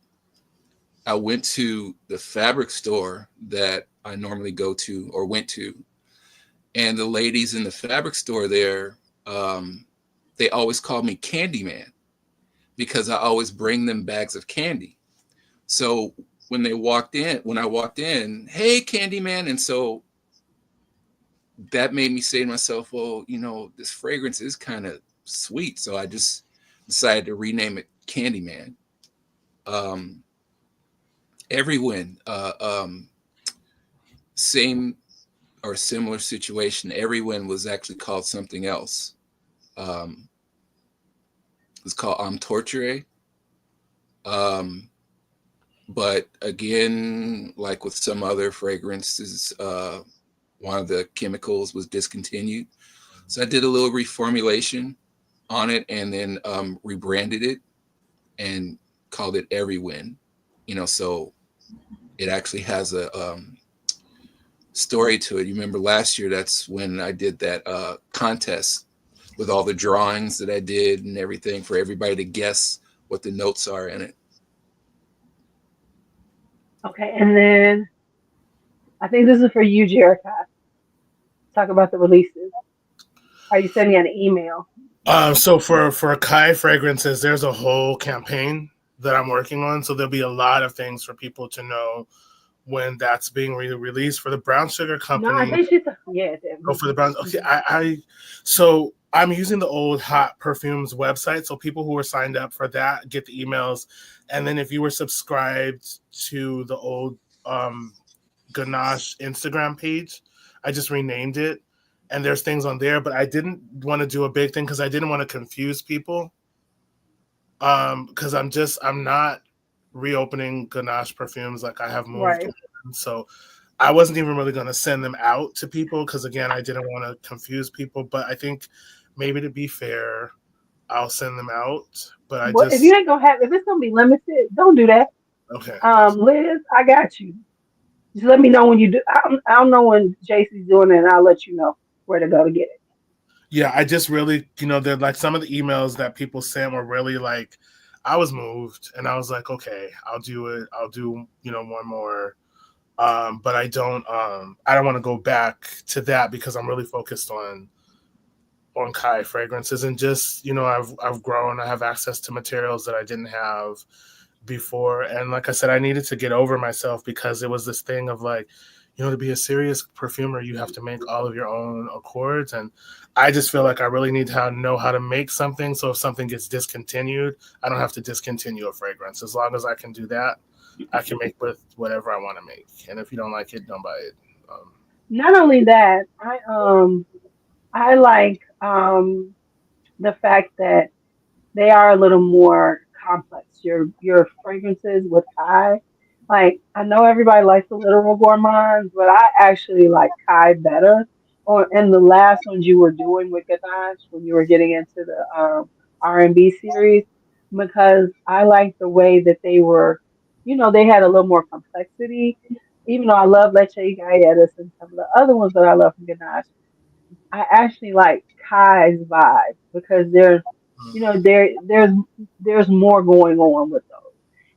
I went to the fabric store that I normally go to or went to, and the ladies in the fabric store there, they always called me Candyman because I always bring them bags of candy. So when I walked in, hey, Candyman. And so that made me say to myself, well, this fragrance is kind of sweet. So I just decided to rename it Candyman. Everyone, same or similar situation. Everyone was actually called something else. It's called Torture. But again, like with some other fragrances, one of the chemicals was discontinued. So I did a little reformulation on it and then rebranded it and called it Everywin. So it actually has a story to it. You remember last year, that's when I did that contest with all the drawings that I did and everything for everybody to guess what the notes are in it. Okay, and then I think this is for you, Jerica. Talk about the releases. Are you sending an email? So for Khye Fragrances, there's a whole campaign that I'm working on. So there'll be a lot of things for people to know when that's being released. For the brown sugar company. No, I think she's yeah. Oh, for the brown. Okay, so I'm using the old Hot Perfumes website. So people who are signed up for that get the emails, and then if you were subscribed to the old Ganache Instagram page, I just renamed it, and there's things on there. But I didn't want to do a big thing because I didn't want to confuse people. Because I'm not reopening Ganache perfumes, like I have moved Right. on. So I wasn't even really going to send them out to people because, again, I didn't want to confuse people. But I think maybe to be fair, I'll send them out. But Well, if you ain't gonna have, if it's gonna be limited, don't do that. Okay. Liz, I got you. Just let me know when you do. I don't know when JC's doing it, and I'll let you know where to go to get it. Yeah, I just really, they're like some of the emails that people sent were really like, I was moved, and I was like, okay, I'll do it. I'll do, one more. But I don't want to go back to that because I'm really focused on Khye Fragrances, and just, I've grown. I have access to materials that I didn't have before. And like I said, I needed to get over myself because it was this thing of like, to be a serious perfumer, you have to make all of your own accords. And I just feel like I really need to know how to make something. So if something gets discontinued, I don't have to discontinue a fragrance. As long as I can do that, I can make with whatever I want to make. And if you don't like it, don't buy it. Not only that, I like the fact that they are a little more complex. Your fragrances with Kai, like I know everybody likes the literal gourmands, but I actually like Kai better. Or in the last ones you were doing with Ganache when you were getting into the R&B series, because I like the way that they were, they had a little more complexity. Even though I love Leche Galletas and some of the other ones that I love from Ganache, I actually like Kai's vibe because there's more going on with those.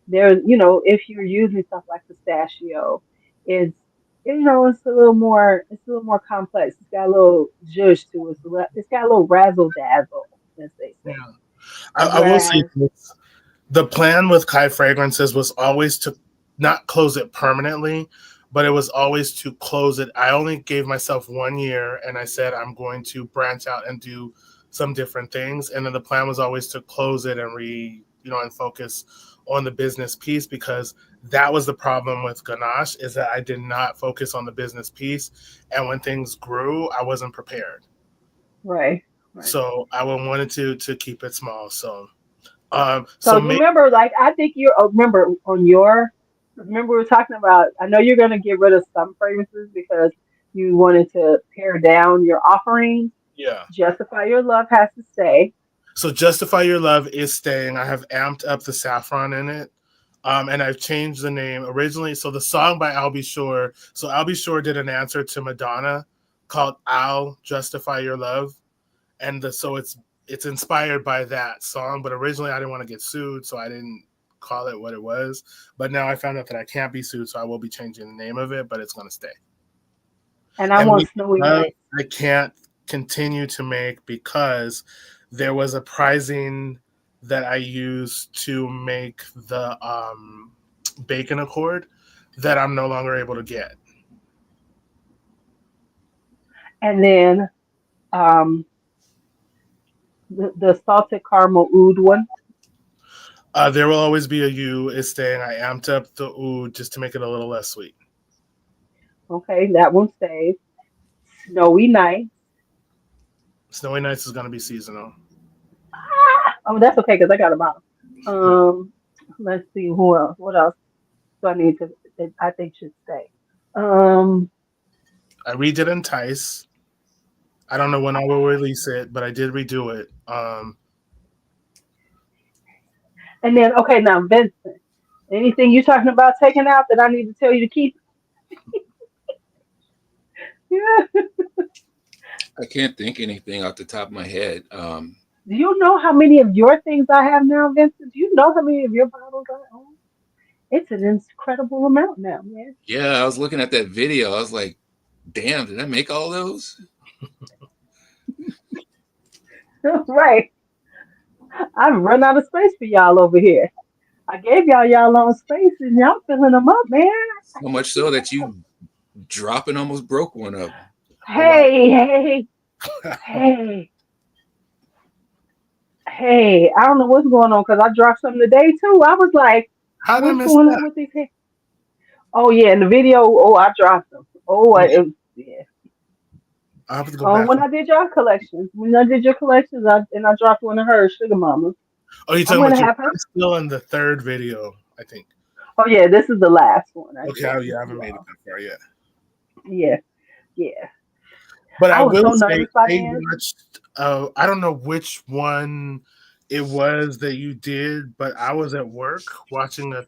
There's if you're using stuff like pistachio, it's it's a little more complex. It's got a little zhuzh to it. It's got a little razzle dazzle, as they say. Yeah. I will say Whereas this. The plan with Khye Fragrances was always to not close it permanently, but it was always to close it. I only gave myself 1 year, and I said I'm going to branch out and do some different things. And then the plan was always to close it and and focus on the business piece, because that was the problem with Ganache, is that I did not focus on the business piece. And when things grew, I wasn't prepared. Right. So I wanted to keep it small. So, So you remember, like, I think you remember remember we were talking about, I know you're going to get rid of some fragrances because you wanted to pare down your offerings. yeah. Justify Your Love has to stay. So Justify Your Love is staying. I have amped up the saffron in it. And I've changed the name originally. So the song by I'll Be Sure. So I'll Be Sure did an answer to Madonna called I'll Justify Your Love. And so it's inspired by that song. But originally I didn't want to get sued, so I didn't call it what it was. But now I found out that I can't be sued, so I will be changing the name of it, but it's going to stay. And I want Snowy Nights. I can't continue to make because there was a pricing that I used to make the bacon accord that I'm no longer able to get. And then the salted caramel oud one. There will always be a U is staying. I amped up the oud just to make it a little less sweet. Okay, that one stays. Snowy Nights. Snowy Nights is going to be seasonal. Oh, that's okay because I got a bottle. Let's see who else. What else do I need to? I think should stay. I redid Entice. I don't know when I will release it, but I did redo it. And then now Vincent. Anything you talking about taking out that I need to tell you to keep? Yeah. I can't think anything off the top of my head. Do you know how many of your things I have now, Vincent? Do you know how many of your bottles I own? It's an incredible amount now, man. Yeah, I was looking at that video. I was like, damn, did I make all those? Right. I've run out of space for y'all over here. I gave y'all own space and y'all filling them up, man. So much so that you dropping almost broke one of them. Hey. I don't know what's going on because I dropped some today too. I was like, how did I miss what's going that? on with these hands? Oh yeah, in the video, I dropped them. Yeah. I have to go back. When I did your collections, I dropped one of hers, Sugar Mama. Oh, you're talking about I'm still in the third video, I think. Oh yeah, this is the last one. Okay, I haven't made it that far yet. Yeah. But I will so say, I don't know which one it was that you did, but I was at work watching a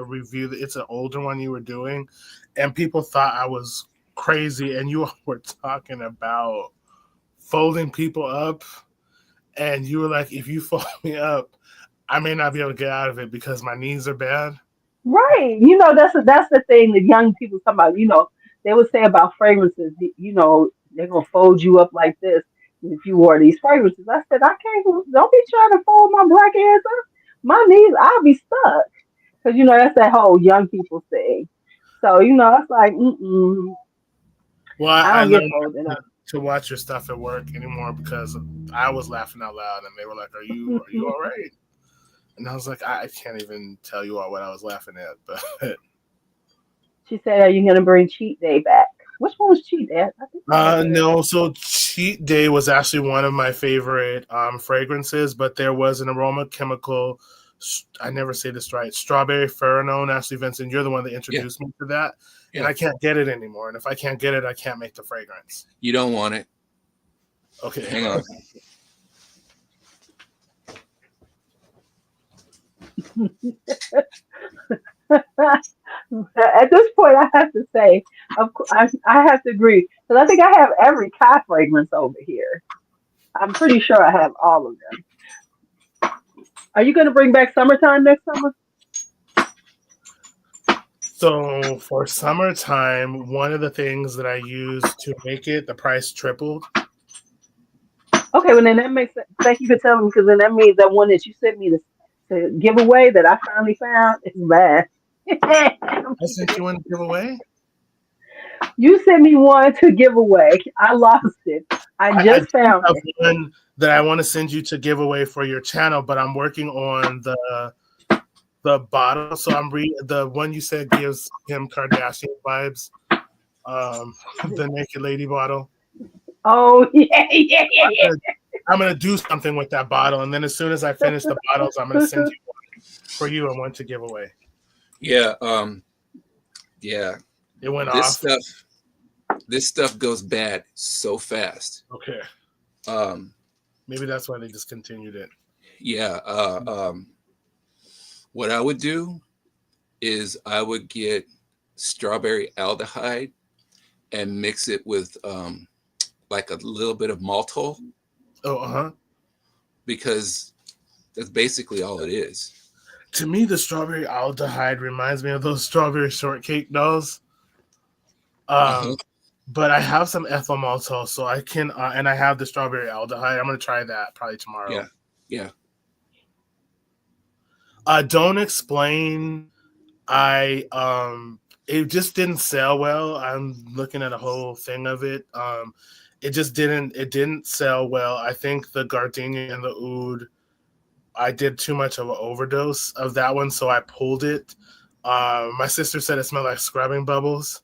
review. It's an older one you were doing, and people thought I was crazy, and you were talking about folding people up, and you were like, if you fold me up, I may not be able to get out of it because my knees are bad. Right. That's the thing that young people talk about. They would say about fragrances, they're going to fold you up like this if you wore these fragrances. I said, I can't, don't be trying to fold my black ass up. My knees, I'll be stuck. Because, that's that whole young people thing. So, it's like, Well, I don't get folded up. To watch your stuff at work anymore because I was laughing out loud and they were like, are you all right? And I was like, I can't even tell you all what I was laughing at. But she said, are you going to bring Cheat Day back? Which one was Cheat Day? No. So Cheat Day was actually one of my favorite fragrances, but there was an aroma chemical. I never say this right. Strawberry Pheromone. Actually, Vincent, you're the one that introduced me to that. And I can't get it anymore. And if I can't get it, I can't make the fragrance. You don't want it. Okay. Hang on. At this point, I have to say, of course, I have to agree because I think I have every Khye fragrance over here. I'm pretty sure I have all of them. Are you going to bring back Summertime next summer? So for summertime, one of the things that I used to make it, the price tripled. Okay, well then that makes sense. Thank you for telling me because then that means that one that you sent me to give away that I finally found is bad. I sent you one to give away? You sent me one to give away. I lost it. I just found it. One that I want to send you to give away for your channel, but I'm working on the bottle. So the one you said gives Kim Kardashian vibes. The Naked Lady bottle. Oh yeah, yeah, yeah, yeah. I'm gonna do something with that bottle, and then as soon as I finish the bottles, I'm gonna send you one for you and one to give away. Yeah. Yeah. It went This off. stuff goes bad so fast. Okay. Maybe that's why they discontinued it. Yeah. What I would do is I would get strawberry aldehyde and mix it with like a little bit of maltol. Oh, because that's basically all it is. To me, the strawberry aldehyde reminds me of those strawberry shortcake dolls. But I have some ethyl maltol, so I can, and I have the strawberry aldehyde. I'm gonna try that probably tomorrow. Yeah. Don't explain. It just didn't sell well. I'm looking at a whole thing of it. It didn't sell well. I think the gardenia and the oud, I did too much of an overdose of that one, so I pulled it. My sister said it smelled like scrubbing bubbles.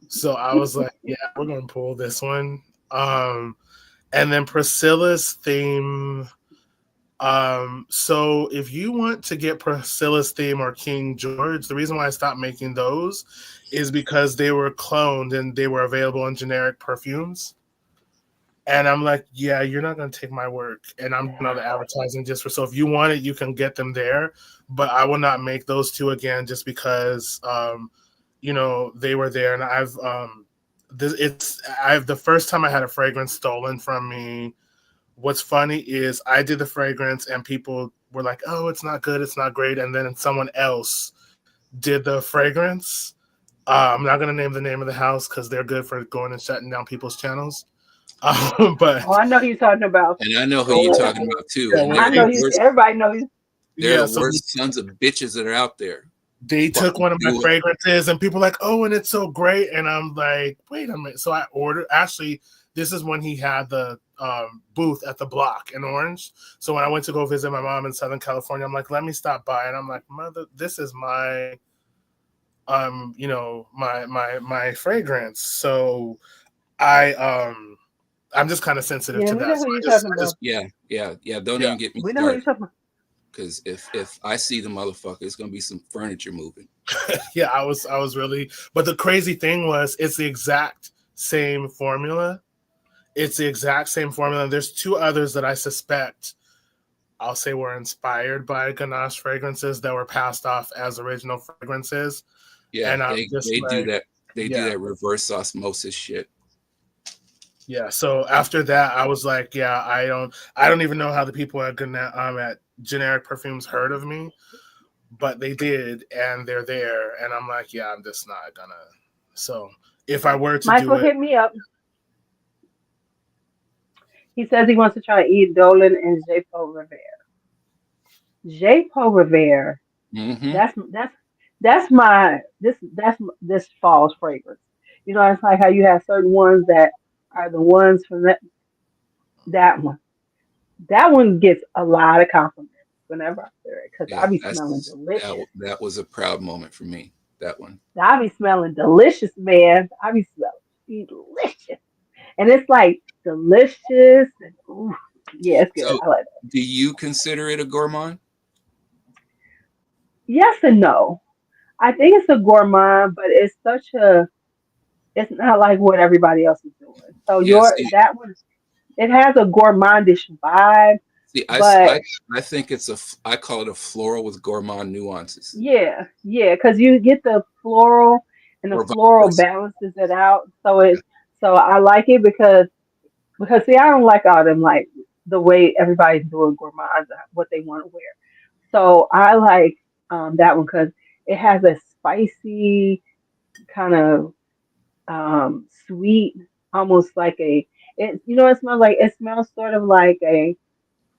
So I was like, yeah, we're going to pull this one. And then Priscilla's theme. So if you want to get Priscilla's theme or King George, the reason why I stopped making those is because they were cloned and they were available in generic perfumes. And I'm like, yeah, you're not going to take my work. And I'm doing all the advertising just for, so if you want it, you can get them there. But I will not make those two again just because, they were there. And the first time I had a fragrance stolen from me. What's funny is I did the fragrance and people were like, oh, it's not good. It's not great. And then someone else did the fragrance. I'm not going to name the name of the house because they're good for going and shutting down people's channels. But I know who you're talking about. And I know who you're talking about too. Yeah, And I know everybody knows. They're the worst sons of bitches that are out there. They took one of my fragrances and people were like, oh, and it's so great. And I'm like, wait a minute. So I ordered, actually, this is when he had the booth at the Block in Orange. So when I went to go visit my mom in Southern California, I'm like, let me stop by. And I'm like, mother, this is my, my fragrance. So I'm just kind of sensitive to that. Don't even get me We know who you're talking about. Because if I see the motherfucker, it's gonna be some furniture moving. Yeah, I was really, but the crazy thing was it's the exact same formula. It's the exact same formula. There's two others that I suspect I'll say were inspired by Ganache fragrances that were passed off as original fragrances. Yeah, and they do that. They do that reverse osmosis shit. Yeah. So after that, I was like, yeah, I don't even know how the people at Generic Perfumes heard of me, but they did, and they're there, and I'm like, yeah, I'm just not gonna. So if I were to Michael, do it, hit me up. He says he wants to try Yves Dolan and J. Paul Revere. J. Paul Revere. Mm-hmm. That's this fall's fragrance. You know, it's like how you have certain ones that are the ones from that one. That one gets a lot of compliments whenever I wear it because I be smelling delicious. That was a proud moment for me. That one. I be smelling delicious, man. I be smelling delicious, and it's like delicious and ooh, yeah, it's good. So, I like it. Do you consider it a gourmand? Yes and no. I think it's a gourmand, but it's not like what everybody else is doing. So that one, it has a gourmandish vibe. See, I think I call it a floral with gourmand nuances. Yeah, because you get the floral and the floral balances it out. So I like it because see, I don't like all them like the way everybody's doing gourmands, what they want to wear. So I like that one because it has a spicy kind of sweet, almost like it smells sort of like a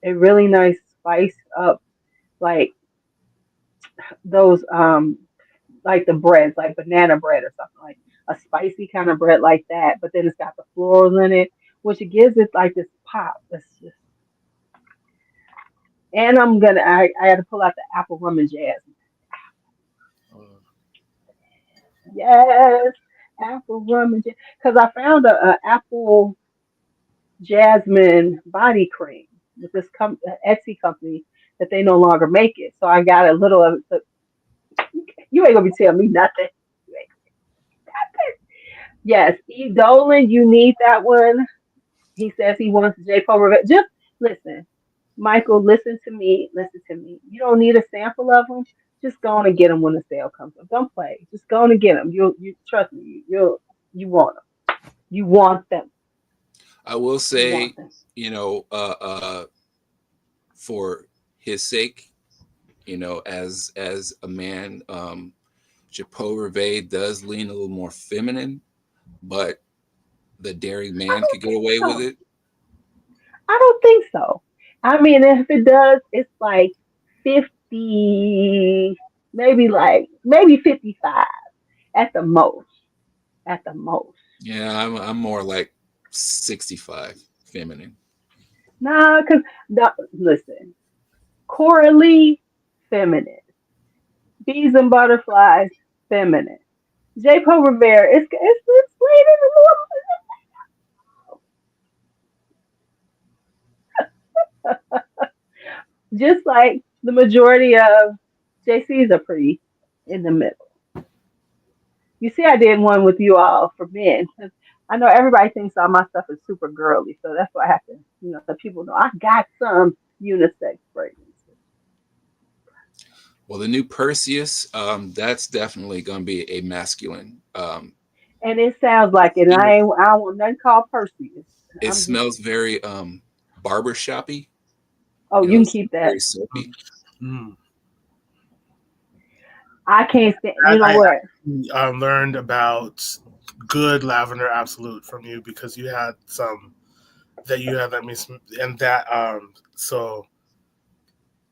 really nice spice up, like those like the breads, like banana bread or something, like a spicy kind of bread like that, but then it's got the florals in it, which it gives it like this pop. And I had to pull out the apple rum and jasmine. Mm. Yes, apple rum and jasmine. Because I found a apple jasmine body cream with this Etsy company that they no longer make it. So I got a little of it. So you ain't gonna be telling me nothing. You ain't- Yes, E. Dolan, you need that one. He says he wants J. Paul Revenge. Just listen, Michael. Listen to me. Listen to me. You don't need a sample of them. Just go on and get them when the sale comes up. Don't play. Just go on and get them. You trust me. You want them. You want them. I will You want say, them. you know, for his sake, you know, as a man, Chapeau Reveille does lean a little more feminine, but the daring I man don't could get think away with so. it. I don't think so. I mean, if it does, it's like 50, maybe 55 at the most. At the most. Yeah, I'm more like 65 feminine. Nah, because listen, Coralie, feminine. Bees and butterflies, feminine. J. Paul Revere, it's just like the majority of JCs are pretty in the middle. You see, I did one with you all for men. 'Cause I know everybody thinks all my stuff is super girly, so that's why I have to, let people know I got some unisex fragrances. Well, the new Perseus, that's definitely going to be a masculine. And it sounds like it. And I don't want nothing called Perseus. It I'm just, smells very barber shoppy. oh, You you know, can it's keep that. very soapy. Mm. I can't stand. You know I what? learned about good lavender absolute from you because you had some that you had let me and that so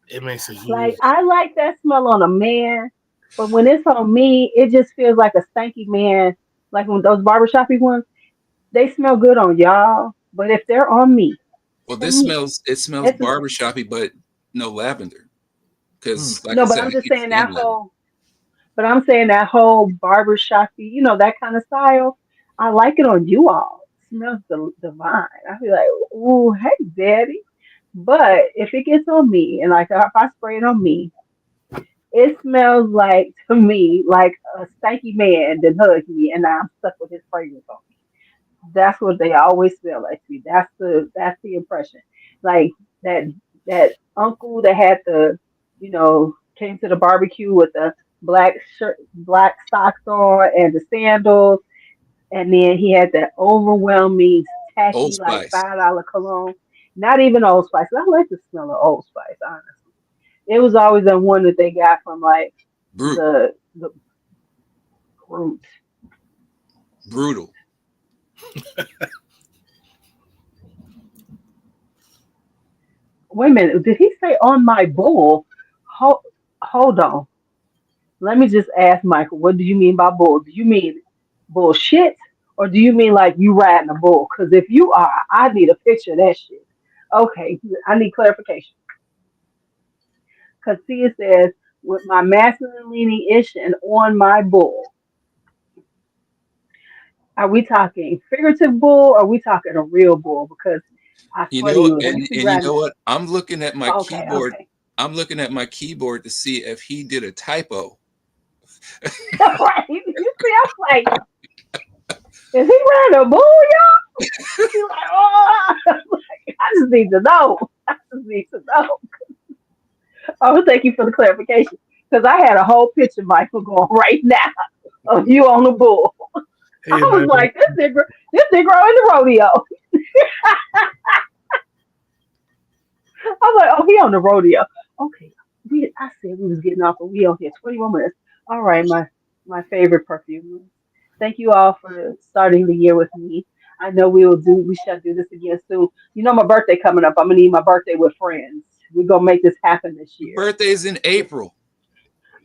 it makes a huge. Like I like that smell on a man, but when it's on me, it just feels like a stanky man. Like when those barbershoppy ones, they smell good on y'all, but if they're Well, on this me, smells it's barber shoppy, but no lavender. Mm. Because, like I no. But said, I'm I just can't saying stand lavender. But I'm saying that whole barbershoppy, that kind of style. I like it on you all. It smells divine. I feel like, ooh, hey, daddy. But if it gets on me, and like if I spray it on me, it smells like to me like a stanky man that hugged me, and I'm stuck with his fragrance on me. That's what they always smell like to me. That's the impression. Like that that uncle that had came to the barbecue with the black shirt, black socks on, and the sandals, and then he had that overwhelming Old tacky like Spice, $5 cologne. Not even Old Spice. I like the smell of Old Spice, honestly. It was always the one that they got from like brute, the fruit. brutal. Wait a minute, did he say on my bull? Hold, hold on. Let me just ask Michael, what do you mean by bull? Do you mean bullshit? Or do you mean like you riding a bull? Because if you are, I need a picture of that shit. Okay, I need clarification. Because see, it says, with my masculine leaning ish and on my bull. Are we talking figurative bull or are we talking a real bull? Because I You swear to know, you, if you see and you riding, know what? I'm looking at my okay, keyboard. okay. I'm looking at my keyboard to see if he did a typo. Right. You see, I'm like, is he riding a bull, y'all? He's like, oh, I just need to know. I just need to know. Oh, thank you for the clarification. Because I had a whole picture, Michael, going right now of you on the bull. I Hey was man, like, this nigga in the rodeo. I was like, oh, he on the rodeo. Okay. I said we was getting off, but we on here 21 minutes. All right, my favorite perfume. Thank you all for starting the year with me. I know we shall do this again soon. You know my birthday coming up. I'm gonna need my birthday with friends. We're gonna make this happen this Your year. birthday's in April.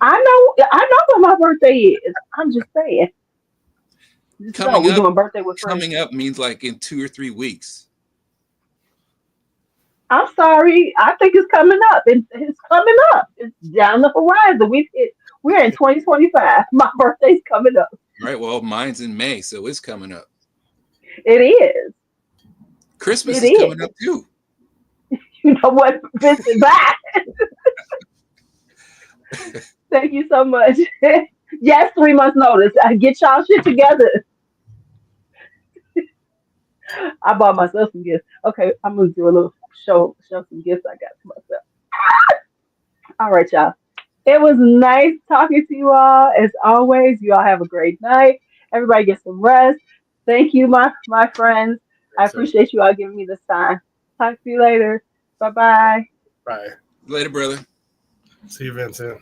I know what my birthday is. I'm just saying. Just know Coming we're up, doing birthday with friends. coming up means like in 2 or 3 weeks. I'm sorry. I think it's coming up. It's coming up. It's down the horizon. We're in 2025. My birthday's coming up. All right. Well, mine's in May, so it's coming up. It is. Christmas It is is. coming up too. You know what? Vincent, bye. Thank you so much. Yes, 3 months notice. Get y'all shit together. I bought myself some gifts. Okay, I'm gonna do a little show some gifts I got to myself. All right, y'all. It was nice talking to you all. As always, you all have a great night. Everybody get some rest. Thank you, my friends. I Yes, sir. appreciate you all giving me this time. Talk to you later. Bye bye. Bye. Later, brother. See you, Vincent.